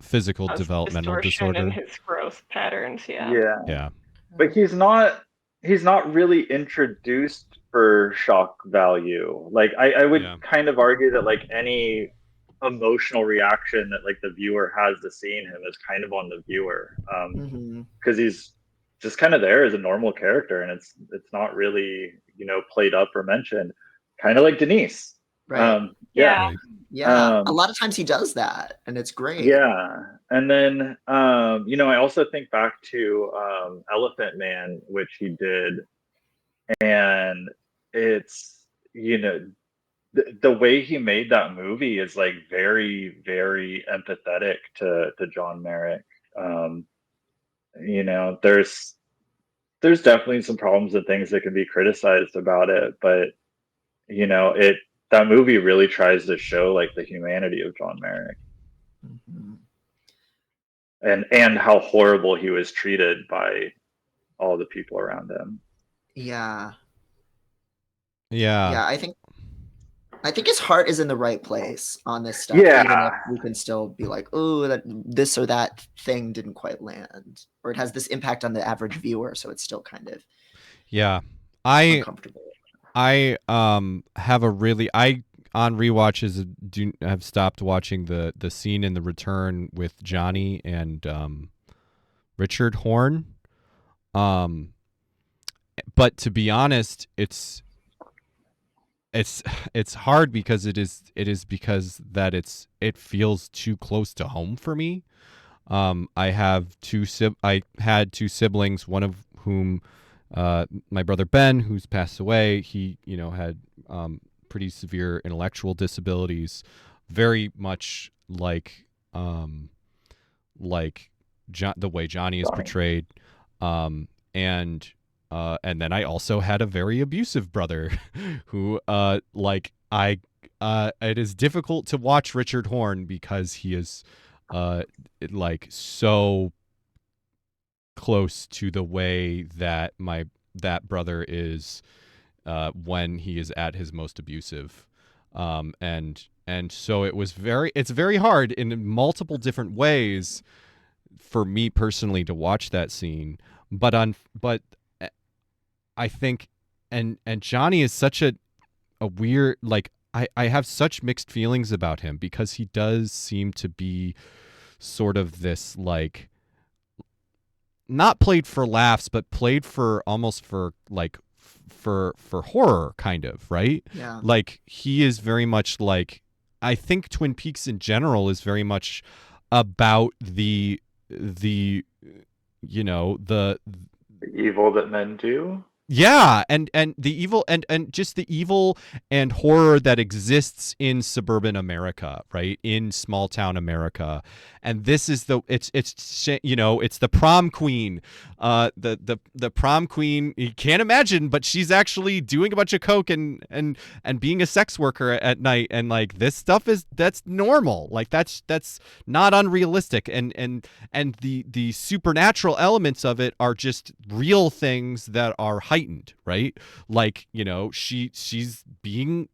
physical developmental disorder in his growth patterns. Yeah. But he's not really introduced for shock value. Like I would kind of argue that like any emotional reaction that like the viewer has to seeing him is kind of on the viewer, because he's just kind of there as a normal character, and it's not really, you know, played up or mentioned, kind of like Denise. Right. Right. A lot of times he does that, and it's great. Yeah. And then you know, I also think back to Elephant Man, which he did, and it's, you know, the way he made that movie is like very, very empathetic to John Merrick. You know, there's definitely some problems and things that can be criticized about it, but you know, that movie really tries to show like the humanity of John Merrick. And how horrible he was treated by all the people around him. Yeah, I think his heart is in the right place on this stuff. Even if we can still be like, oh, that this or that thing didn't quite land, or it has this impact on the average viewer, so it's still kind of uncomfortable. I have a really on rewatches have stopped watching the scene in The Return with Johnny and Richard Horne. But to be honest, it's hard because it is because that it feels too close to home for me. I had two siblings, one of whom my brother Ben, who's passed away. He, you know, had pretty severe intellectual disabilities, very much like the way Johnny is portrayed, and then I also had a very abusive brother who it is difficult to watch Richard Horne because he is like so close to the way that that brother is when he is at his most abusive. And so it's very hard in multiple different ways for me personally to watch that scene. But I think, and Johnny is such a weird, like, I have such mixed feelings about him, because he does seem to be sort of this, like, not played for laughs, but played for almost for like for horror, kind of, right? Yeah. Like, he is very much like, I think Twin Peaks in general is very much about the you know, the evil that men do. Yeah, and the evil and just the evil and horror that exists in suburban America, right? In small town America. And this is it's you know, it's the prom queen. The prom queen, you can't imagine, but she's actually doing a bunch of coke and being a sex worker at night, and like, this stuff that's normal. Like, that's not unrealistic, and the supernatural elements of it are just real things that are heightened, right? Like, you know, she's being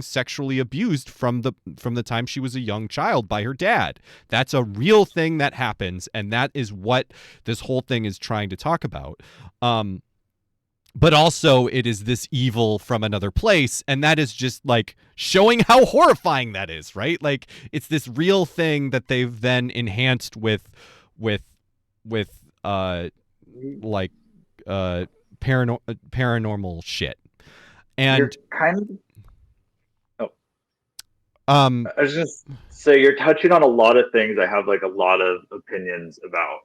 sexually abused from the time she was a young child by her dad. That's a real thing that happens, and that is what this whole thing is trying to talk about. But also, it is this evil from another place, and that is just like showing how horrifying that is, right? Like, it's this real thing that they've then enhanced with paranormal shit. And you're kind of I was just say, you're touching on a lot of things I have like a lot of opinions about.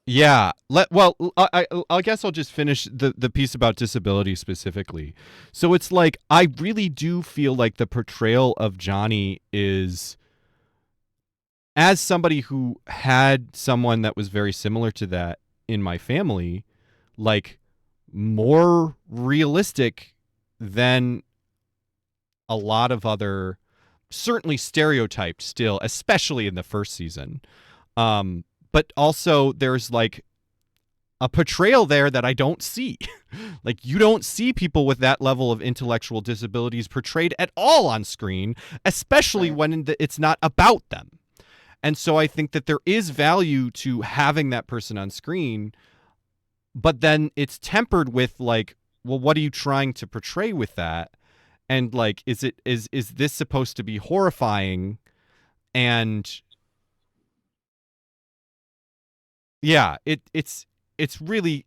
Yeah. I guess I'll just finish the piece about disability specifically. So it's like, I really do feel like the portrayal of Johnny is, as somebody who had someone that was very similar to that in my family, like, more realistic than a lot of other, certainly stereotyped still, especially in the first season. But also, there's like a portrayal there that I don't see. Like, you don't see people with that level of intellectual disabilities portrayed at all on screen, especially when it's not about them. And so I think that there is value to having that person on screen, but then it's tempered with, like, well, what are you trying to portray with that? And like, is this supposed to be horrifying? And yeah, it's really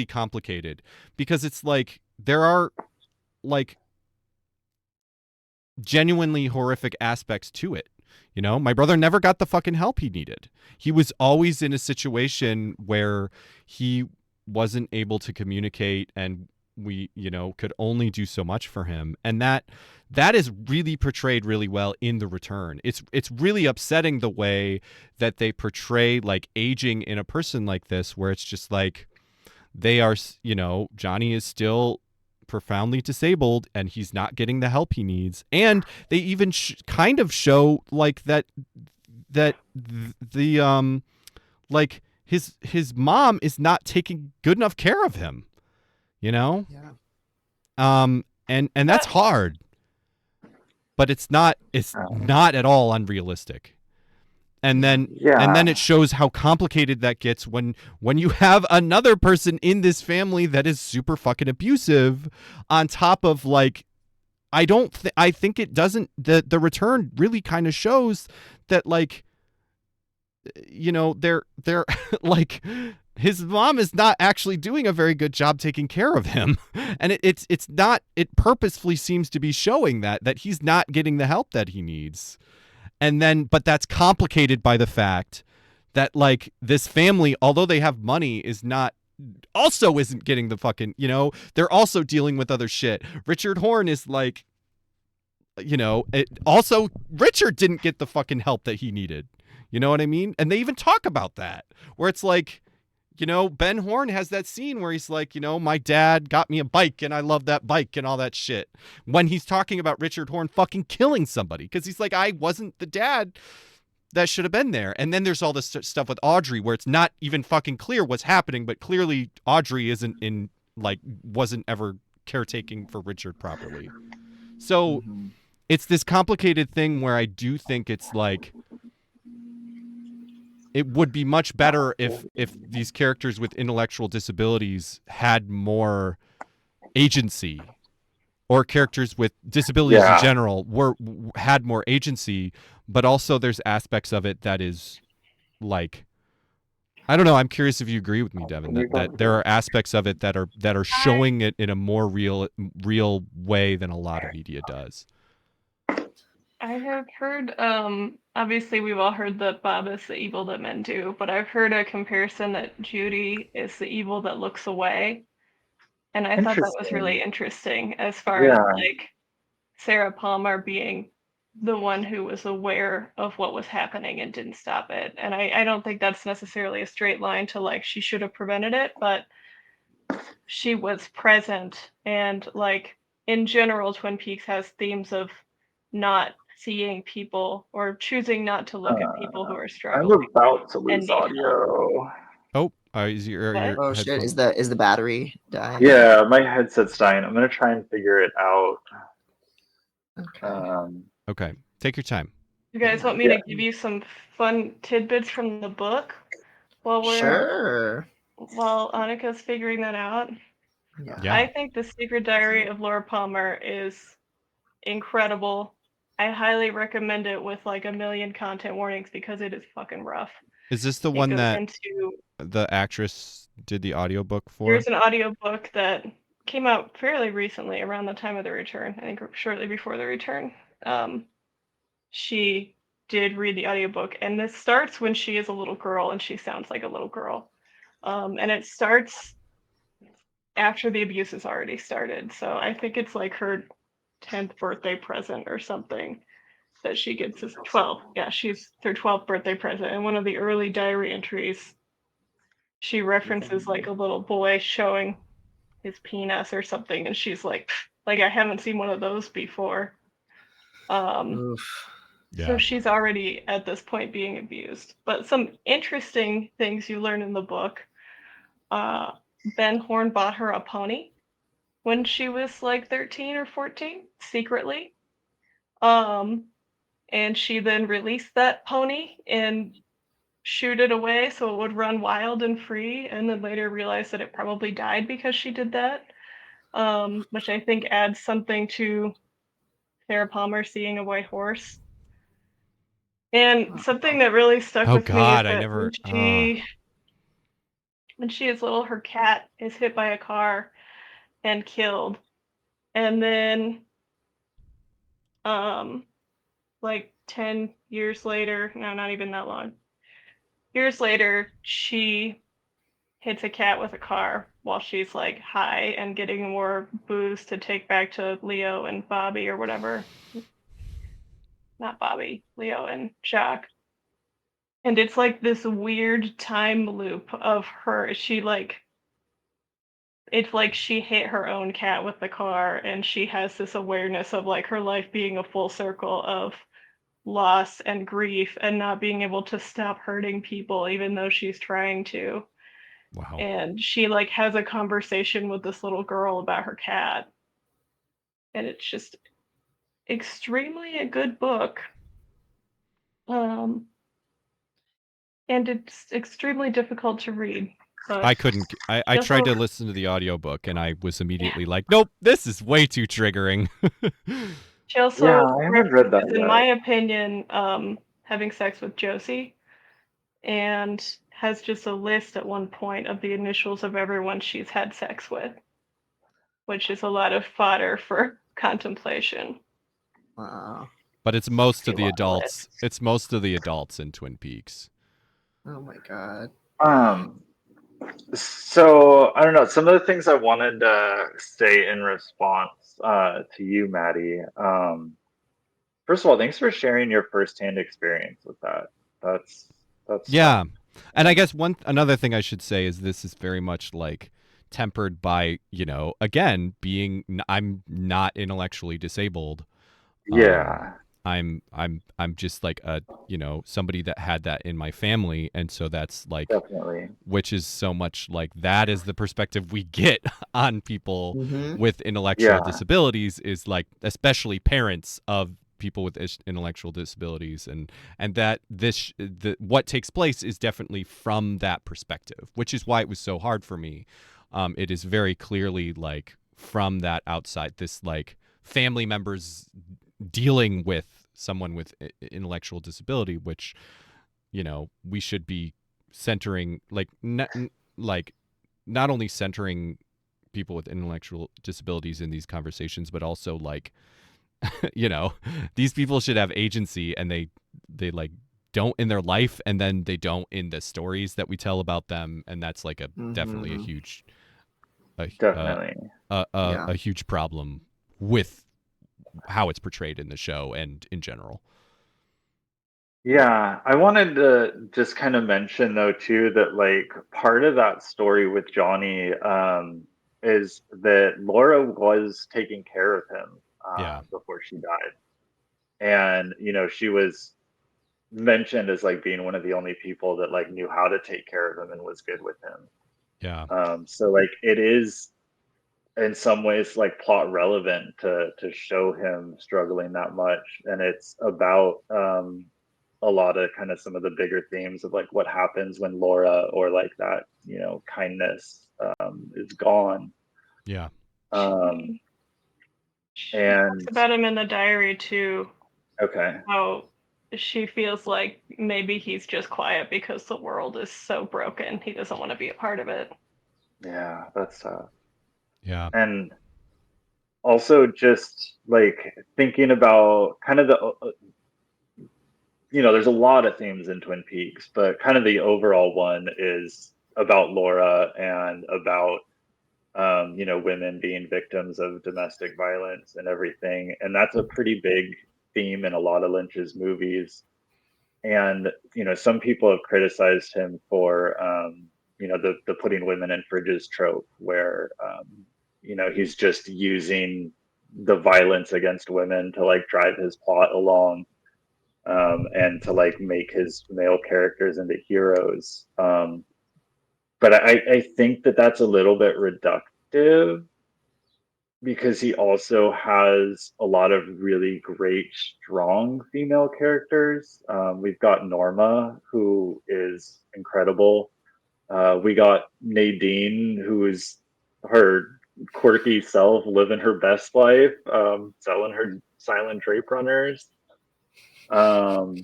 complicated, because it's like, there are like genuinely horrific aspects to it. You know, my brother never got the fucking help he needed. He was always in a situation where he wasn't able to communicate, and we, you know, could only do so much for him. And that is really portrayed really well in The Return. It's really upsetting the way that they portray, like, aging in a person like this, where it's just like, they are, you know, Johnny is still profoundly disabled, and he's not getting the help he needs. And they even kind of show, like, that the like, his mom is not taking good enough care of him, you know? Yeah. And that's hard, but it's not at all unrealistic. And then it shows how complicated that gets when you have another person in this family that is super fucking abusive, on top of, like, I think it doesn't, the Return really kind of shows that, like, you know, they're like, his mom is not actually doing a very good job taking care of him. And it's not, it purposefully seems to be showing that he's not getting the help that he needs. And then, but that's complicated by the fact that, like, this family, although they have money, isn't getting the fucking, you know, they're also dealing with other shit. Richard Horn is like, you know, Richard didn't get the fucking help that he needed. You know what I mean? And they even talk about that, where it's like, you know, Ben Horn has that scene where he's like, you know, my dad got me a bike and I love that bike and all that shit, when he's talking about Richard Horn fucking killing somebody, because he's like, I wasn't the dad that should have been there. And then there's all this stuff with Audrey, where it's not even fucking clear what's happening, but clearly Audrey wasn't ever caretaking for Richard properly. So it's this complicated thing where I do think it's like it would be much better if these characters with intellectual disabilities had more agency, or characters with disabilities in general had more agency. But also there's aspects of it that is like, I don't know, I'm curious if you agree with me, Devin, that there are aspects of it that are showing it in a more real way than a lot of media does. I have heard, obviously we've all heard that Bob is the evil that men do, but I've heard a comparison that Judy is the evil that looks away. And I thought that was really interesting as far as like Sarah Palmer being the one who was aware of what was happening and didn't stop it. And I don't think that's necessarily a straight line to like she should have prevented it, but she was present. And like in general, Twin Peaks has themes of not seeing people or choosing not to look at people who are struggling. I'm about to lose audio. Oh, is your oh shit! Is the battery dying? Yeah, my headset's dying. I'm gonna try and figure it out. Okay. Okay, take your time. You guys want me to give you some fun tidbits from the book while while Annika's figuring that out? Yeah. I think The Secret Diary of Laura Palmer is incredible. I highly recommend it with like a million content warnings because it is fucking rough. Is this the one that the actress did the audiobook for? There's an audiobook that came out fairly recently around the time of the return. I think shortly before the return. She did read the audiobook, and this starts when she is a little girl and she sounds like a little girl. And it starts after the abuse has already started. So I think it's like her 10th birthday present or something that she gets as 12. Yeah, she's her 12th birthday present. And one of the early diary entries, she references like a little boy showing his penis or something, and she's like I haven't seen one of those before. So she's already at this point being abused. But some interesting things you learn in the book. Ben Horn bought her a pony when she was like 13 or 14 secretly. And she then released that pony and shoot it away so it would run wild and free, and then later realized that it probably died because she did that, which I think adds something to Sarah Palmer seeing a white horse. And something that really stuck with me is that when she is little, her cat is hit by a car and killed. And then like 10 years later, no, not even that long, years later, she hits a cat with a car while she's like high and getting more booze to take back to Leo and Bobby or whatever. Not Bobby, Leo and Jacques. And it's like this weird time loop of her. It's like she hit her own cat with the car, and she has this awareness of like her life being a full circle of loss and grief and not being able to stop hurting people even though she's trying to. Wow. And she like has a conversation with this little girl about her cat. And it's just extremely a good book. And it's extremely difficult to read. I couldn't. I tried to listen to the audiobook and I was immediately like, nope, this is way too triggering. She also, I haven't read that in my opinion, having sex with Josie, and has just a list at one point of the initials of everyone she's had sex with, which is a lot of fodder for contemplation. Wow. But it's most of the adults. It's most of the adults in Twin Peaks. Oh my god. So I don't know. Some of the things I wanted to say in response to you, Maddie. First of all, thanks for sharing your firsthand experience with that. That's yeah. And I guess another thing I should say is this is very much like tempered by, again, I'm not intellectually disabled. Yeah. I'm just like a, somebody that had that in my family, and so that's like, definitely, which is so much like that is the perspective we get on people Mm-hmm. with intellectual disabilities, is like, especially parents of people with intellectual disabilities, and that what takes place is definitely from that perspective, which is why it was so hard for me. It is very clearly like from that outside, this like family members dealing with someone with intellectual disability, which, we should be centering, like, not only centering people with intellectual disabilities in these conversations, but also like, these people should have agency, and they like don't in their life, and then they don't in the stories that we tell about them, and that's like definitely a huge definitely, a huge problem with how it's portrayed in the show and in general. Yeah, I wanted to just kind of mention though too that like part of that story with Johnny is that Laura was taking care of him before she died. And she was mentioned as like being one of the only people that like knew how to take care of him and was good with him. Yeah. So like it is in some ways like plot relevant to show him struggling that much, and it's about a lot of kind of some of the bigger themes of like what happens when Laura, or like that kindness is gone. Yeah. And talks about him in the diary too. Okay. How she feels like maybe he's just quiet because the world is so broken. He doesn't want to be a part of it. Yeah, that's tough. Yeah. And also just like thinking about kind of the there's a lot of themes in Twin Peaks, but kind of the overall one is about Laura and about women being victims of domestic violence and everything. And that's a pretty big theme in a lot of Lynch's movies. And, some people have criticized him for, the putting women in fridges trope, where, he's just using the violence against women to like drive his plot along, and to like make his male characters into heroes. But I think that that's a little bit reductive, because he also has a lot of really great, strong female characters. We've got Norma, who is incredible. We got Nadine, who is her quirky self, living her best life, selling her silent drape runners. And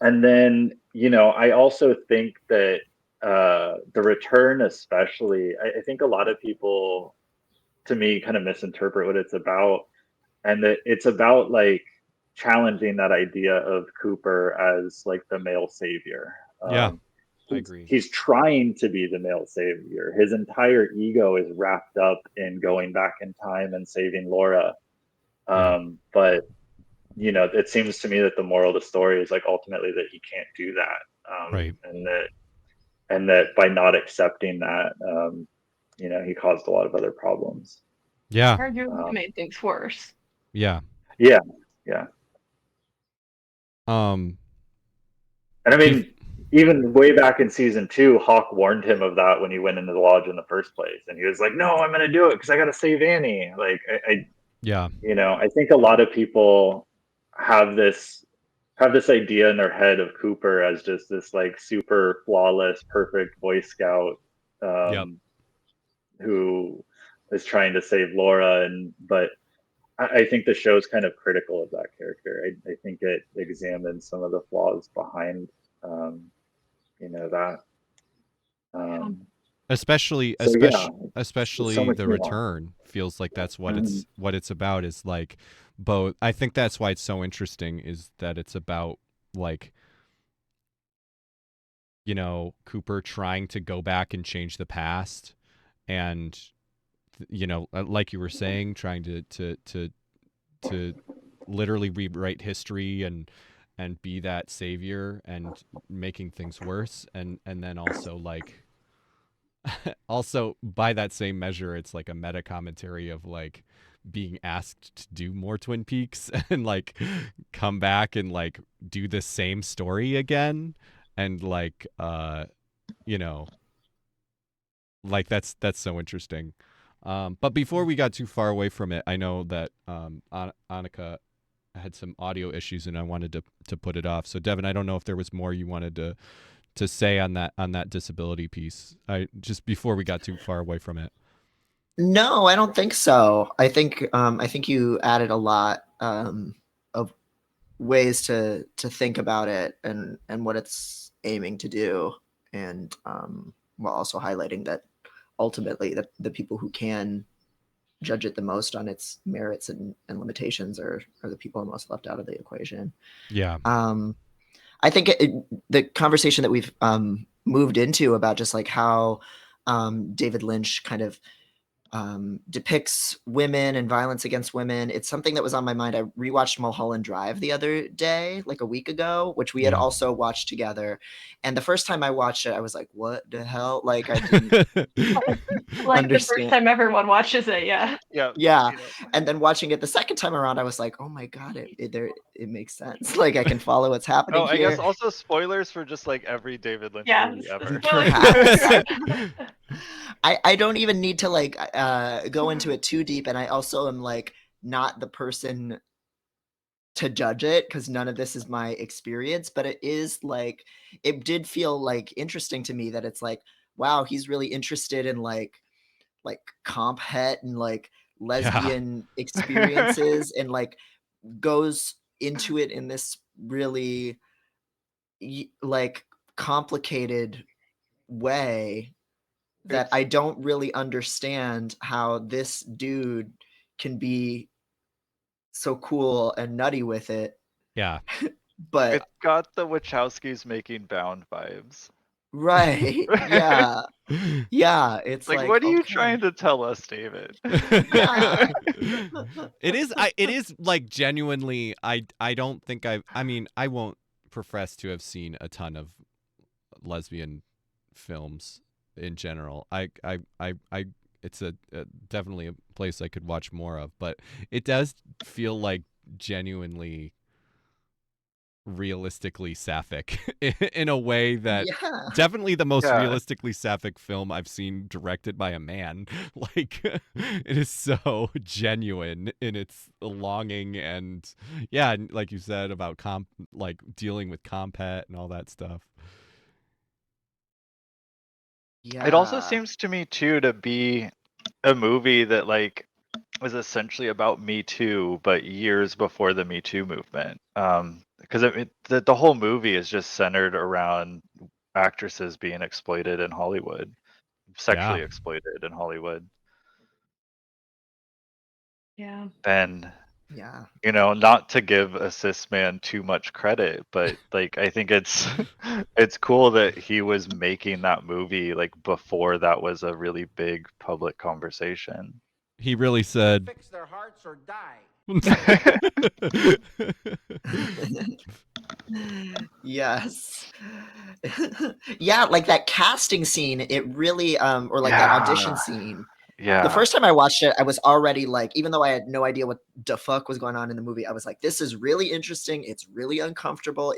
then, I also think that the return, especially, I think a lot of people, to me, kind of misinterpret what it's about, and that it's about like challenging that idea of Cooper as like the male savior. Yeah, I agree. He's trying to be the male savior. His entire ego is wrapped up in going back in time and saving Laura. But it seems to me that the moral of the story is like ultimately that he can't do that, right, and that by not accepting that, he caused a lot of other problems. Yeah, arguably made things worse. Yeah. And I mean, even way back in season 2, Hawk warned him of that when he went into the lodge in the first place, and he was like, "No, I'm going to do it because I got to save Annie." Like, I think a lot of people have this idea in their head of Cooper as just this like super flawless, perfect Boy Scout, who is trying to save Laura, but I think the show's kind of critical of that character. I think it examines some of the flaws behind, that. Especially so the return feels like that's what it's about, is like both. I think that's why it's so interesting, is that it's about like, Cooper trying to go back and change the past, and like you were saying, trying to literally rewrite history and be that savior, and making things worse, and then also like also by that same measure, it's like a meta commentary of like being asked to do more Twin Peaks and like come back and like do the same story again, and like you know, like that's so interesting. But before we got too far away from it, I know that Annika had some audio issues and I wanted to put it off. So Devin, I don't know if there was more you wanted to say on that disability piece. I just before we got too far away from it. No, I don't think so. I think you added a lot of ways to think about it and what it's aiming to do, and while also highlighting that ultimately the people who can judge it the most on its merits and limitations are the people most left out of the equation. Yeah. I think the conversation that we've moved into about just like how David Lynch kind of depicts women and violence against women. It's something that was on my mind. I rewatched Mulholland Drive the other day, like a week ago, which we had also watched together. And the first time I watched it, I was like, what the hell? Like I didn't like understand. The first time everyone watches it, yeah. Yeah. And then watching it the second time around, I was like, oh my God, it makes sense. Like I can follow what's happening I here. guess also spoilers for just like every David Lynch movie ever. I don't even need to like go into it too deep, and I also am like not the person to judge it because none of this is my experience, but it is like it did feel like interesting to me that it's like, wow, he's really interested in like comp het and like lesbian experiences and like goes into it in this really like complicated way that I don't really understand how this dude can be so cool and nutty with it. Yeah. But it's got the Wachowskis making Bound vibes. Right. Yeah. Yeah. It's like what are you trying to tell us, David? Yeah. It is like genuinely, I don't think I mean, I won't profess to have seen a ton of lesbian films in general. I it's a definitely a place I could watch more of, but it does feel like genuinely realistically sapphic in a way that definitely the most realistically sapphic film I've seen directed by a man. Like it is so genuine in its longing and like you said about like dealing with compet and all that stuff. It also seems to me too to be a movie that like was essentially about Me Too, but years before the Me Too movement. Because the whole movie is just centered around actresses being exploited in Hollywood, sexually exploited in Hollywood. Yeah. And you know, not to give a cis man too much credit, but like I think it's cool that he was making that movie like before that was a really big public conversation. He really said, fix their hearts or die. Yes. Yeah, like that casting scene, it really or like that audition scene. Yeah. The first time I watched it, I was already like, even though I had no idea what the fuck was going on in the movie, I was like, this is really interesting. It's really uncomfortable.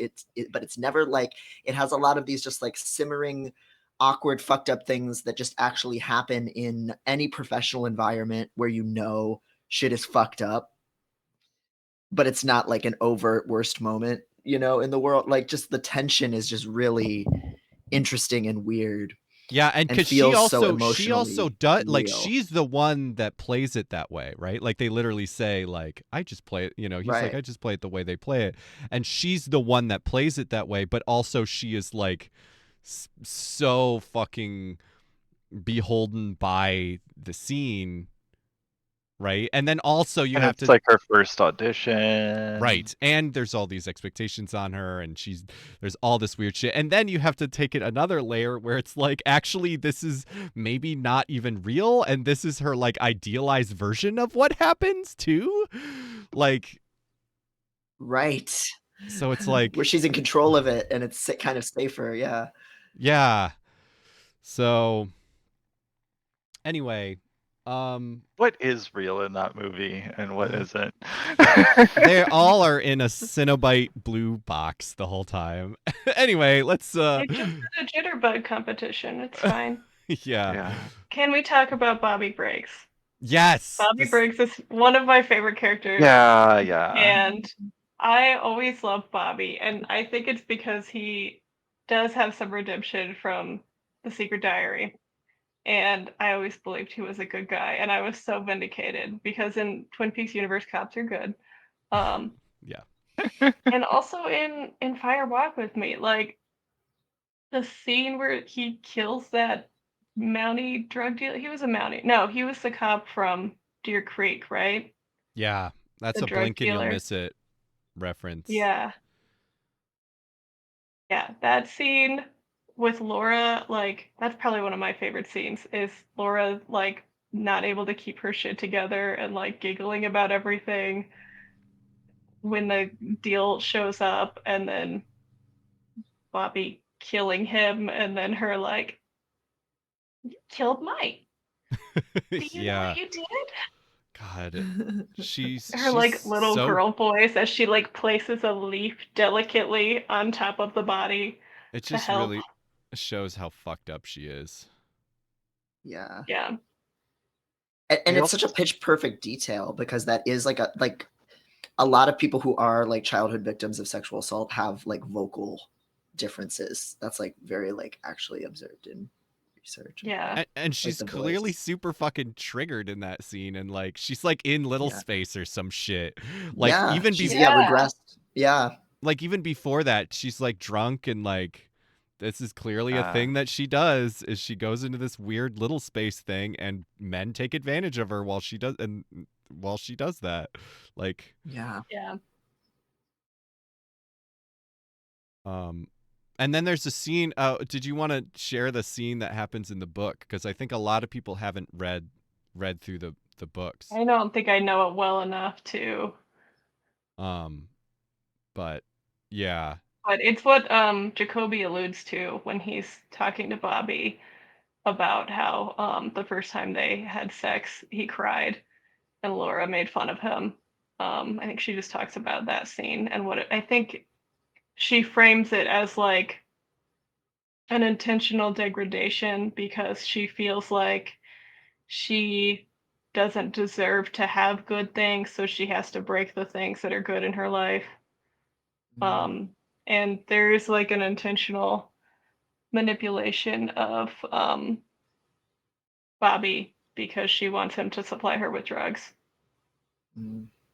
But it's never like, it has a lot of these just like simmering, awkward, fucked up things that just actually happen in any professional environment where you know shit is fucked up. But it's not like an overt worst moment, you know, in the world. Like just the tension is just really interesting and weird. Yeah, and because she also does like she's the one that plays it that way, right? Like they literally say like I just play it, you know, he's like I just play it the way they play it, and she's the one that plays it that way, but also she is like so fucking beholden by the scene. Right. And then also you have it's like her first audition. Right. And there's all these expectations on her and there's all this weird shit. And then you have to take it another layer where it's like, actually, this is maybe not even real. And this is her like idealized version of what happens too. Like. Right. So it's like. Where she's in control of it and it's kind of safer. Yeah. Yeah. So. Anyway. What is real in that movie and what isn't? They all are in a Cenobite blue box the whole time. Anyway, let's They just did a jitterbug competition. It's fine. yeah. Can we talk about Bobby Briggs? Yes. Bobby Briggs is one of my favorite characters. Yeah. And I always love Bobby, and I think it's because he does have some redemption from The Secret Diary. And I always believed he was a good guy, and I was so vindicated because in Twin Peaks universe, cops are good. Yeah. And also in Fire Walk with Me, like the scene where he kills that Mountie drug dealer. He was a Mountie. No, he was the cop from Deer Creek, right? Yeah, that's The a drug blink and you'll dealer. miss it reference. Yeah. Yeah, that scene with Laura, like, that's probably one of my favorite scenes, is Laura, like, not able to keep her shit together and, like, giggling about everything when the deal shows up, and then Bobby killing him, and then her, like, "You killed Mike. Do you know Yeah. what you did?" God, she's Her, like, little so... girl voice as she, like, places a leaf delicately on top of the body It to just help. really shows how fucked up she is. Yeah. Yeah. And it's such a pitch perfect detail because that is like a lot of people who are like childhood victims of sexual assault have like vocal differences. That's like very like actually observed in research. Yeah. And she's like clearly super fucking triggered in that scene, and like she's like in little space or some shit. Like even regressed. Yeah. Like even before that, she's like drunk and like this is clearly a thing that she does is she goes into this weird little space thing and men take advantage of her while she does that. Like Yeah. And then there's a scene. Did you want to share the scene that happens in the book? Because I think a lot of people haven't read through the books. I don't think I know it well enough to. But yeah. But it's what Jacoby alludes to when he's talking to Bobby about how the first time they had sex he cried and Laura made fun of him. I think she just talks about that scene and I think she frames it as like an intentional degradation because she feels like she doesn't deserve to have good things, so she has to break the things that are good in her life. And there's like an intentional manipulation of Bobby because she wants him to supply her with drugs.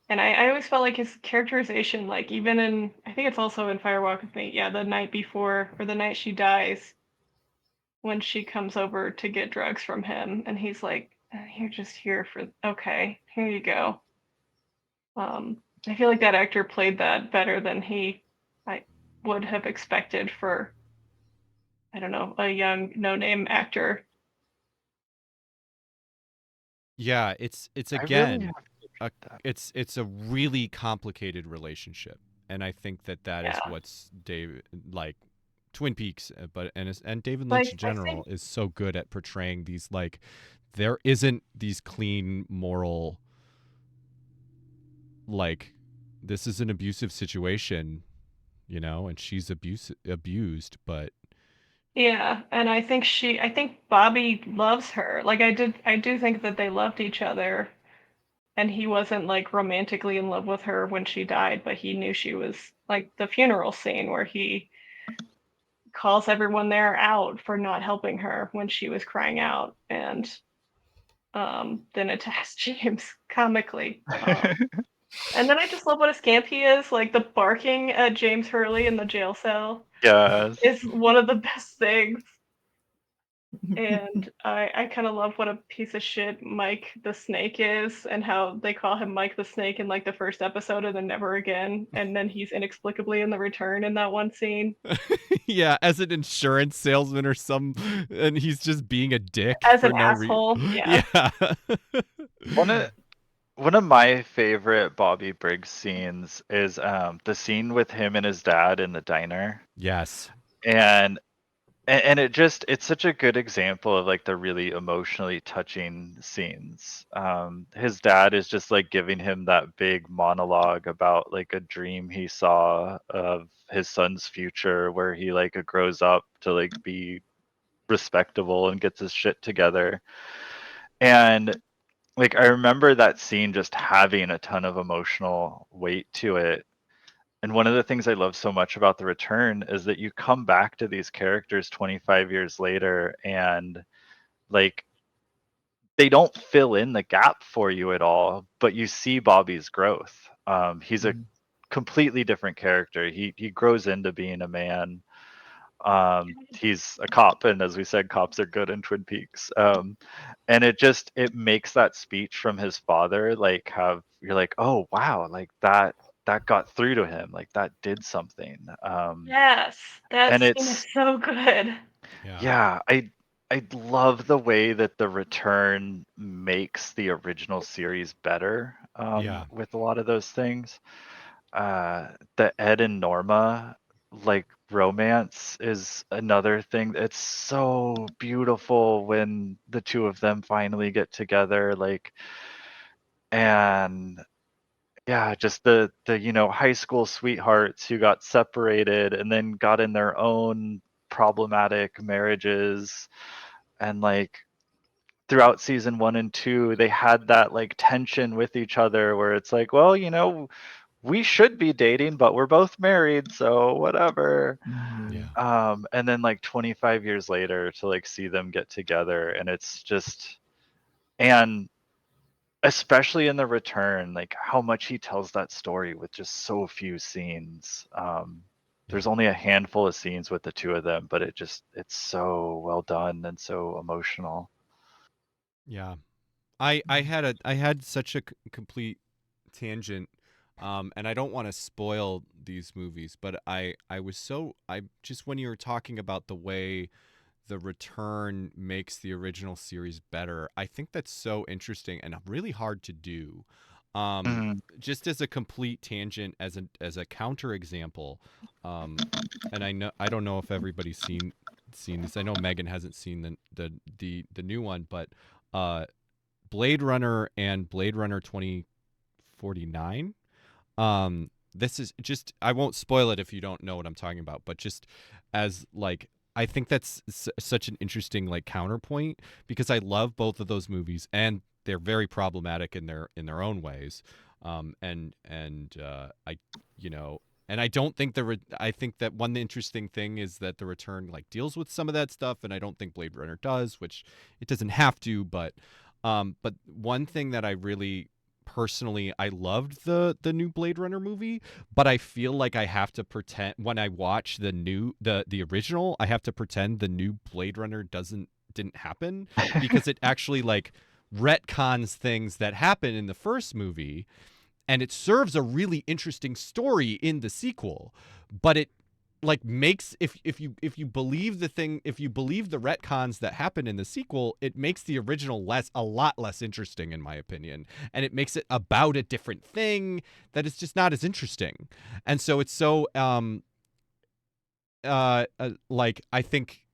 And I always felt like his characterization, like even in, I think it's also in Fire Walk with Me, yeah, the night before or the night she dies, when she comes over to get drugs from him, and he's like, "You're just here for, okay, here you go." I feel like that actor played that better than I would have expected for, I don't know, a young no-name actor. Yeah, it's again, it's a really complicated relationship, and I think that is what's David like Twin Peaks, and David Lynch in general is so good at portraying these like there isn't these clean moral like this is an abusive situation, you know, and she's abused, but yeah, and I think Bobby loves her. Like I do think that they loved each other, and he wasn't like romantically in love with her when she died, but he knew she was like the funeral scene where he calls everyone there out for not helping her when she was crying out, and then attacks James comically. And then I just love what a scamp he is. Like the barking at James Hurley in the jail cell is one of the best things. And I kind of love what a piece of shit Mike the Snake is and how they call him Mike the Snake in like the first episode and then never again. And then he's inexplicably in the return in that one scene. Yeah, as an insurance salesman or some, and he's just being a dick as for an no asshole. Yeah. One of my favorite Bobby Briggs scenes is the scene with him and his dad in the diner. Yes. And and it's such a good example of like the really emotionally touching scenes. His dad is just like giving him that big monologue about like a dream he saw of his son's future, where he like grows up to like be respectable and gets his shit together. And like I remember that scene just having a ton of emotional weight to it. And one of the things I love so much about The Return is that you come back to these characters 25 years later, and like they don't fill in the gap for you at all, but you see Bobby's growth. He's a completely different character. He grows into being a man. He's a cop, and as we said, cops are good in Twin Peaks. And it makes that speech from his father like have you're like, oh wow, like that got through to him, like that did something. Yes, that And scene is so good. Yeah, I love the way that The Return makes the original series better, with a lot of those things. The Ed and Norma like romance is another thing. It's so beautiful when the two of them finally get together, like, and yeah, just the high school sweethearts who got separated and then got in their own problematic marriages, and like throughout season 1 and 2 they had that like tension with each other where it's like, well, we should be dating, but we're both married, so whatever. And then like 25 years later to like see them get together, and it's just, and especially in The Return, like how much he tells that story with just so few scenes. There's only a handful of scenes with the two of them, but it's so well done and so emotional. Yeah. I had such a complete tangent, and I don't want to spoil these movies, but I just when you were talking about the way The Return makes the original series better, I think that's so interesting and really hard to do. Just as a complete tangent, as a counterexample, and I don't know if everybody's seen this. I know Megan hasn't seen the new one, but uh, Blade Runner and Blade Runner 2049. This is just, I won't spoil it if you don't know what I'm talking about, but just as like, I think that's such an interesting like counterpoint, because I love both of those movies and they're very problematic in their own ways. I and I don't think I think that one interesting thing is that The Return like deals with some of that stuff, and I don't think Blade Runner does, which it doesn't have to. But one thing that I really personally, I loved the new Blade Runner movie, but I feel like I have to pretend when I watch the original, I have to pretend the new Blade Runner didn't happen, because it actually like retcons things that happen in the first movie, and it serves a really interesting story in the sequel, but it like makes, if you believe if you believe the retcons that happen in the sequel, it makes the original a lot less interesting, in my opinion, and it makes it about a different thing that is just not as interesting. And so it's so like, I think,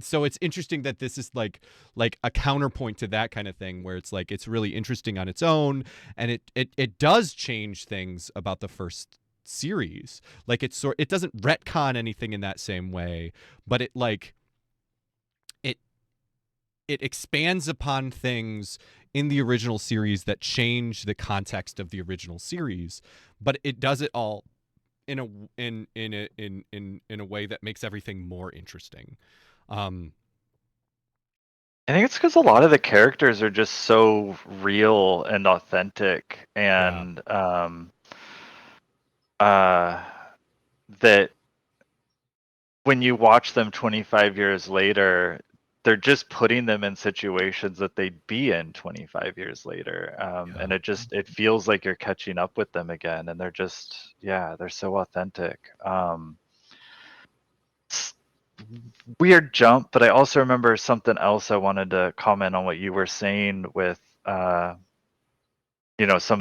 so it's interesting that this is like a counterpoint to that kind of thing, where it's like it's really interesting on its own, and it does change things about the first series. Like it doesn't retcon anything in that same way, but it it expands upon things in the original series that change the context of the original series, but it does it all in a way that makes everything more interesting. I think it's because a lot of the characters are just so real and authentic, and that when you watch them 25 years later, they're just putting them in situations that they'd be in 25 years later. And it feels like you're catching up with them again, and they're so authentic. Weird jump, but I also remember something else I wanted to comment on what you were saying with some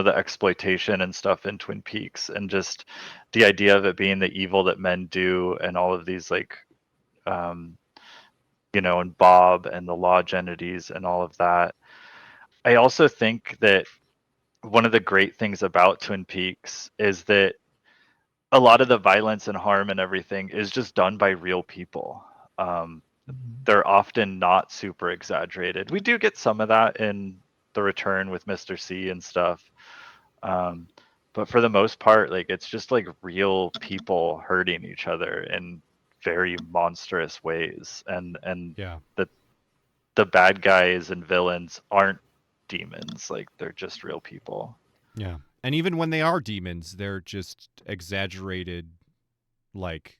of the exploitation and stuff in Twin Peaks, and just the idea of it being the evil that men do, and all of these like and Bob and the lodge entities and all of that. I also think that one of the great things about Twin Peaks is that a lot of the violence and harm and everything is just done by real people. They're often not super exaggerated. We do get some of that in The Return with Mr. C and stuff. But for the most part, like, it's just like real people hurting each other in very monstrous ways. And Yeah. the bad guys and villains aren't demons. Like, they're just real people. Yeah. And even when they are demons, they're just exaggerated, like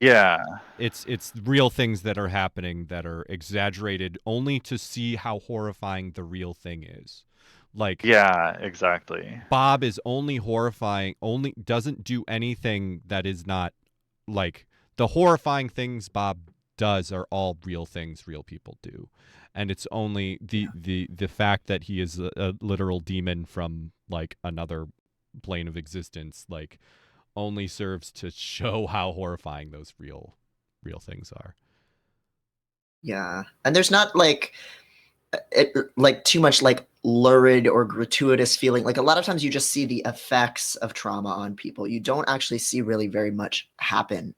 Yeah. It's real things that are happening that are exaggerated only to see how horrifying the real thing is. Like, Yeah, exactly. Bob is only horrifying, only doesn't do anything that is not, like, the horrifying things Bob does are all real things real people do. And it's only the fact that he is a literal demon from, like, another plane of existence, like, only serves to show how horrifying those real things are. Yeah. And there's not like too much like lurid or gratuitous feeling. Like, a lot of times you just see the effects of trauma on people. You don't actually see really very much happen.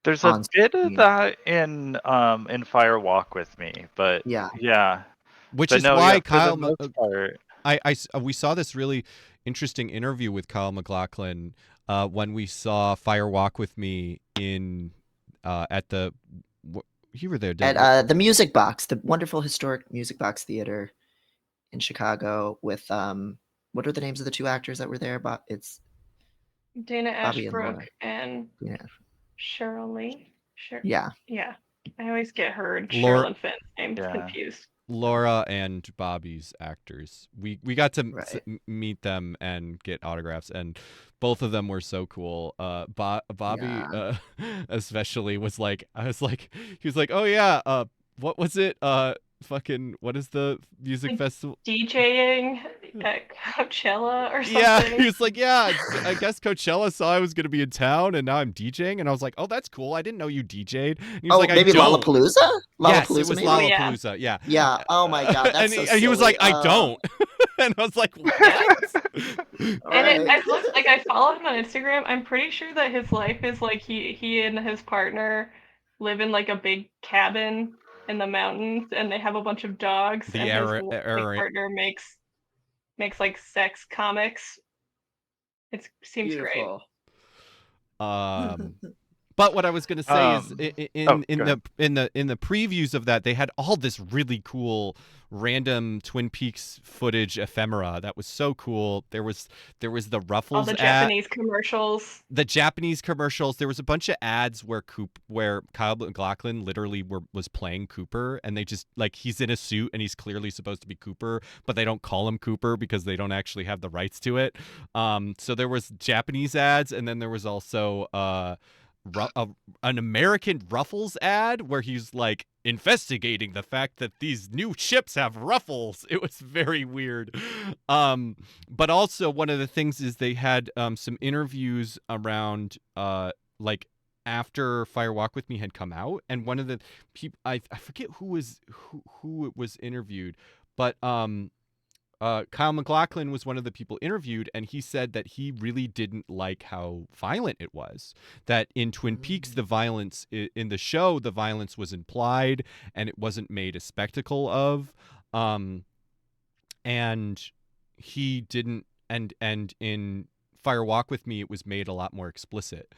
There's a bit of that in Fire Walk with Me, but yeah. Which is why Kyle, we saw this really interesting interview with Kyle MacLachlan when we saw Fire Walk with Me in at the you were there, didn't at the Music Box, the wonderful historic Music Box Theater in Chicago with what are the names of the two actors that were there? It's Dana Ashbrook and Cheryl Lee. Yeah. I always get her and Cheryl and Finn's names confused. Laura and Bobby's actors. We got to meet them and get autographs, and both of them were so cool. Bobby especially was like, he was like, oh yeah, what was it? Fucking, what is the music festival? DJing at Coachella or something. Yeah, he was like, yeah, I guess Coachella saw I was going to be in town, and now I'm DJing. And I was like, oh, that's cool. I didn't know you DJ'd. And he was like, maybe Lollapalooza? Yes, it was Lollapalooza. Yeah. Yeah. Oh my God. That's and he was like, I don't. And I was like, what? It looks like I follow him on Instagram. I'm pretty sure that his life is like he and his partner live in like a big cabin in the mountains, and they have a bunch of dogs. His partner makes like sex comics. It seems beautiful. Great. But what I was gonna say is in the previews of that, they had all this really cool random Twin Peaks footage ephemera that was so cool. There was the Ruffles all the Japanese commercials. The Japanese commercials. There was a bunch of ads where Kyle MacLachlan literally was playing Cooper, and they just, like, he's in a suit and he's clearly supposed to be Cooper, but they don't call him Cooper because they don't actually have the rights to it. So there was Japanese ads, and then there was also an American Ruffles ad where he's like investigating the fact that these new ships have ruffles. It was very weird. But also one of the things is they had some interviews around like after Fire Walk with Me had come out, and one of the people, I forget who it was interviewed, but Kyle MacLachlan was one of the people interviewed, and he said that he really didn't like how violent it was. That in Twin Peaks, the violence in the show, the violence was implied and it wasn't made a spectacle of. And he didn't, and in Fire Walk with Me, it was made a lot more explicit,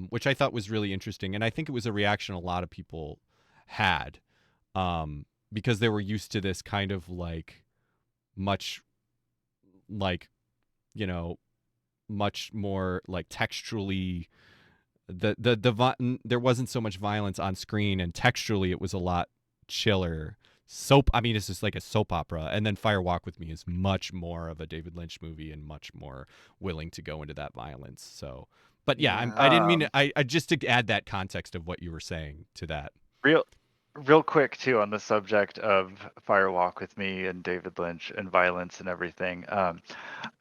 which I thought was really interesting. And I think it was a reaction a lot of people had, because they were used to this kind of like, much like, much more like textually, there wasn't so much violence on screen, and textually it was a lot chiller. It's just like a soap opera. And then Fire Walk with Me is much more of a David Lynch movie and much more willing to go into that violence. So, but yeah, I didn't mean to, I just to add that context of what you were saying to that. Real quick too, on the subject of Fire Walk with Me and David Lynch and violence and everything.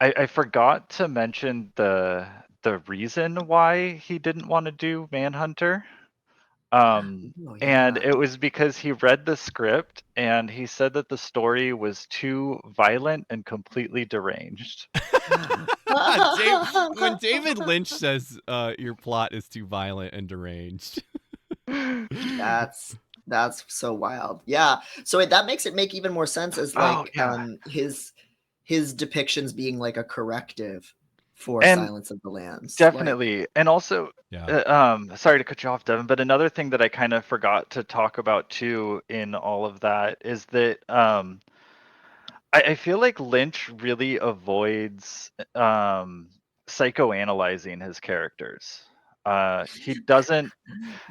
I forgot to mention the reason why he didn't want to do Manhunter. And it was because he read the script and he said that the story was too violent and completely deranged. When David Lynch says your plot is too violent and deranged. That's so wild. Yeah. So that makes it make even more sense as like his depictions being like a corrective for Silence of the Lambs. Definitely. Like, and also sorry to cut you off, Devin, but another thing that I kind of forgot to talk about too in all of that is that I feel like Lynch really avoids psychoanalyzing his characters. He doesn't.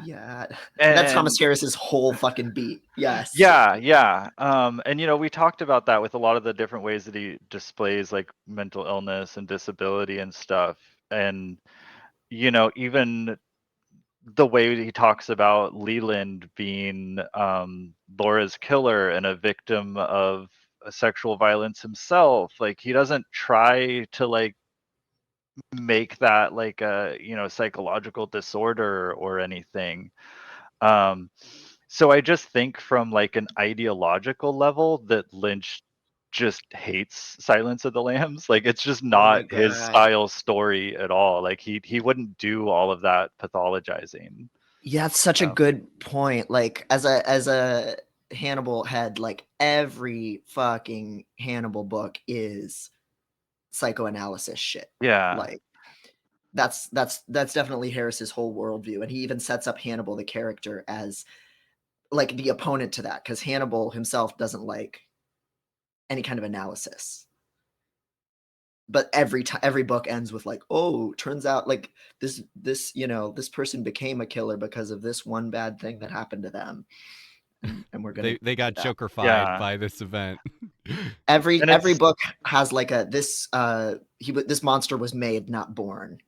Yeah, that's Thomas Harris's whole fucking beat. Yes. Yeah. And we talked about that with a lot of the different ways that he displays like mental illness and disability and stuff. And even the way he talks about Leland being Laura's killer and a victim of sexual violence himself, like he doesn't try to like make that like a psychological disorder or anything. So I just think from like an ideological level that Lynch just hates Silence of the Lambs. Like it's just not his style story at all. Like he wouldn't do all of that pathologizing. Yeah, it's such a good point. Like as a Hannibal head, like every fucking Hannibal book is psychoanalysis shit. Yeah. Like that's definitely Harris's whole worldview. And he even sets up Hannibal, the character, as like the opponent to that, because Hannibal himself doesn't like any kind of analysis. But every book ends with like, oh, turns out like this this person became a killer because of this one bad thing that happened to them, and we're gonna they got Joker-fied by this event. Every book has like a this monster was made, not born,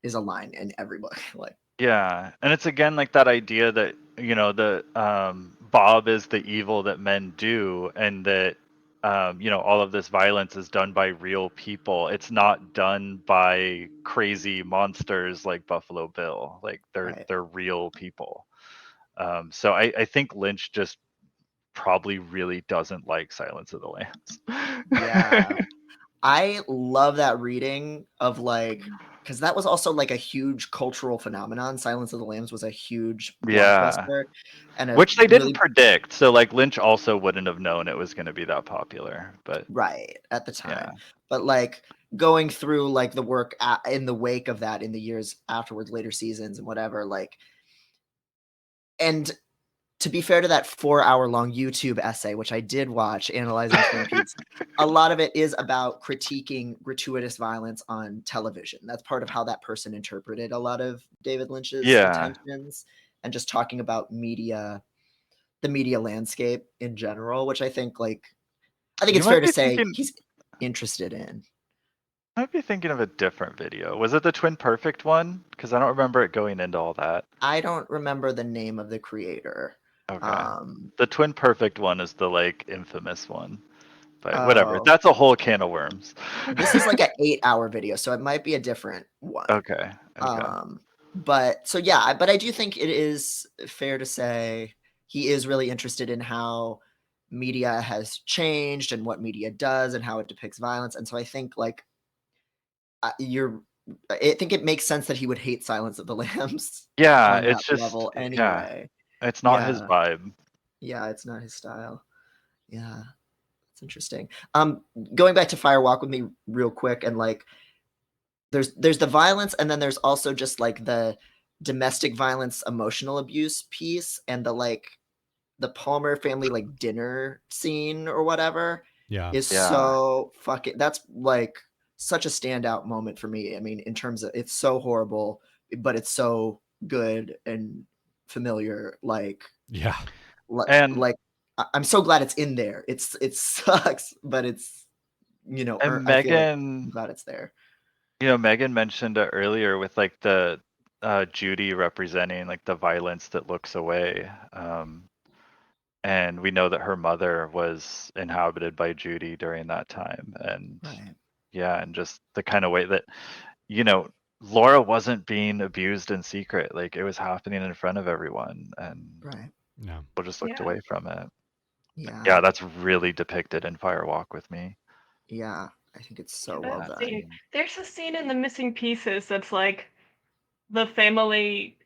is a line in every book. Like and it's again like that idea that the Bob is the evil that men do, and that all of this violence is done by real people. It's not done by crazy monsters like Buffalo Bill. Like they're real people. So I think Lynch just probably really doesn't like Silence of the Lambs. Yeah. I love that reading of like, because that was also like a huge cultural phenomenon. Silence of the Lambs was a huge blockbuster, and which they didn't predict. So like Lynch also wouldn't have known it was going to be that popular, but right at the time. But like going through like the work in the wake of that in the years afterwards, later seasons and whatever, like, and to be fair to that 4-hour-long YouTube essay, which I did watch, analyzing Twin Peaks, a lot of it is about critiquing gratuitous violence on television. That's part of how that person interpreted a lot of David Lynch's intentions, and just talking about media, the media landscape in general, which I think it's fair to say he's interested in. I might be thinking of a different video. Was it the Twin Perfect one? Because I don't remember it going into all that. I don't remember the name of the creator. Okay. The Twin Perfect one is the like infamous one, but whatever. That's a whole can of worms. This is like an 8-hour video, so it might be a different one. Okay. But so yeah, but I do think it is fair to say he is really interested in how media has changed and what media does and how it depicts violence. And so I think like I think it makes sense that he would hate Silence of the Lambs. Yeah, it's just level anyway. It's not his vibe. Yeah, it's not his style. Yeah, it's interesting. Going back to Fire Walk with Me real quick, and like, there's the violence, and then there's also just like the domestic violence, emotional abuse piece, and the Palmer family like dinner scene or whatever. So fucking. That's like such a standout moment for me. I mean, in terms of it's so horrible, but it's so good and familiar. Like and like I'm so glad it's in there. It sucks, but it's and Megan, I'm glad it's there. Megan mentioned it earlier with like the Judy representing like the violence that looks away. And we know that her mother was inhabited by Judy during that time, and and just the kind of way that Laura wasn't being abused in secret. Like, it was happening in front of everyone, and Yeah. people just looked away from it. Yeah. Yeah, that's really depicted in Fire Walk with Me. Yeah, I think it's so well done. There's a scene in The Missing Pieces that's like the family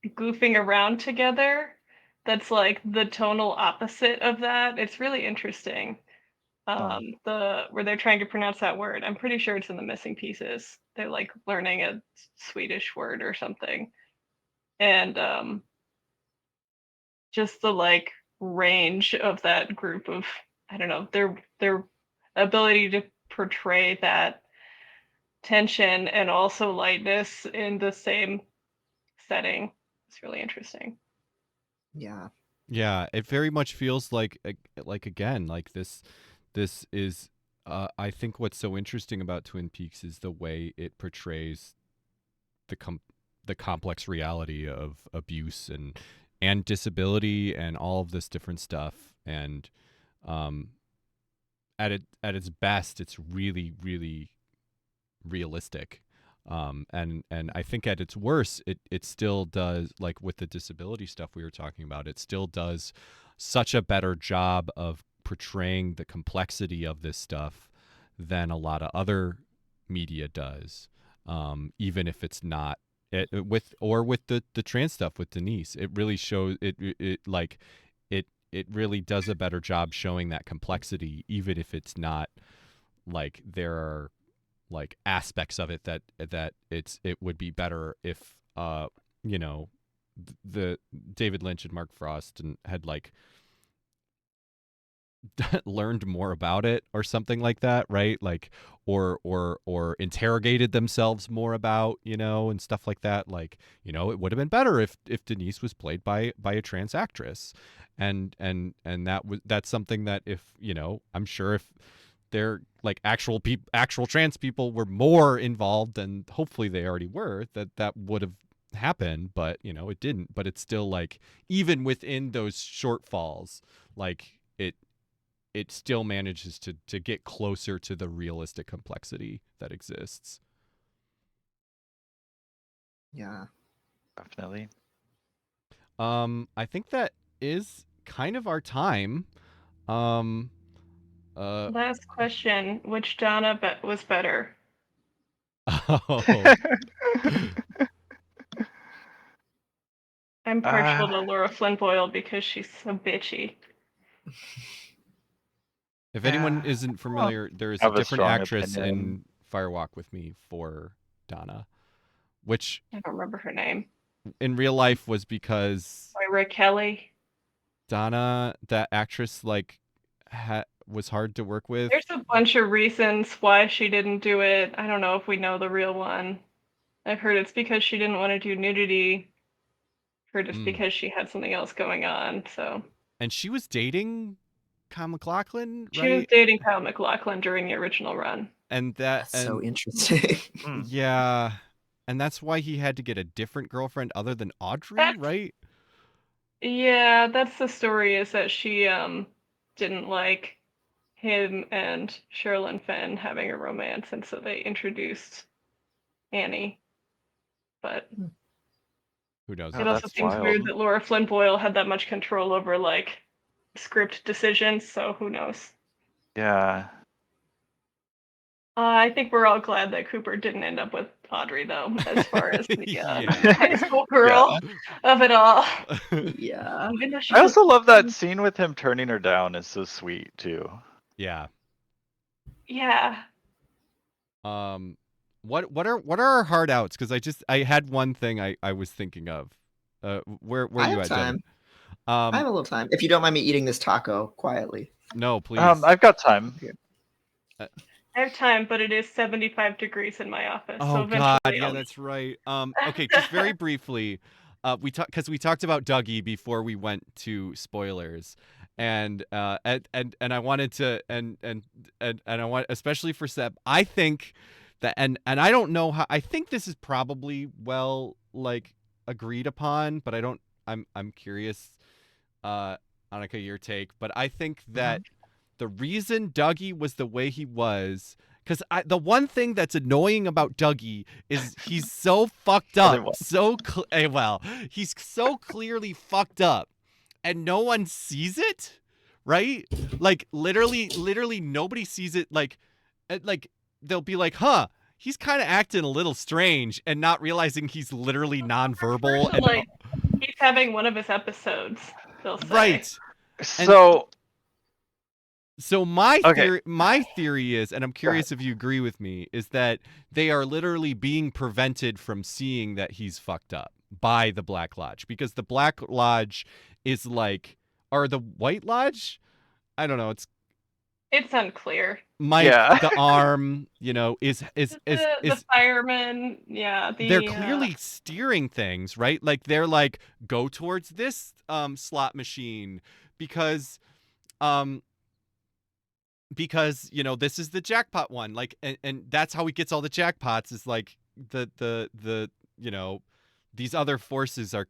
goofing around together. That's like the tonal opposite of that. It's really interesting. Where they're trying to pronounce that word. I'm pretty sure it's in The Missing Pieces. They're like learning a Swedish word or something. And just the like range of that group of, I don't know, their ability to portray that tension and also lightness in the same setting. It's really interesting. Yeah. Yeah, it very much feels like again, like this is I think what's so interesting about Twin Peaks is the way it portrays the complex reality of abuse and disability and all of this different stuff. And at its best, it's really, really realistic. And I think at its worst, it still does, like with the disability stuff we were talking about, it still does such a better job of portraying the complexity of this stuff than a lot of other media does. Even if it's not with the trans stuff with Denise, it really shows it really does a better job showing that complexity, even if it's not like there are like aspects of it that it would be better if you know the David Lynch and Mark Frost had like learned more about it or something like that, right? Like or interrogated themselves more about, and stuff like that. Like, it would have been better if Denise was played by a trans actress. And that's something that if, I'm sure if they're like actual trans people were more involved, and hopefully they already were, that would have happened, but it didn't. But it's still like, even within those shortfalls, like it still manages to get closer to the realistic complexity that exists. Yeah. Definitely. I think that is kind of our time. Last question: which Donna was better? Oh. I'm partial to Laura Flynn Boyle because she's so bitchy. If anyone isn't familiar, there is a different actress in Fire Walk with Me for Donna, which I don't remember her name. In real life was because Moira Kelly. Donna, that actress, like was hard to work with. There's a bunch of reasons why she didn't do it. I don't know if we know the real one. I've heard it's because she didn't want to do nudity. Heard it's because she had something else going on. So. And she was dating Kyle MacLachlan, right? She was dating Kyle MacLachlan during the original run. And that's so interesting. Yeah. And that's why he had to get a different girlfriend other than Audrey, right? Yeah, that's the story, is that she didn't like him and Sherilyn Fenn having a romance, and so they introduced Annie. But who knows? It also seems weird that Laura Flynn Boyle had that much control over like script decisions, so who knows? Yeah. I think we're all glad that Cooper didn't end up with Audrey, though, as far as the high school girl of it all. Yeah. I also love that scene with him turning her down. Is so sweet too. Yeah. Yeah. What are our hard outs? Because I had one thing I was thinking of. Where are you at, time. I have a little time. If you don't mind me eating this taco quietly. No, please. I've got time. I have time, but it is 75 degrees in my office. Oh, so God, yeah, that's right. Okay, just very briefly, we talked about Dougie before we went to spoilers, and I wanted to and I want, especially for Seb, I think that and I don't know how, I think this is probably well like agreed upon, but I'm curious, Annika, your take. But I think that the reason Dougie was the way he was Because the one thing that's annoying about Dougie is he's so fucked up. He's so clearly fucked up, and no one sees it, right? Like literally nobody sees it. Like they'll be like, "Huh, he's kind of acting a little strange," and not realizing he's literally nonverbal. And like he's having one of his episodes. They'll say. Right. So my theory is, and I'm curious if you agree with me, is that they are literally being prevented from seeing that he's fucked up by the Black Lodge, because the Black Lodge is like, or the White Lodge, I don't know, it's unclear. The arm, is the firemen, they're clearly steering things, right? Like they're like, go towards this slot machine because this is the jackpot one, like, and that's how he gets all the jackpots, is like the these other forces are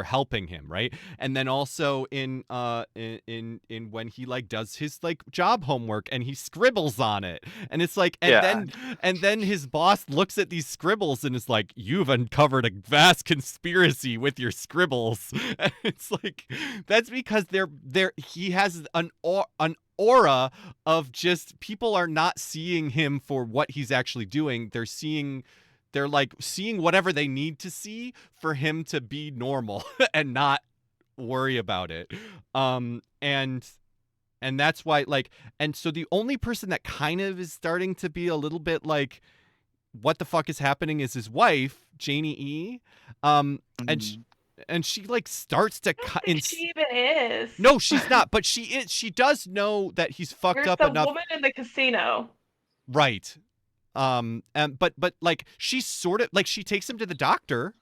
helping him, right? And then also in when he like does his like job homework and he scribbles on it, and it's like, and then his boss looks at these scribbles and is like, "You've uncovered a vast conspiracy with your scribbles." And it's like, that's because he has an aura of just, people are not seeing him for what he's actually doing. They're like seeing whatever they need to see for him to be normal and not worry about it. And that's why, like, and so the only person that kind of is starting to be a little bit like, what the fuck is happening, is his wife, Janie E. And she like starts to she even is. No, she's not, but she is. She does know that he's fucked up enough. There's the woman in the casino. Right. But like, she's sort of like, she takes him to the doctor,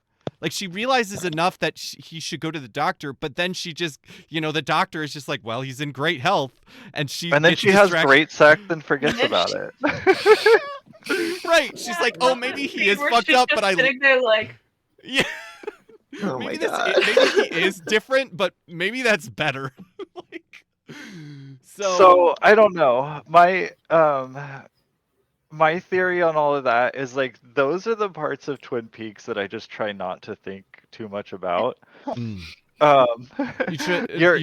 like she realizes enough that he should go to the doctor, but then she just, the doctor is just like, well, he's in great health, and then she has great sex and forgets about it. Right, she's like, oh, maybe he is fucked up, but sitting there like, yeah. Oh maybe my God. Maybe he is different, but maybe that's better. Like, so I don't know. My theory on all of that is like, those are the parts of Twin Peaks that I just try not to think too much about. You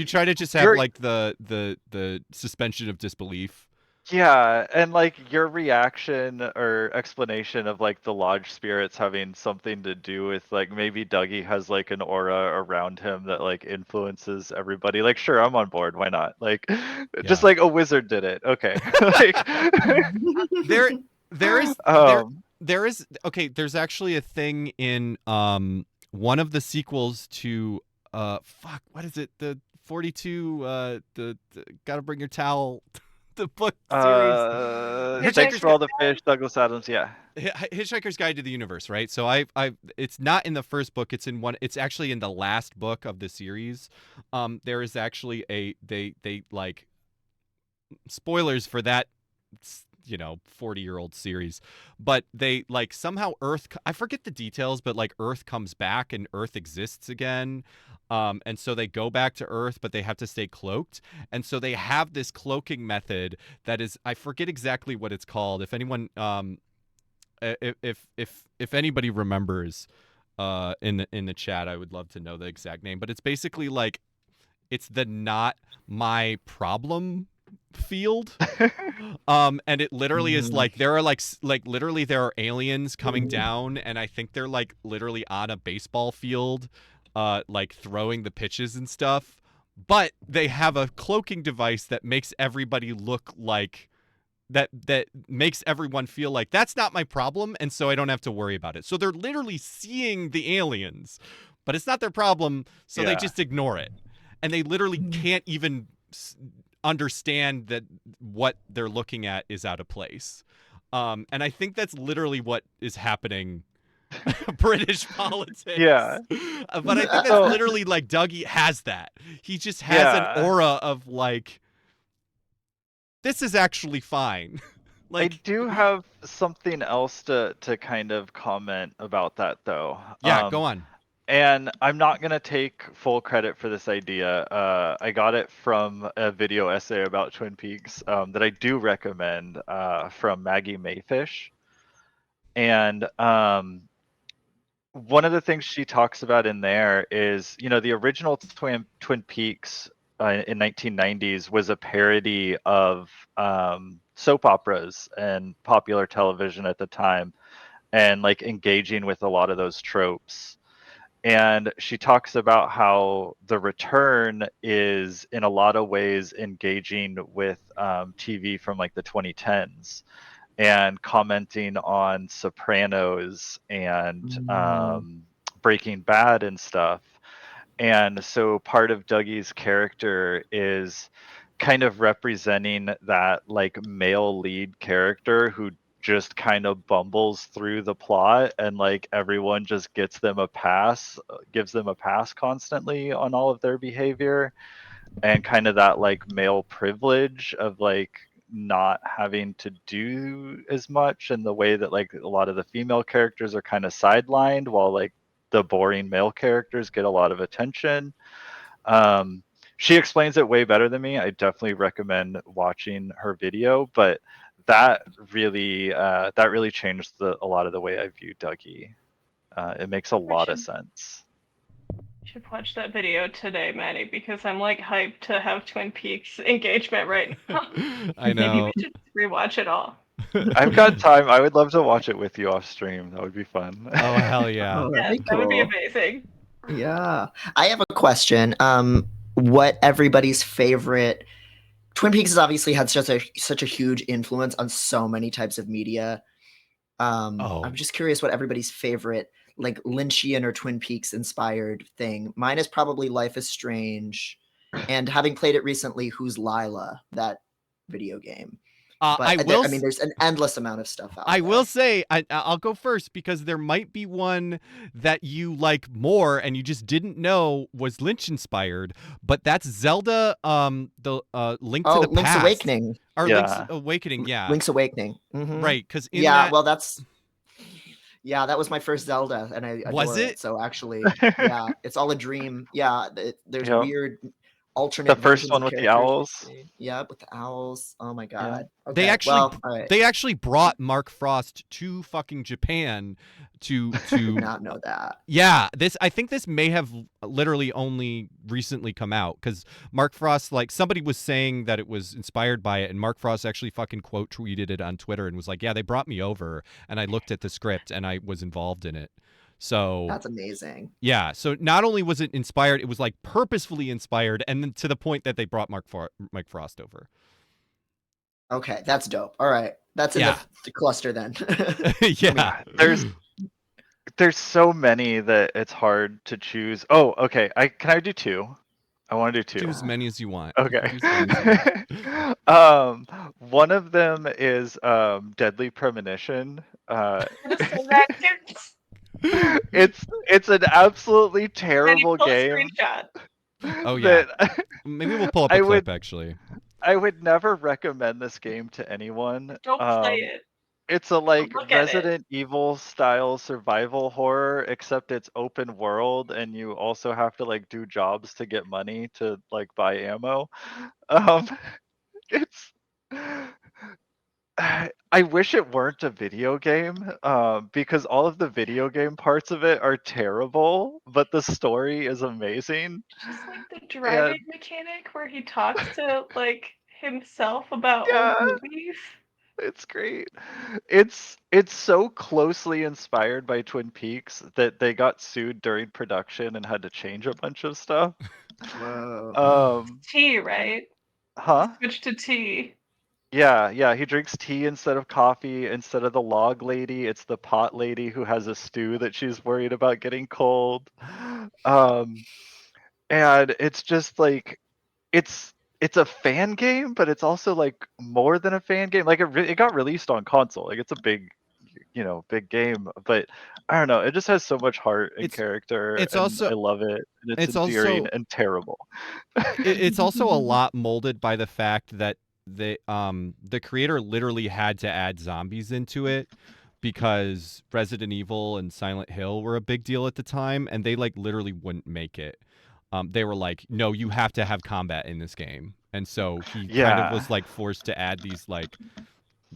try to just have like the suspension of disbelief. Yeah, and like your reaction or explanation of like the lodge spirits having something to do with like, maybe Dougie has like an aura around him that like influences everybody. Like, sure, I'm on board. Why not? Like, just like a wizard did it. Okay. Like, there's actually a thing in one of the sequels to what is it? The 42 the Gotta Bring Your Towel. The book series, Thanks for All the Fish, Douglas Adams. Yeah, Hitchhiker's Guide to the Universe, right? So it's not in the first book. It's in one. It's actually in the last book of the series. There is actually they like, spoilers for that, 40-year-old series, but they like, somehow Earth, I forget the details, but like Earth comes back and Earth exists again. And so they go back to Earth, but they have to stay cloaked. And so they have this cloaking method that is, I forget exactly what it's called. If anyone, if anybody remembers, in the chat, I would love to know the exact name. But it's basically like, it's the not my problem field. And it literally is like, there are like literally there are aliens coming down, and I think they're like literally on a baseball field, like throwing the pitches and stuff, but they have a cloaking device that makes everybody look like that makes everyone feel like that's not my problem, and so I don't have to worry about it. So they're literally seeing the aliens, but it's not their problem, so they just ignore it, and they literally can't even understand that what they're looking at is out of place. And I think that's literally what is happening. British politics. Yeah. But I think that's literally like, Dougie has that. He just has an aura of like, this is actually fine. Like, I do have something else to kind of comment about that though. Yeah, go on. And I'm not gonna take full credit for this idea. I got it from a video essay about Twin Peaks that I do recommend from Maggie Mayfish. And one of the things she talks about in there is, the original Twin Peaks in 1990s was a parody of soap operas and popular television at the time, and like engaging with a lot of those tropes. And she talks about how the return is in a lot of ways engaging with TV from like the 2010s and commenting on Sopranos and Breaking Bad and stuff. And so part of Dougie's character is kind of representing that like male lead character who just kind of bumbles through the plot, and like everyone just gives them a pass constantly on all of their behavior, and kind of that like male privilege of like not having to do as much, in the way that like a lot of the female characters are kind of sidelined while like the boring male characters get a lot of attention. She explains it way better than me. I definitely recommend watching her video, but that really changed a lot of the way I view Dougie. It makes a lot of sense. You should watch that video today, Maddie, because I'm like hyped to have Twin Peaks engagement right now. I know. Maybe we should rewatch it all. I've got time. I would love to watch it with you off stream. That would be fun. Oh, hell yeah. Oh, Yeah, that would be amazing. Yeah. I have a question. What everybody's favorite... Twin Peaks has obviously had such a huge influence on so many types of media. I'm just curious what everybody's favorite, like, Lynchian or Twin Peaks inspired thing. Mine is probably Life is Strange, and having played it recently, Who's Lila, that video game. But there's an endless amount of stuff out there. I will say, I'll go first, because there might be one that you like more and you just didn't know was Lynch inspired, but that's Zelda, the Link to the Link's Past. Awakening. Or Link's Awakening, yeah. Link's Awakening. Mm-hmm. Right, because that was my first Zelda, and I adore was it? So actually, yeah, it's all a dream. Yeah, there's weird alternate. The first one with the owls. Yeah, with the owls. Oh my god. Yeah. Okay. They actually brought Mark Frost to fucking Japan to not know that. Yeah, I think this may have literally only recently come out, because Mark Frost, like, somebody was saying that it was inspired by it, and Mark Frost actually fucking quote tweeted it on Twitter and was like, yeah, they brought me over and I looked at the script and I was involved in it. So that's amazing. Yeah, so not only was it inspired, it was like purposefully inspired, and then to the point that they brought Mark Frost over. Okay, that's dope. All right, that's in the cluster then. Yeah, there's so many that it's hard to choose. Oh, okay. Can I do two? I want to do two. Do as many as you want. Okay. One of them is Deadly Premonition. It's an absolutely terrible game. Oh yeah. Maybe we'll pull up a clip actually. I would never recommend this game to anyone. Don't play it. It's a like Resident Evil style survival horror, except it's open world and you also have to like do jobs to get money to like buy ammo. It's I wish it weren't a video game, because all of the video game parts of it are terrible, but the story is amazing. Just like the driving mechanic where he talks to like himself about old movies. It's great. It's so closely inspired by Twin Peaks that they got sued during production and had to change a bunch of stuff. Whoa. Tea, right? Huh? Switch to tea. Yeah, he drinks tea instead of coffee. Instead of the log lady, it's the pot lady who has a stew that she's worried about getting cold. And it's just like, it's a fan game, but it's also like more than a fan game. Like it got released on console. Like it's a big game, but I don't know. It just has so much heart and character. It's also, I love it. And it's endearing also, and terrible. It's also a lot molded by the fact that the creator literally had to add zombies into it, because Resident Evil and Silent Hill were a big deal at the time, and they like literally wouldn't make it. They were like, no, you have to have combat in this game. And so he kind of was like forced to add these like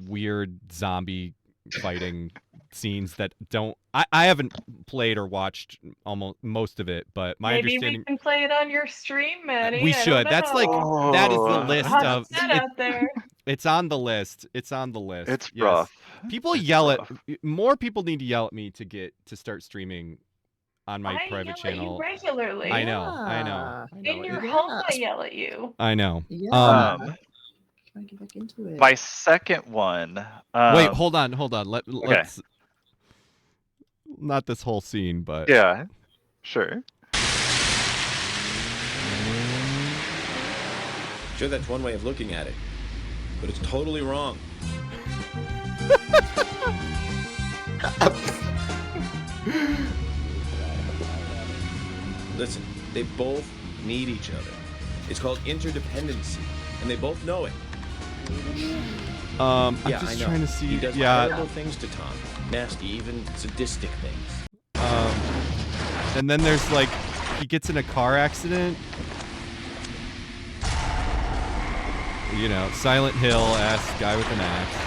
weird zombie fighting scenes that don't. I haven't played or watched almost most of it, but my Maybe understanding. we can play it on your stream, Maddie. We should. That's like that is the list of. That out there. It's on the list. It's on the list. It's yes. rough. People it's yell rough. at more people need to yell at me to start streaming on my private channel. I yell at you regularly. I know. In your home, I yell at you. I know. Yeah. Can I get back into it? My second one. Wait, hold on. Let's not this whole scene, but yeah, sure. Sure, that's one way of looking at it, but it's totally wrong. Listen, they both need each other. It's called interdependency, and they both know it. I'm just trying to see. He does terrible things to Tom, nasty, even sadistic things. And then there's like he gets in a car accident. You know, Silent Hill-esque guy with an axe.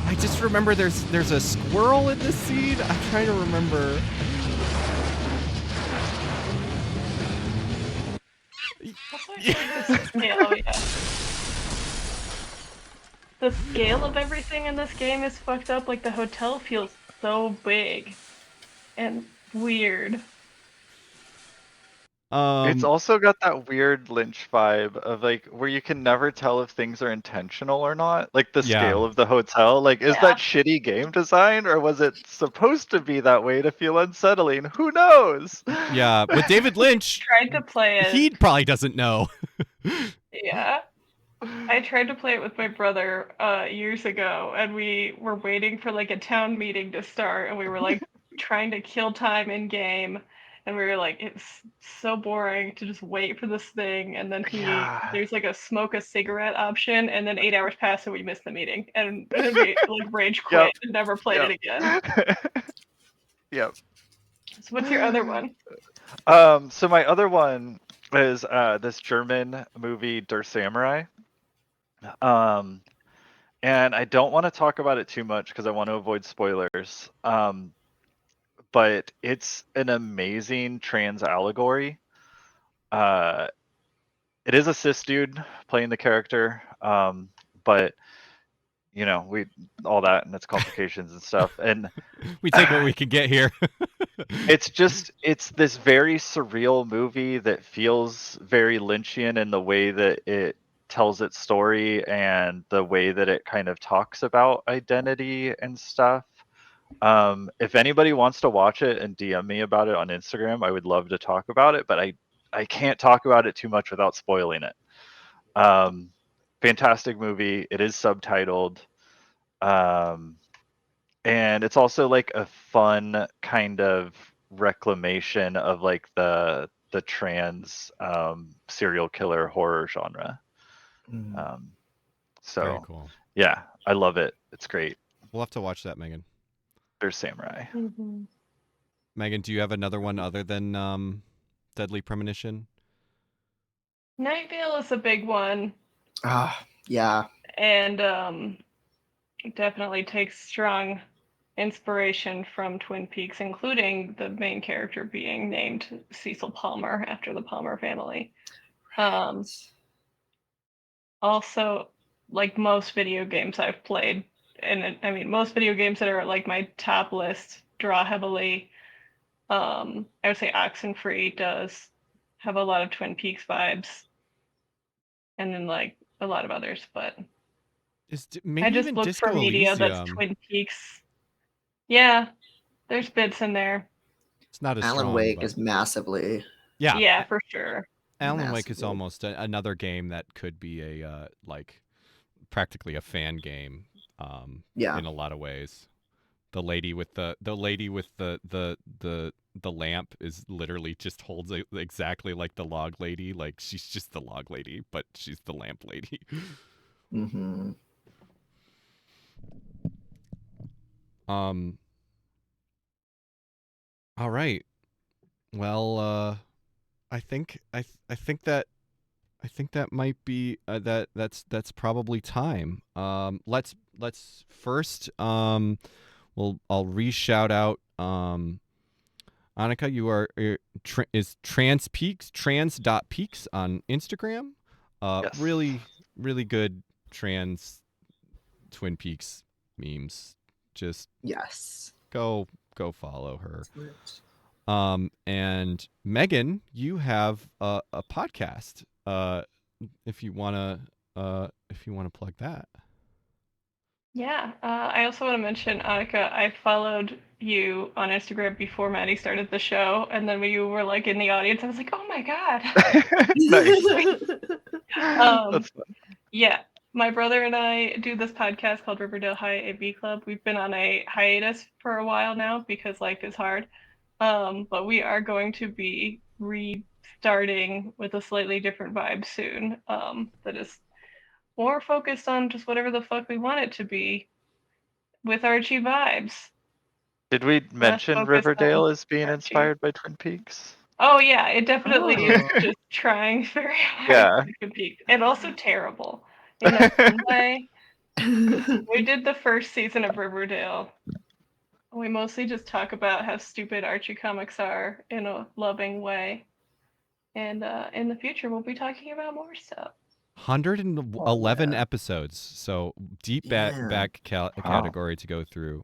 I just remember there's a squirrel in this scene. I'm trying to remember. The scale of everything in this game is fucked up. Like the hotel feels so big and weird. It's also got that weird Lynch vibe of like where you can never tell if things are intentional or not. Like the scale of the hotel. Like, is that shitty game design, or was it supposed to be that way to feel unsettling? Who knows? Yeah, but David Lynch tried to play it. He probably doesn't know. Yeah. I tried to play it with my brother years ago, and we were waiting for like a town meeting to start, and we were like trying to kill time in game. And we were like, it's so boring to just wait for this thing. And then there's like a smoke a cigarette option. And then 8 hours pass and we missed the meeting. And we like rage quit and never played it again. Yep. So what's your other one? So my other one is this German movie, Der Samurai. And I don't want to talk about it too much because I want to avoid spoilers. But it's an amazing trans allegory. It is a cis dude playing the character, but you know, all that and its complications and stuff. And we take what we can get here. it's this very surreal movie that feels very Lynchian in the way that it tells its story and the way that it kind of talks about identity and stuff. If anybody wants to watch it and DM me about it on Instagram, I would love to talk about it, but I can't talk about it too much without spoiling it. Fantastic movie. It is subtitled. And it's also like a fun kind of reclamation of like the trans serial killer horror genre. So very cool. Yeah, I love it. It's great. We'll have to watch that, Megan. There's Samurai. Mm-hmm. Megan, do you have another one other than Deadly Premonition? Night Vale is a big one. Yeah. And definitely takes strong inspiration from Twin Peaks, including the main character being named Cecil Palmer after the Palmer family. Also, like most video games I've played, and I mean, most video games that are like my top list draw heavily. I would say Oxenfree does have a lot of Twin Peaks vibes, and then like a lot of others. But I just look for media that's Twin Peaks. Yeah, there's bits in there. It's not as Alan Wake is massively. Yeah, for sure. Alan Wake is almost another game that could be a like practically a fan game. In a lot of ways. The lady with the lamp is literally just holds exactly like the log lady. Like she's just the log lady, but she's the lamp lady. Mm-hmm. All right. Well, I think that might be that's probably time. Let's first I'll re-shout out Annika. You are is Trans.Peaks, Trans.Peaks on Instagram. Yes. Really good trans Twin Peaks memes. Just Yes. Go follow her. And Megan, you have a podcast. If you wanna plug that. Yeah. I also want to mention, Annika, I followed you on Instagram before Maddie started the show, and then when you were like in the audience, I was like, oh my god. That's fun. Yeah. My brother and I do this podcast called Riverdale High AV Club. We've been on a hiatus for a while now because life is hard. But we are going to be restarting with a slightly different vibe soon. That is more focused on just whatever the fuck we want it to be with Archie vibes. Did we mention Riverdale as being inspired by Twin Peaks? Oh yeah, it definitely is just trying very hard to compete, and also terrible in a fun way. We did the first season of Riverdale. We mostly just talk about how stupid Archie comics are in a loving way. And in the future, we'll be talking about more stuff. 111 episodes, so deep back category to go through.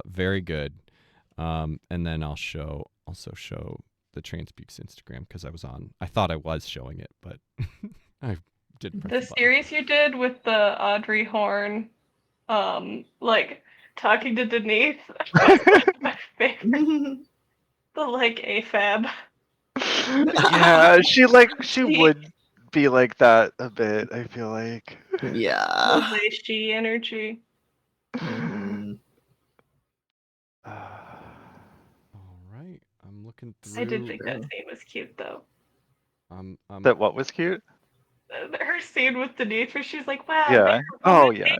Very good. And then I'll also show the Trans.Peaks Instagram because I thought I was showing it, but I didn't press the series you did with the Audrey Horn, like talking to Denise, my favorite. The like AFAB. Yeah, she would be like that a bit, I feel like. Yeah. The she energy. Mm-hmm. All right, I'm looking through. I did think that scene was cute, though. That what was cute? Her scene with Denise, where she's like, "Wow, yeah. Oh yeah."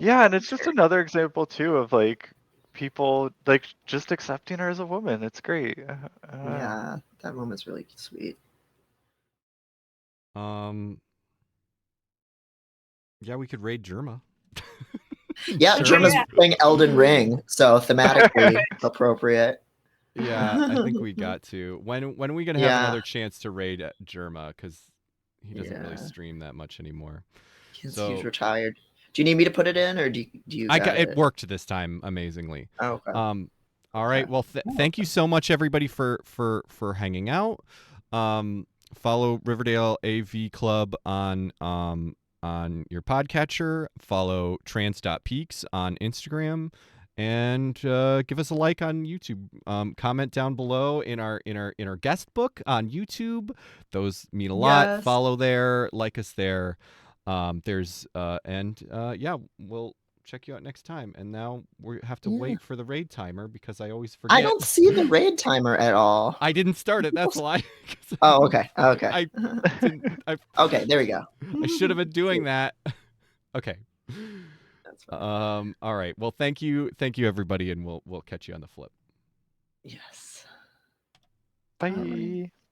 Yeah, and it's just another example too of like people like just accepting her as a woman. It's great. Yeah, that moment's really sweet. Yeah, we could raid Germa. Yeah, Germa's playing Elden Ring, so thematically appropriate. Yeah, I think we got to. When are we gonna have another chance to raid Germa? Because he doesn't really stream that much anymore. He's retired. Do you need me to put it in, or do you? It worked this time amazingly. Oh, okay. All right. Well, thank you so much, everybody, for hanging out. Follow Riverdale AV Club on your podcatcher. Follow Trans.Peaks on Instagram, and give us a like on YouTube. Comment down below in our guest book on YouTube. Those mean a lot. Follow there, like us there. We'll check you out next time. And now we have to wait for the raid timer because I always forget. I don't see the raid timer at all. I didn't start it. That's why. Oh, okay. Okay. I didn't. Okay, there we go. I should have been doing that. Okay. That's fine. All right. Well, thank you, everybody, and we'll catch you on the flip. Yes. Bye.